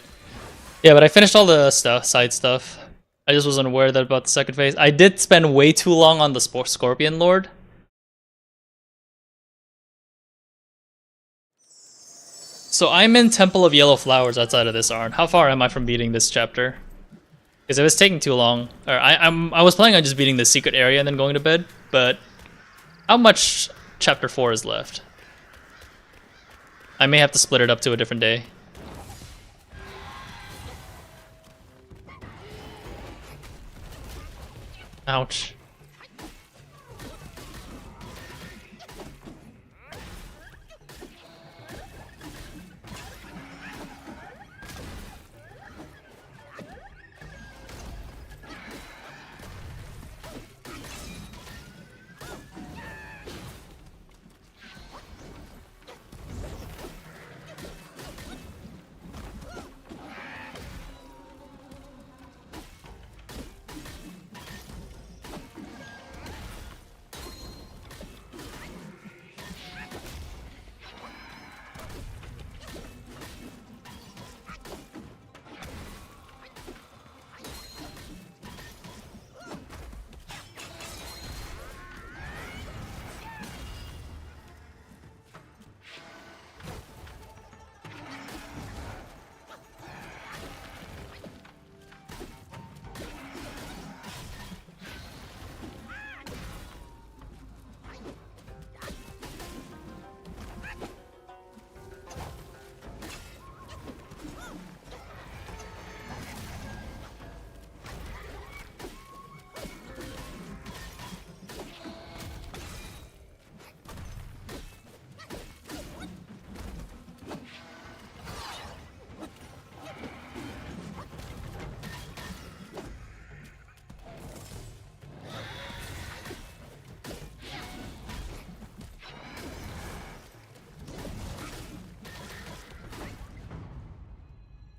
Yeah, but I finished all the side stuff. I just wasn't aware that about the second phase. I did spend way too long on the Scorpion Lord. So I'm in Temple of Yellow Flowers outside of this Arn. How far am I from beating this chapter? Because it was taking too long. Or I was planning on just beating the secret area and then going to bed, but how much Chapter 4 is left? I may have to split it up to a different day. Ouch.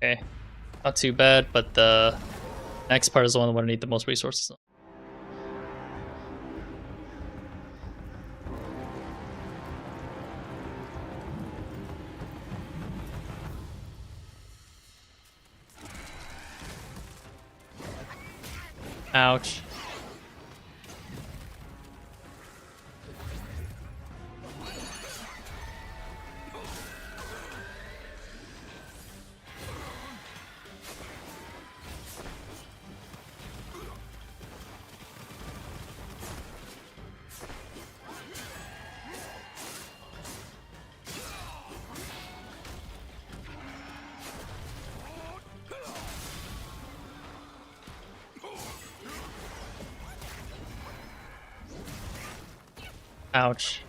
Okay, not too bad, but the next part is the one where I need the most resources. Ouch. Ouch.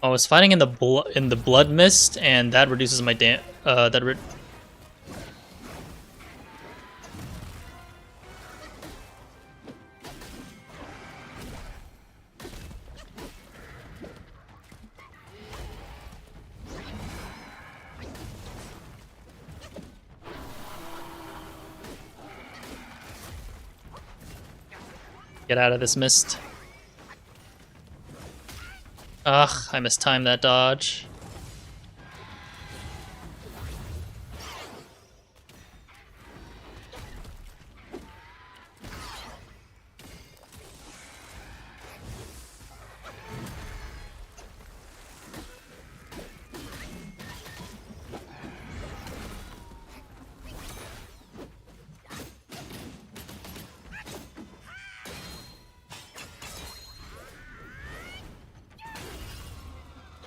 I was fighting in the blood mist, and that reduces my Get out of this mist. Ugh, I mistimed that dodge.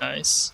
Nice.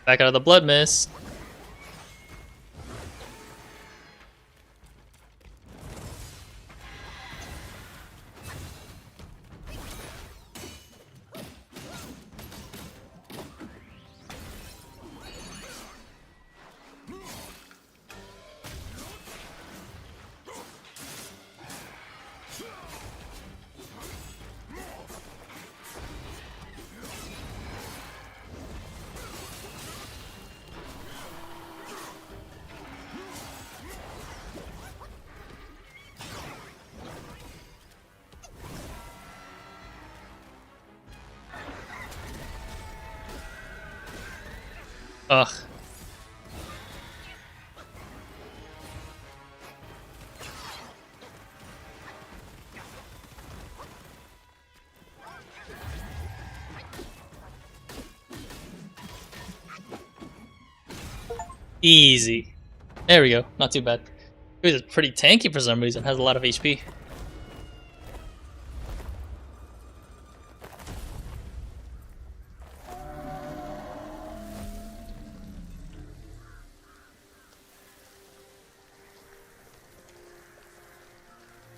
Back out of the blood mist. Ugh. Easy. There we go. Not too bad. It was pretty tanky for some reason. Has a lot of HP.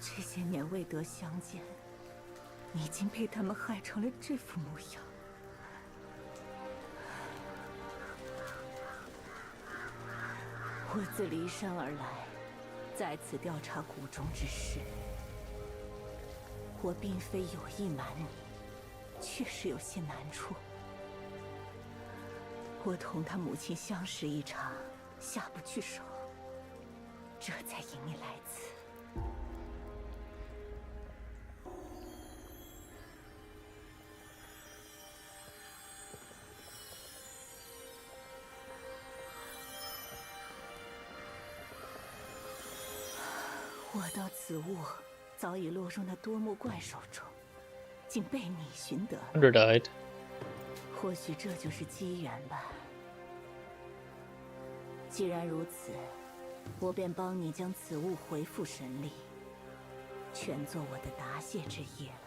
这些年未得相见，你已经被他们害成了这副模样。我自骊山而来，在此调查谷中之事。我并非有意瞒你，确实有些难处。我同他母亲相识一场，下不去手，这才引你来此。我道此物早已落入那多目怪手中，竟被你寻得。Under died. 或许这就是机缘吧。既然如此，我便帮你将此物回复神力，全做我的答谢之业了。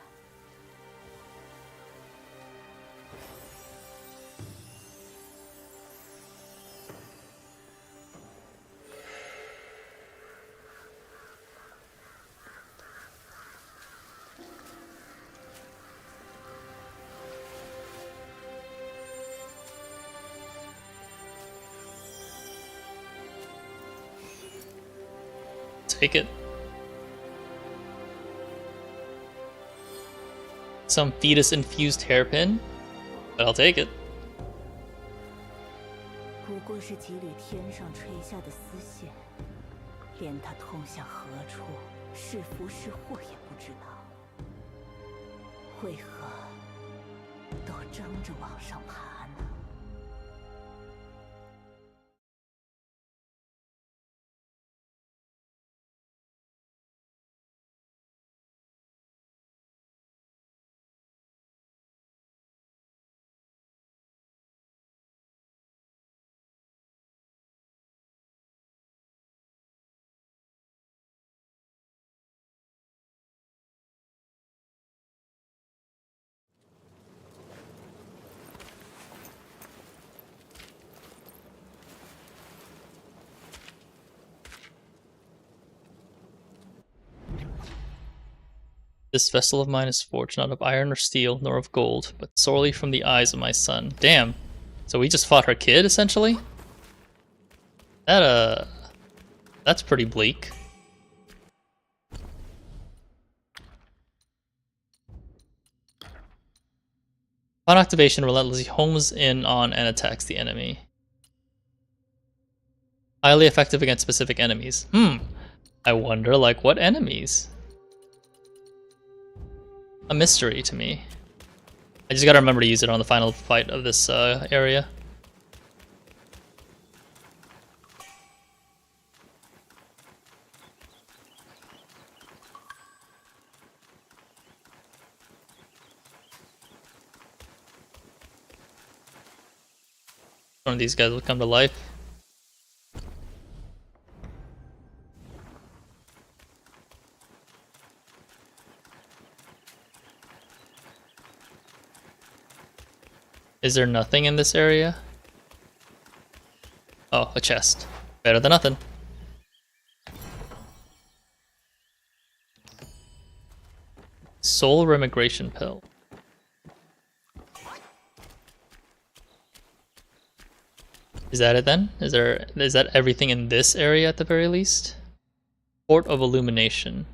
take it. Some fetus-infused hairpin, but I'll take it. 不过是几缕天上垂下的丝线，连它通向何处，是福是祸也不知道。为何都争着往上爬呢？ This vessel of mine is forged not of iron or steel, nor of gold, but sorely from the eyes of my son. Damn. So we just fought her kid, essentially? That's pretty bleak. Upon activation, relentlessly homes in on and attacks the enemy. Highly effective against specific enemies. I wonder, like, what enemies? A mystery to me. I just gotta remember to use it on the final fight of this area. One of these guys will come to life. Is there nothing in this area? Oh, a chest. Better than nothing. Soul remigration pill. Is that it then? Is that everything in this area at the very least? Port of Illumination.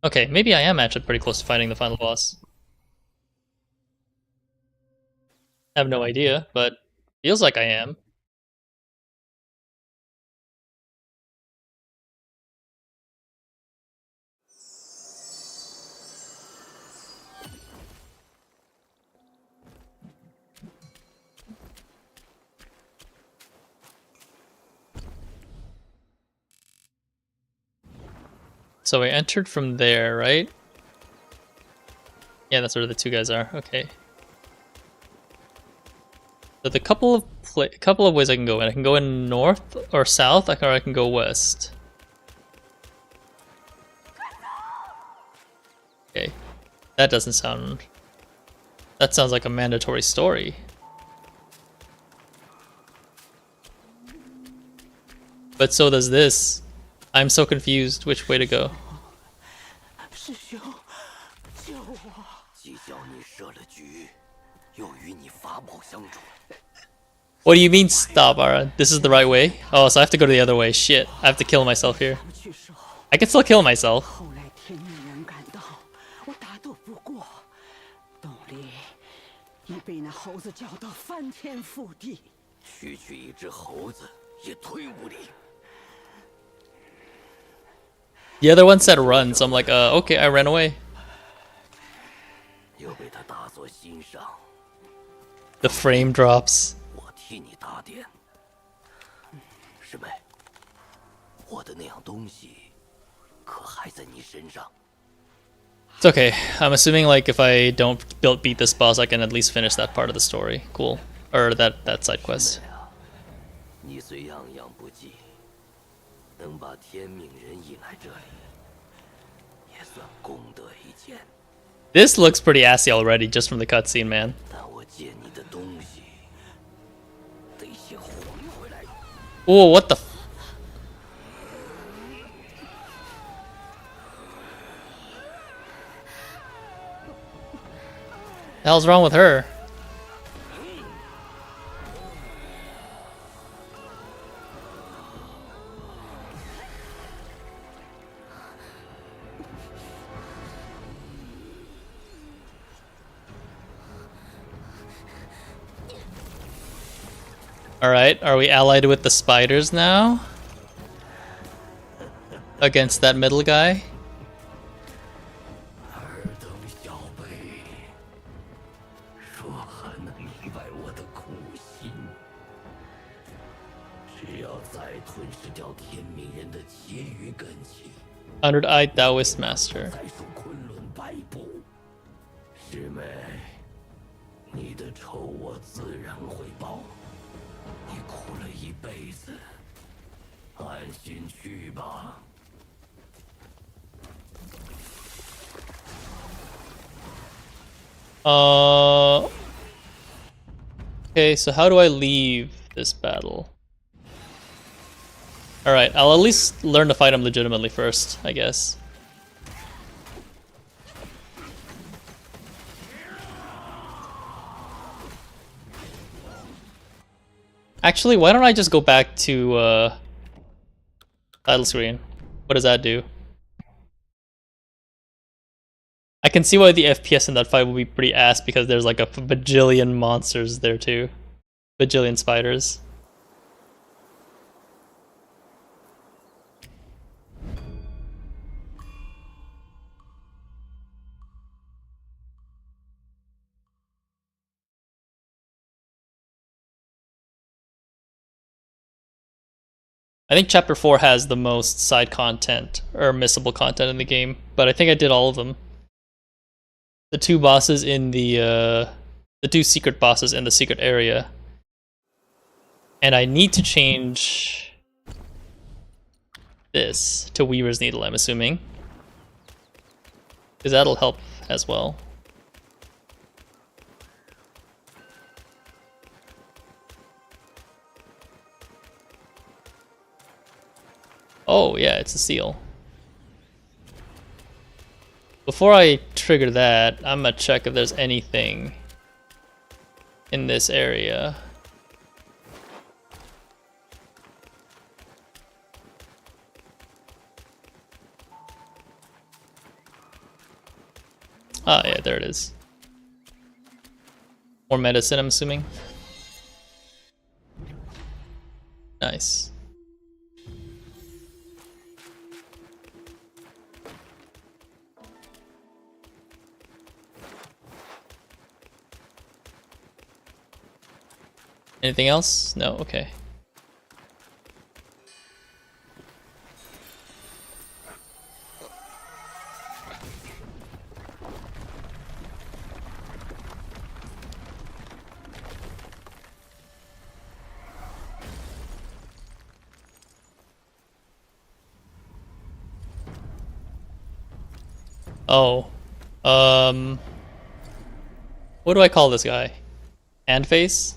Okay, maybe I am actually pretty close to fighting the final boss. I have no idea, but feels like I am. So I entered from there, right? Yeah, that's where the two guys are. Okay. So the couple of ways I can go in. I can go in north or south, or I can go west. Okay. That doesn't sound... That sounds like a mandatory story. But so does this. I'm so confused which way to go. What do you mean stop, Ara? This is the right way? Oh, so I have to go the other way. Shit, I have to kill myself here. I can still kill myself. The other one said run, so I'm like, okay, I ran away. The frame drops. It's okay. I'm assuming like if I don't beat this boss, I can at least finish that part of the story. Cool. Or that side quest. This looks pretty assy already just from the cutscene, man. Oh, what the f— the hell's wrong with her? Alright, are we allied with the spiders now? Against that middle guy? 尔等小辈，若还能明白我的苦心，只要再吞噬掉天命人的结余根器， 100-eyed Taoist Master. 再属昆仑败部。师妹，你的仇我自然会报。你苦了一辈子，安心去吧。 Okay, so how do I leave this battle? Alright, I'll at least learn to fight him legitimately first, I guess. Actually, why don't I just go back to title screen? What does that do? I can see why the FPS in that fight will be pretty ass because there's like a bajillion monsters there too. Bajillion spiders. I think Chapter 4 has the most side content or missable content in the game, but I think I did all of them. The two bosses in the two secret bosses in the secret area. And I need to change this to Weaver's Needle, I'm assuming. Because that'll help as well. Oh yeah, it's a seal. Before I trigger that, I'm gonna check if there's anything in this area. Ah, yeah, there it is. More medicine, I'm assuming. Nice. Anything else? No, okay. Oh. What do I call this guy? Hand face?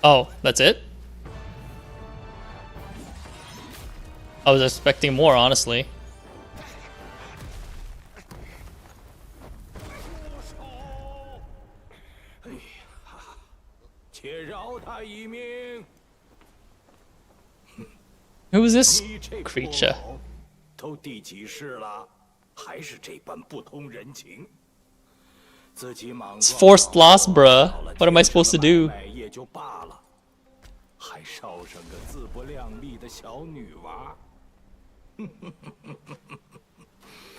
Oh, that's it? I was expecting more, honestly. 且饶他一命。 Who is this 你这 creature? 破都第几世了，还是这般不通人情。自己莽 It's 撞 forced loss, bruh. What am I supposed to do? 也就罢了，还捎上个自不量力的小女娃。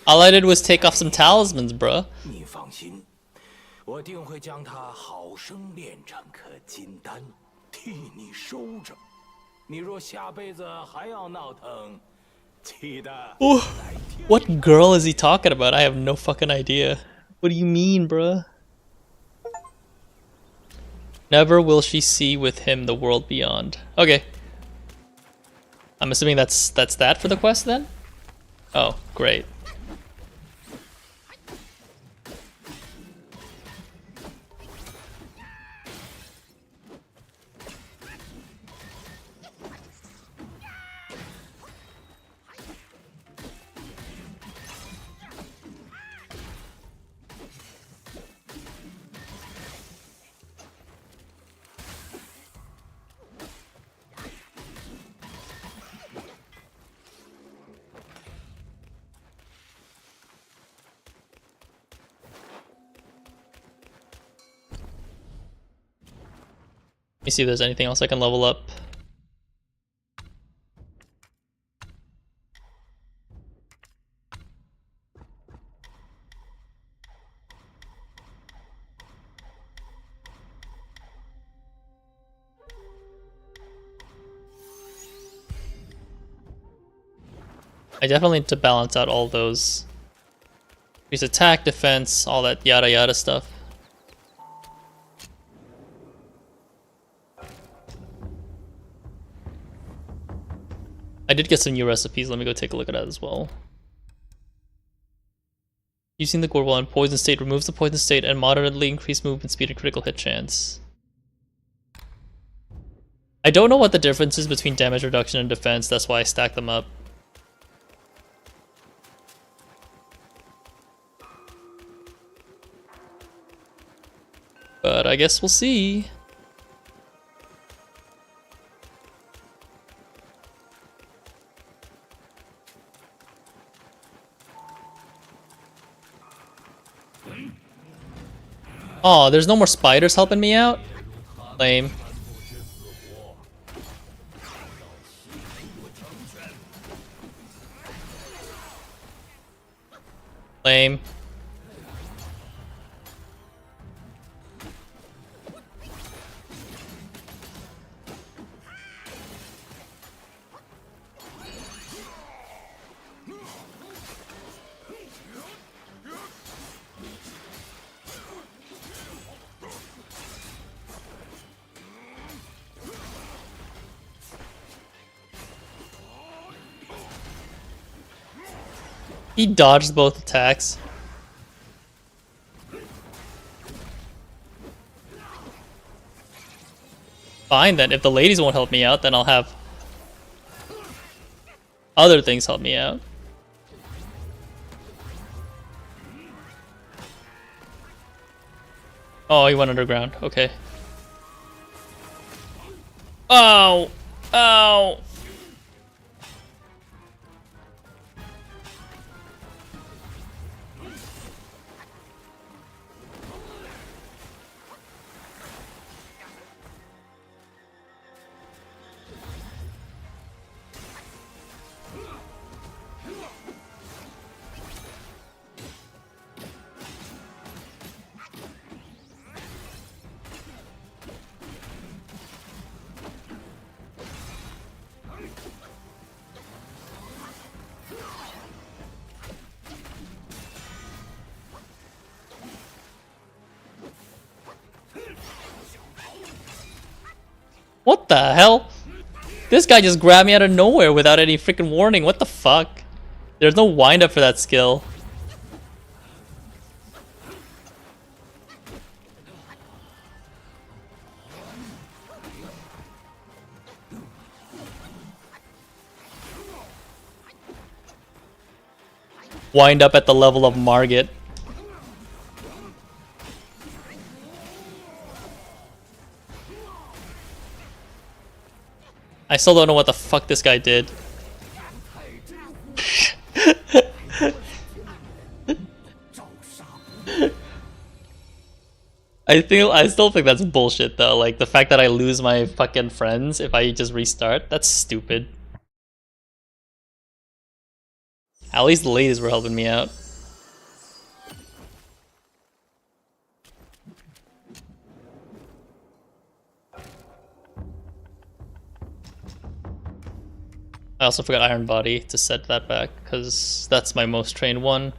All I did was take off some talismans, bruh. 你放心，我定会将她好生炼成颗金丹，替你收着。你若下辈子还要闹腾，记得 What girl is he talking about? I have no fucking idea. What do you mean, bruh? Never will she see with him the world beyond. Okay. I'm assuming that's that for the quest then? Oh, great. Let me see if there's anything else I can level up. I definitely need to balance out all those. Increase attack, defense, all that yada yada stuff. I did get some new recipes, let me go take a look at that as well. Using the Gorbal in poison state removes the poison state and moderately increased movement speed and critical hit chance. I don't know what the difference is between damage reduction and defense, that's why I stacked them up. But I guess we'll see. Oh, there's no more spiders helping me out? Lame. Lame. He dodged both attacks. Fine then, if the ladies won't help me out, then I'll have other things help me out. Oh, he went underground, okay. Oh! Oh! What the hell? This guy just grabbed me out of nowhere without any freaking warning. What the fuck? There's no wind up for that skill. Wind up at the level of Margit. I still don't know what the fuck this guy did. I still think that's bullshit though. Like the fact that I lose my fucking friends if I just restart, that's stupid. At least the ladies were helping me out. I also forgot Iron Body to set that back, because that's my most trained one.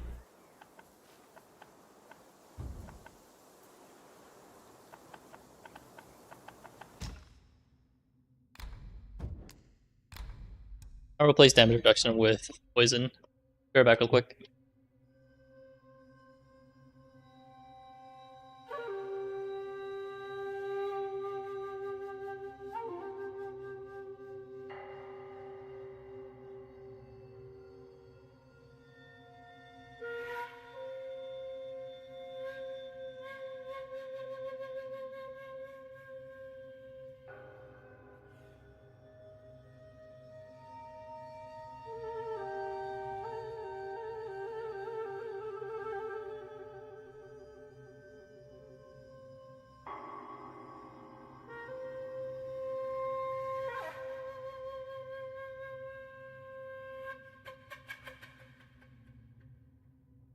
I'll replace damage reduction with poison. Be right back real quick.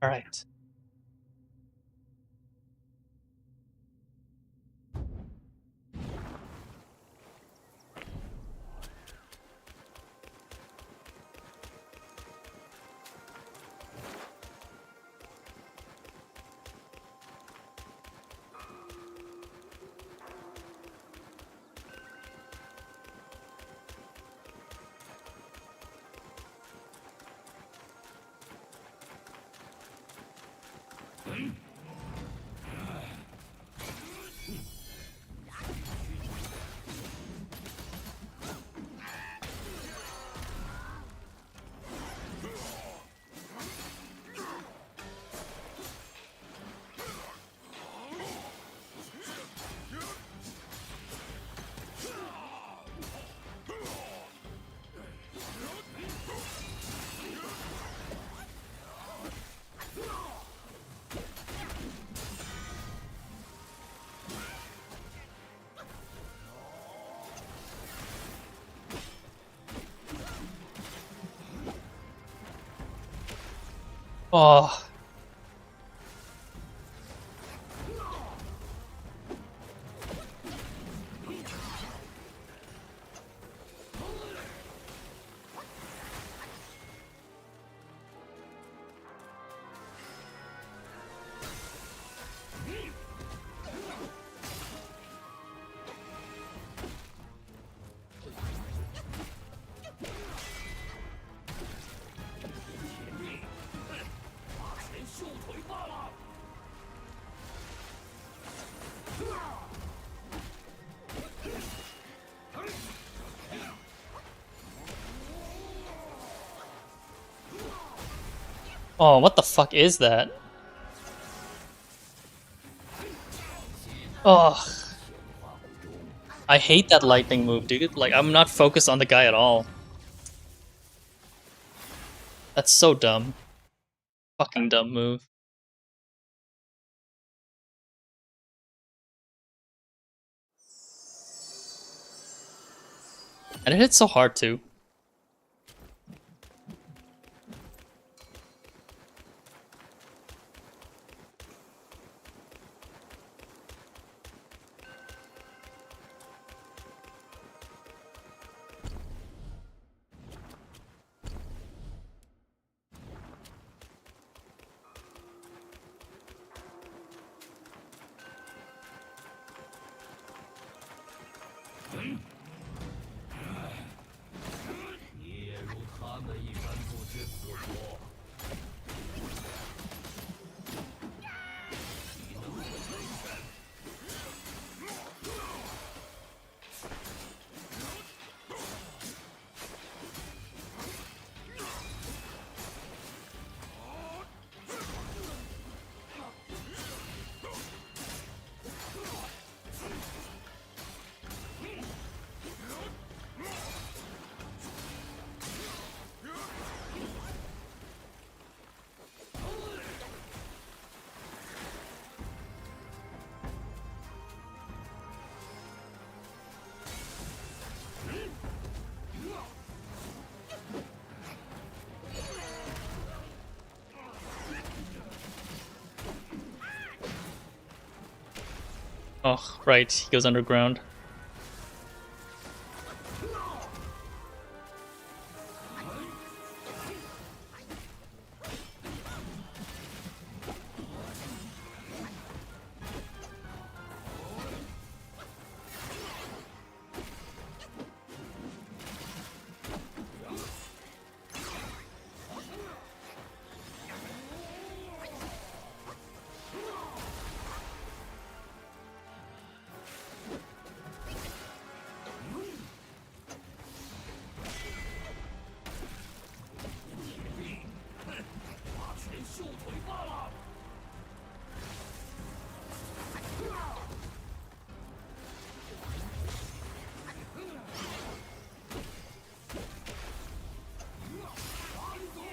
All right. Oh. Oh, what the fuck is that? Oh, I hate that lightning move, dude. Like, I'm not focused on the guy at all. That's so dumb. Fucking dumb move. And it hits so hard, too. Oh, right. He goes underground.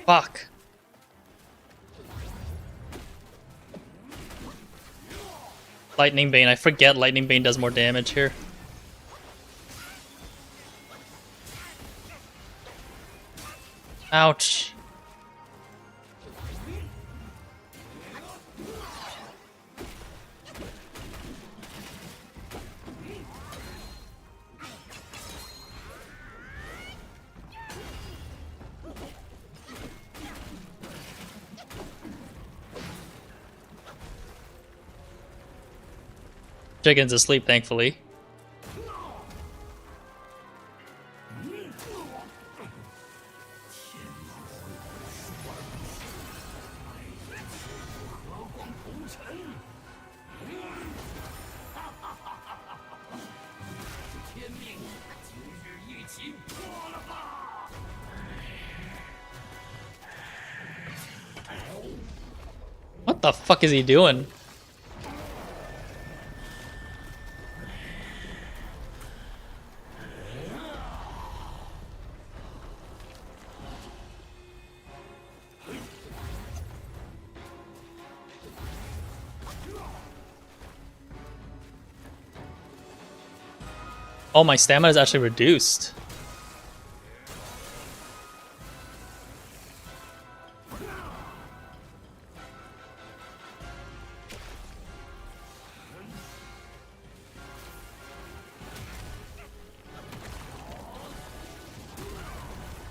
Fuck. Lightning Bane. I forget Lightning Bane does more damage here. Ouch. Chicken's asleep, thankfully. What the fuck is he doing? Oh, my stamina is actually reduced.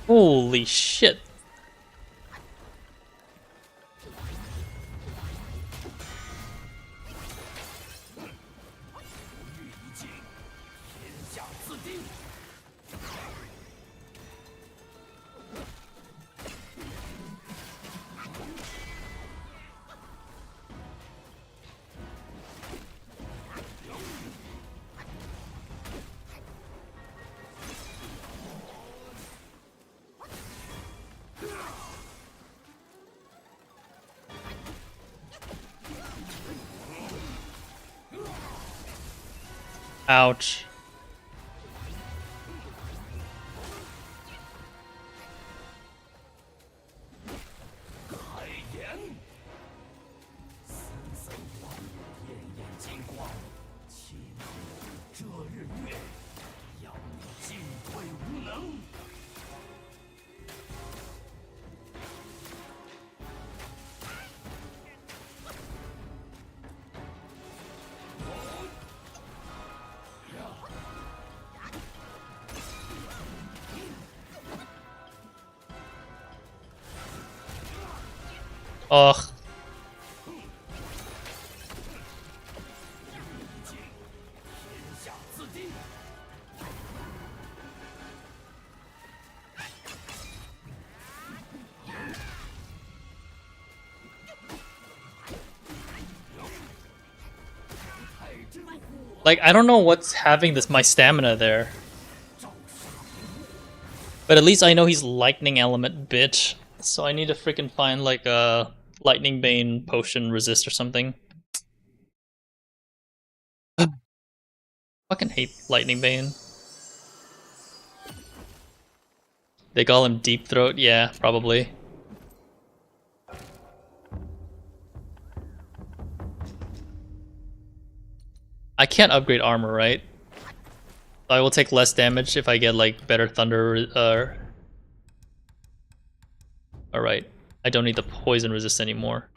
Holy shit. Ouch. Ugh. Like, I don't know what's having my stamina there. But at least I know he's lightning element, bitch. So I need to freaking find like a lightning bane potion resist or something. Fucking hate lightning bane. They call him deep throat, yeah, probably. I can't upgrade armor, right? I will take less damage if I get like better thunder. Alright, I don't need the poison resist anymore.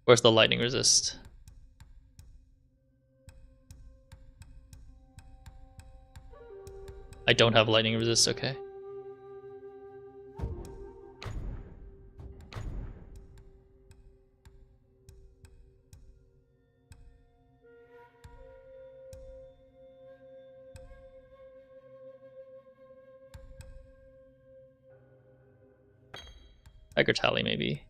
Where's the lightning resist? I don't have lightning resist, okay. Tiger Tally, maybe.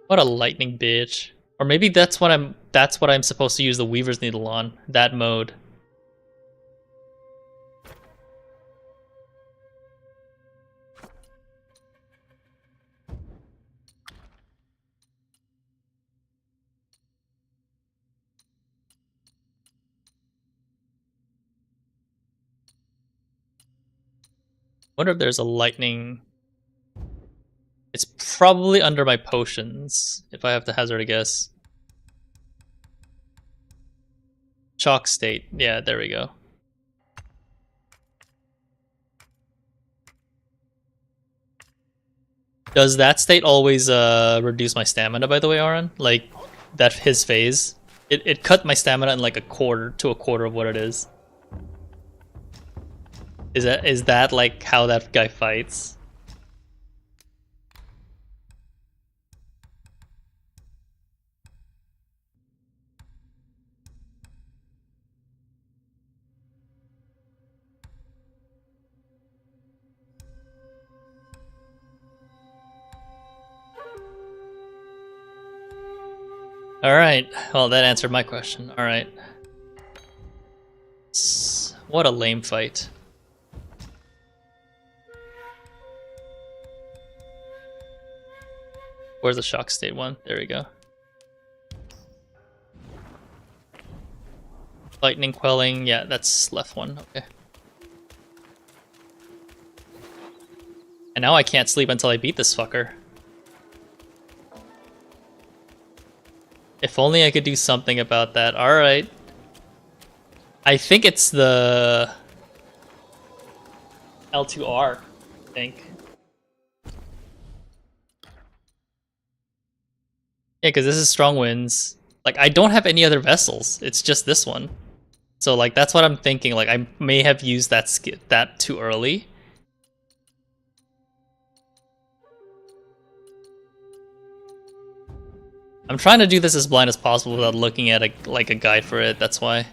What a lightning bitch. Or maybe that's what I'm supposed to use the Weaver's Needle on. That mode. Wonder if there's a lightning. It's probably under my potions, if I have to hazard a guess. Chalk state. Yeah, there we go. Does that state always reduce my stamina, by the way, Aaron? Like, that his phase? It cut my stamina in like a quarter of what it is. Is that like how that guy fights? Alright, well that answered my question. Alright. What a lame fight. Where's the shock state one? There we go. Lightning quelling, yeah, that's left one, okay. And now I can't sleep until I beat this fucker. If only I could do something about that. Alright. I think it's the L2R, I think. Yeah, because this is strong winds. Like, I don't have any other vessels. It's just this one. So, like, that's what I'm thinking. Like, I may have used that too early. I'm trying to do this as blind as possible without looking at a guide for it. That's why.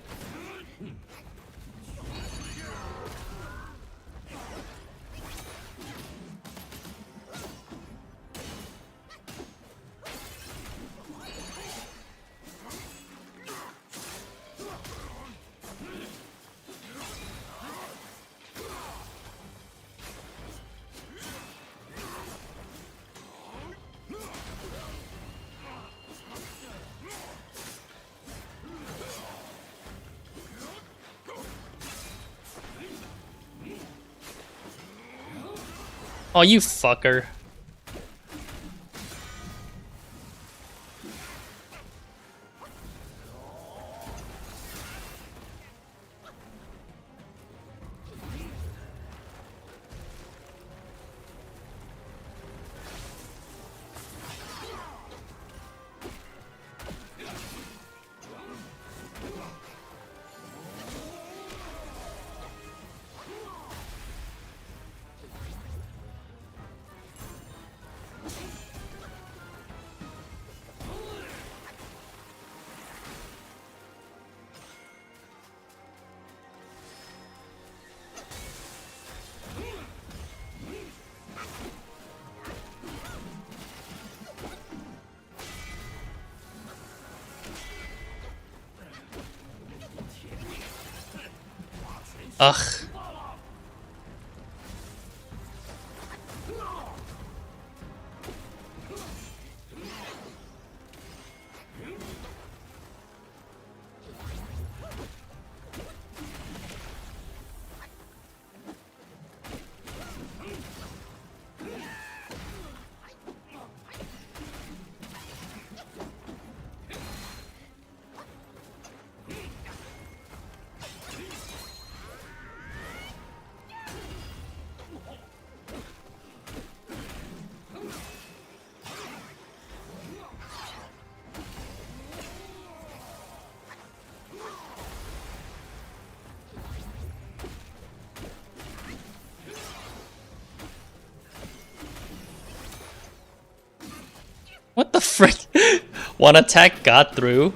Oh, you fucker. Ugh. What the frick? One attack got through.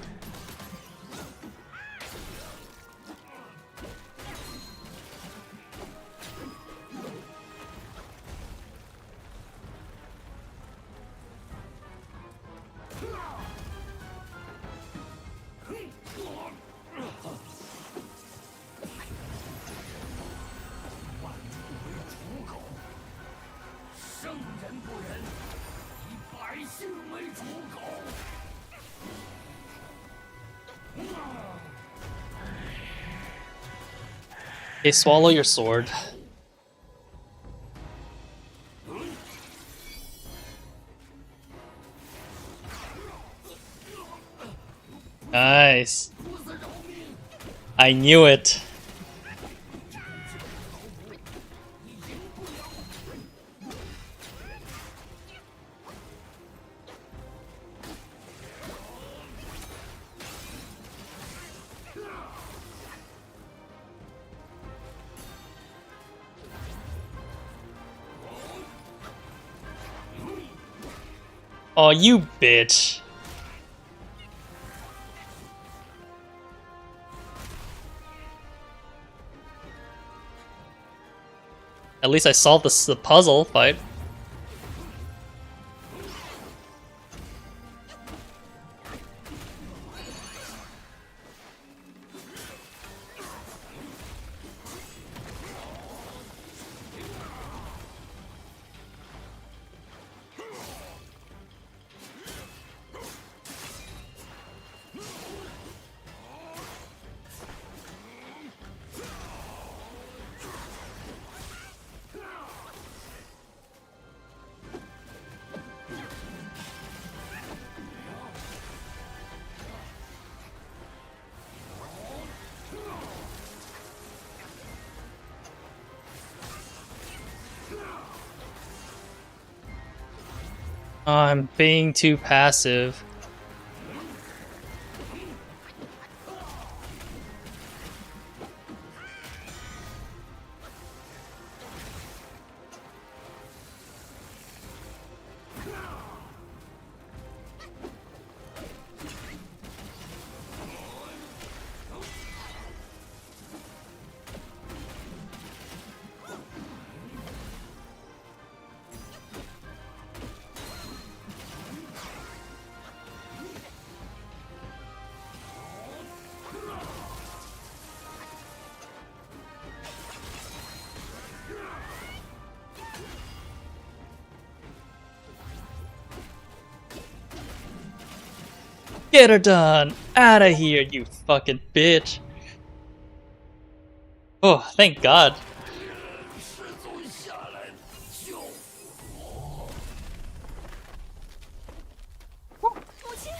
Okay, swallow your sword. Nice. I knew it. Oh, you bitch. At least I solved the puzzle fight. Oh, I'm being too passive. Get her done! Outta here, you fucking bitch! Oh, thank God. 师尊下来救我！ 母亲，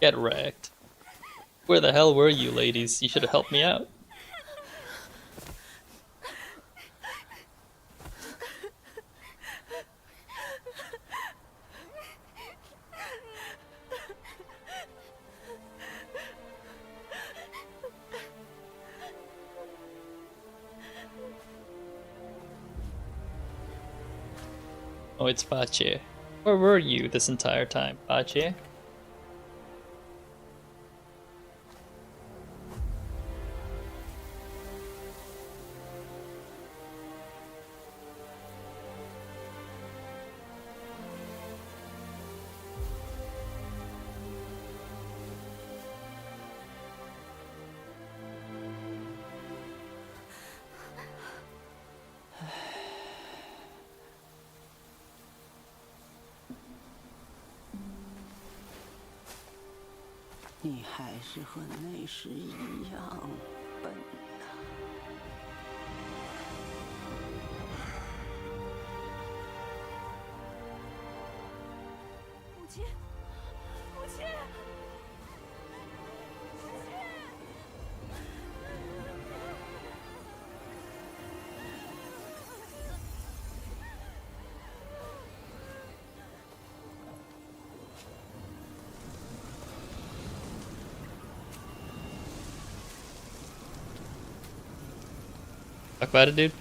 Get wrecked. Where the hell were you, ladies? You should have helped me out. Oh, it's Pache. Where were you this entire time, Pache? “你还是和那时一样笨呐！” 母亲，母亲，母亲！ Talk about it, dude.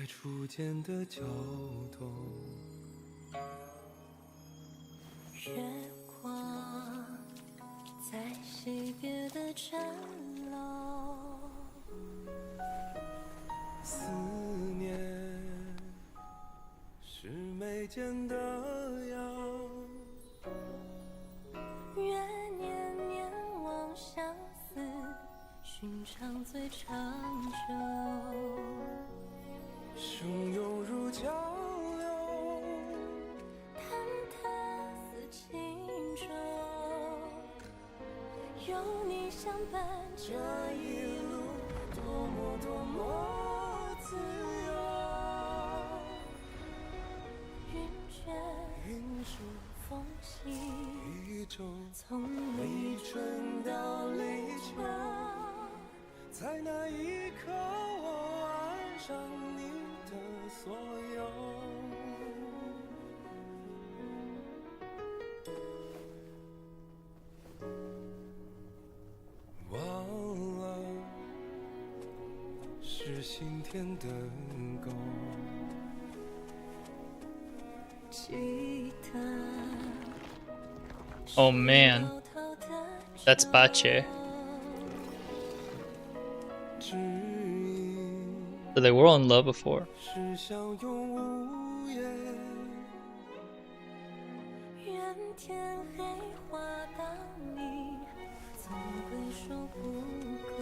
初见的角落，月光在惜别的城楼，思念是眉间的药。愿念念望相思，寻常最长久。 汹涌如江流，忐忑似轻舟，有你相伴，这一路多么多么自由。云卷云舒风息，一周，从立春到立秋，在那一刻我爱上你的所有。忘了是心田的沟。 Oh man, that's Bache. So they were in love before. 是相拥无言，愿任天黑化到你，总归说不够。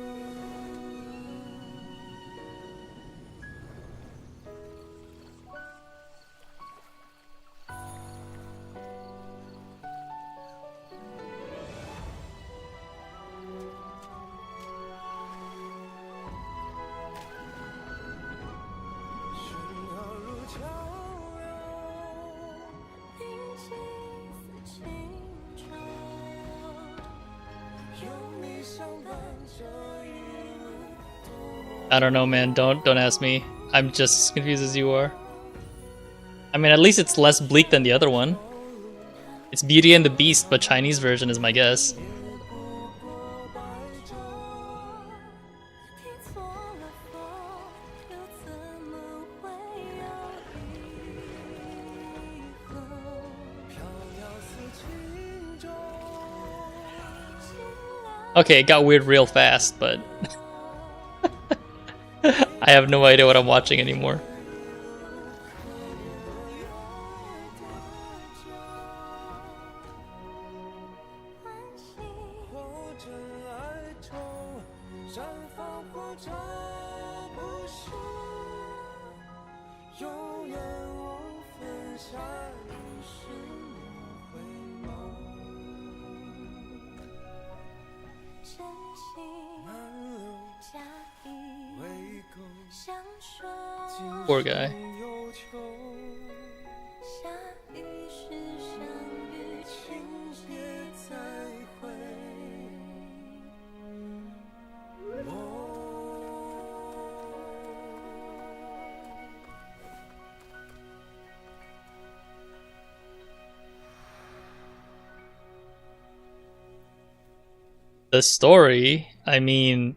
喧闹如潮涌，宁静似清潮，有你相伴这一路，多么 I don't know, man. Don't ask me. I'm just as confused as you are. I mean, at least it's less bleak than the other one. It's Beauty and the Beast, but Chinese version is my guess. 听错了风，又怎么会有以后？飘摇似轻舟。 Okay, it got weird real fast, but I have no idea what I'm watching anymore. 或真爱中绽放，或找不是，永远无分下一世回眸。真情满路假意，围攻，相守， Poor guy. 忧愁，下雨时相遇，情别再会。The story, I mean,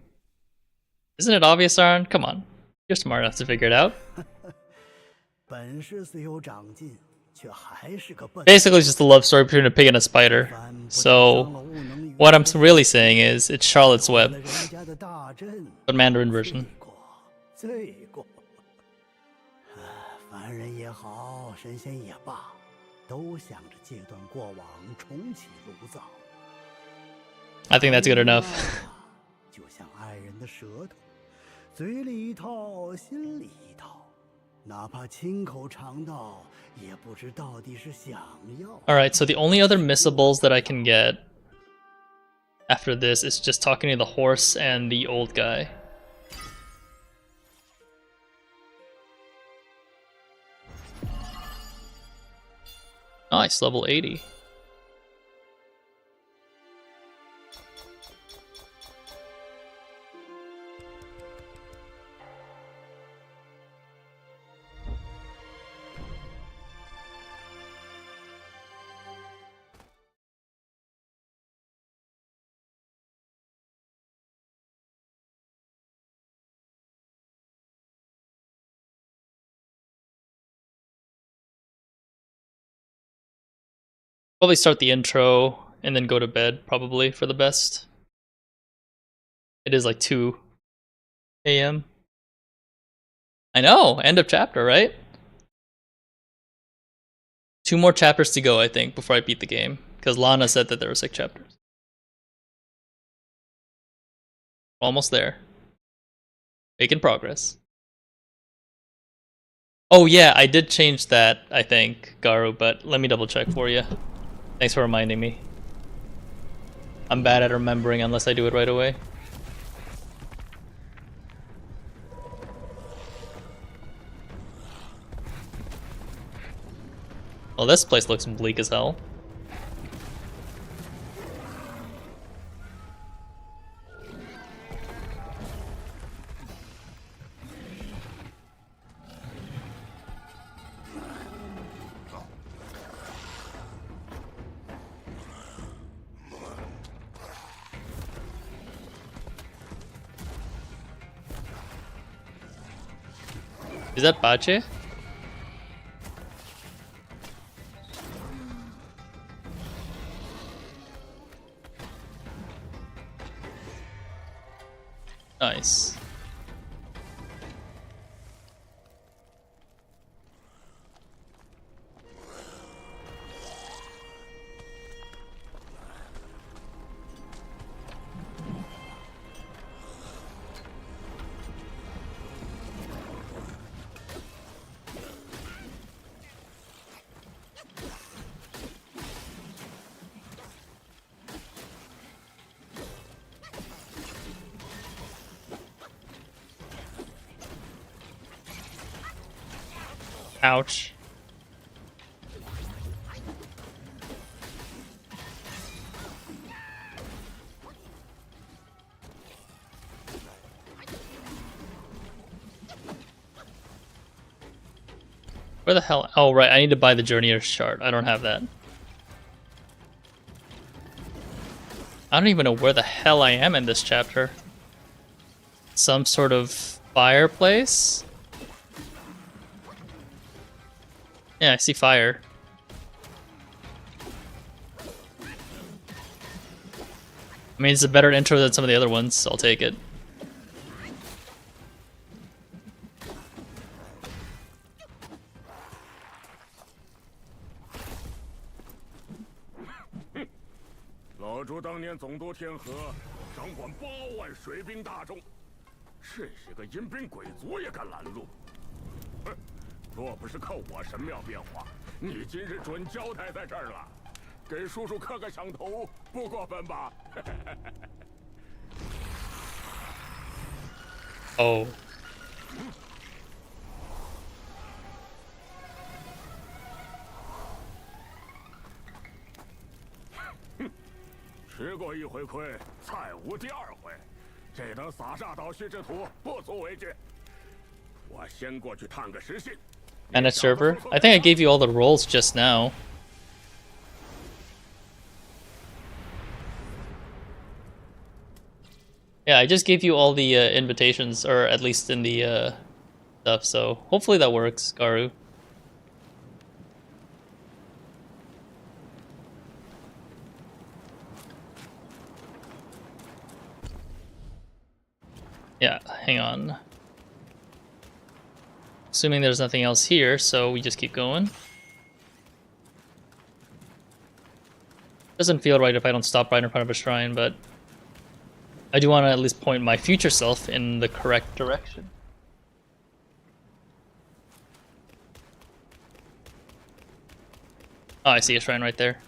isn't it obvious, Aaron? Come on. You're smart enough to figure it out. 本事虽有长进，却还是个笨。 Basically, it's just a love story between a pig and a spider. 凡不 So, 伤了物能于 what I'm really saying is, it's Charlotte's 为 Web, 了人家的大阵， but Mandarin version. 罪过。凡人也好，神仙也罢，都想着戒断过往，重启炉灶。 I think that's good enough. 就像爱人的舌头，嘴里一套，心里一套，哪怕亲口尝到，也不知到底是想要。 Alright, so the only other missables that I can get after this is just talking to the horse and the old guy. Nice, level 80. Probably start the intro and then go to bed, probably, for the best. It is like 2 a.m. I know, end of chapter, right? 2 more chapters to go, I think, before I beat the game. Because Lana said that there were 6 chapters. Almost there. Making progress. Oh yeah, I did change that, I think, Garu, but let me double check for you. Thanks for reminding me. I'm bad at remembering unless I do it right away. Well, this place looks bleak as hell. Is that Bache? Nice. Ouch. Where the hell? Oh, right. I need to buy the Journeyer's Shard. I don't have that. I don't even know where the hell I am in this chapter. Some sort of fireplace? Yeah, I see fire. I mean, it's a better intro than some of the other ones, so I'll take it. Oh. And a server? I think I gave you all the roles just now. Yeah, I just gave you all the invitations, or at least in the stuff, so hopefully that works, Garu. Yeah, hang on. Assuming there's nothing else here, so we just keep going. Doesn't feel right if I don't stop right in front of a shrine, but I do want to at least point my future self in the correct direction. Oh, I see a shrine right there.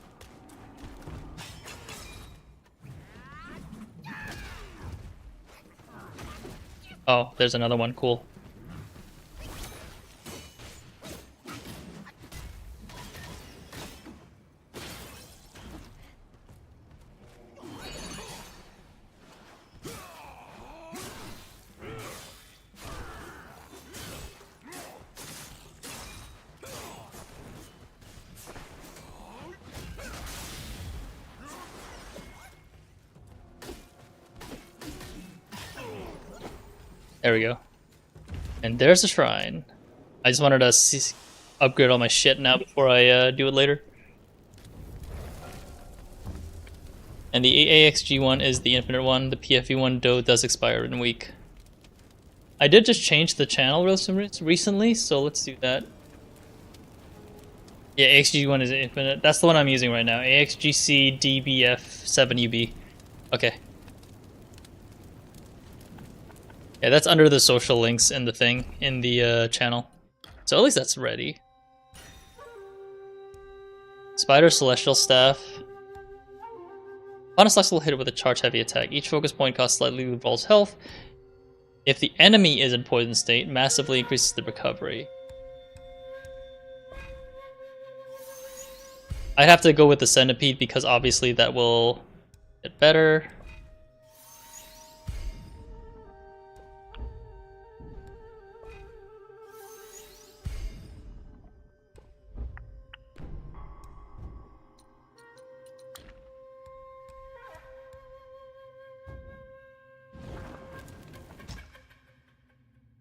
Oh, there's another one. Cool. There we go. And there's the shrine. I just wanted to upgrade all my shit now before I do it later. And the AXG one is the infinite one. The PFE one does expire in a week. I did just change the channel recently, so let's do that. Yeah, AXG one is infinite. That's the one I'm using right now. AXGC DBF7UB. Okay. Yeah, that's under the social links in the thing, in the channel. So at least that's ready. Spider Celestial Staff. On a select will hit it with a charge heavy attack. Each focus point costs slightly revolves health. If the enemy is in poison state, massively increases the recovery. I'd have to go with the Centipede because obviously that will get better.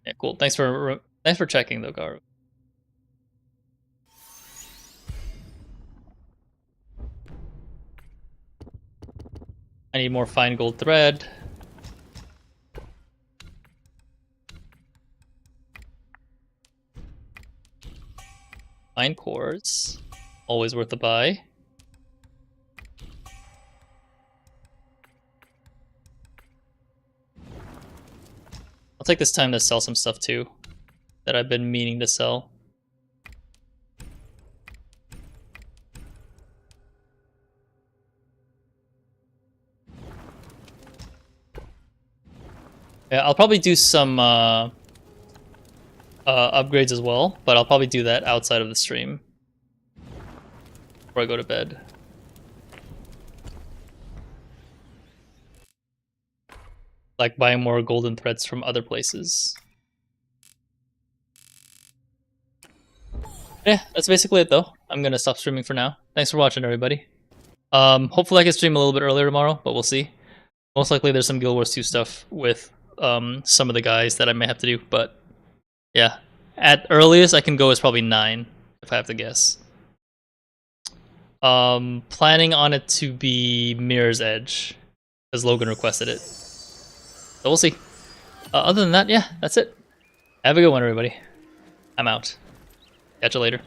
Yeah, cool. Thanks for checking though, Garu. I need more fine gold thread. Fine cores, always worth a buy. I'll take this time to sell some stuff too that I've been meaning to sell. Yeah, I'll probably do some upgrades as well, but I'll probably do that outside of the stream before I go to bed. Like buying more golden threads from other places. Yeah, that's basically it though. I'm gonna stop streaming for now. Thanks for watching, everybody. Hopefully I can stream a little bit earlier tomorrow, but we'll see. Most likely there's some Guild Wars 2 stuff with some of the guys that I may have to do, but yeah. At earliest I can go is probably 9, if I have to guess. Planning on it to be Mirror's Edge, because Logan requested it. So we'll see. Other than that, yeah, that's it. Have a good one, everybody. I'm out. Catch you later.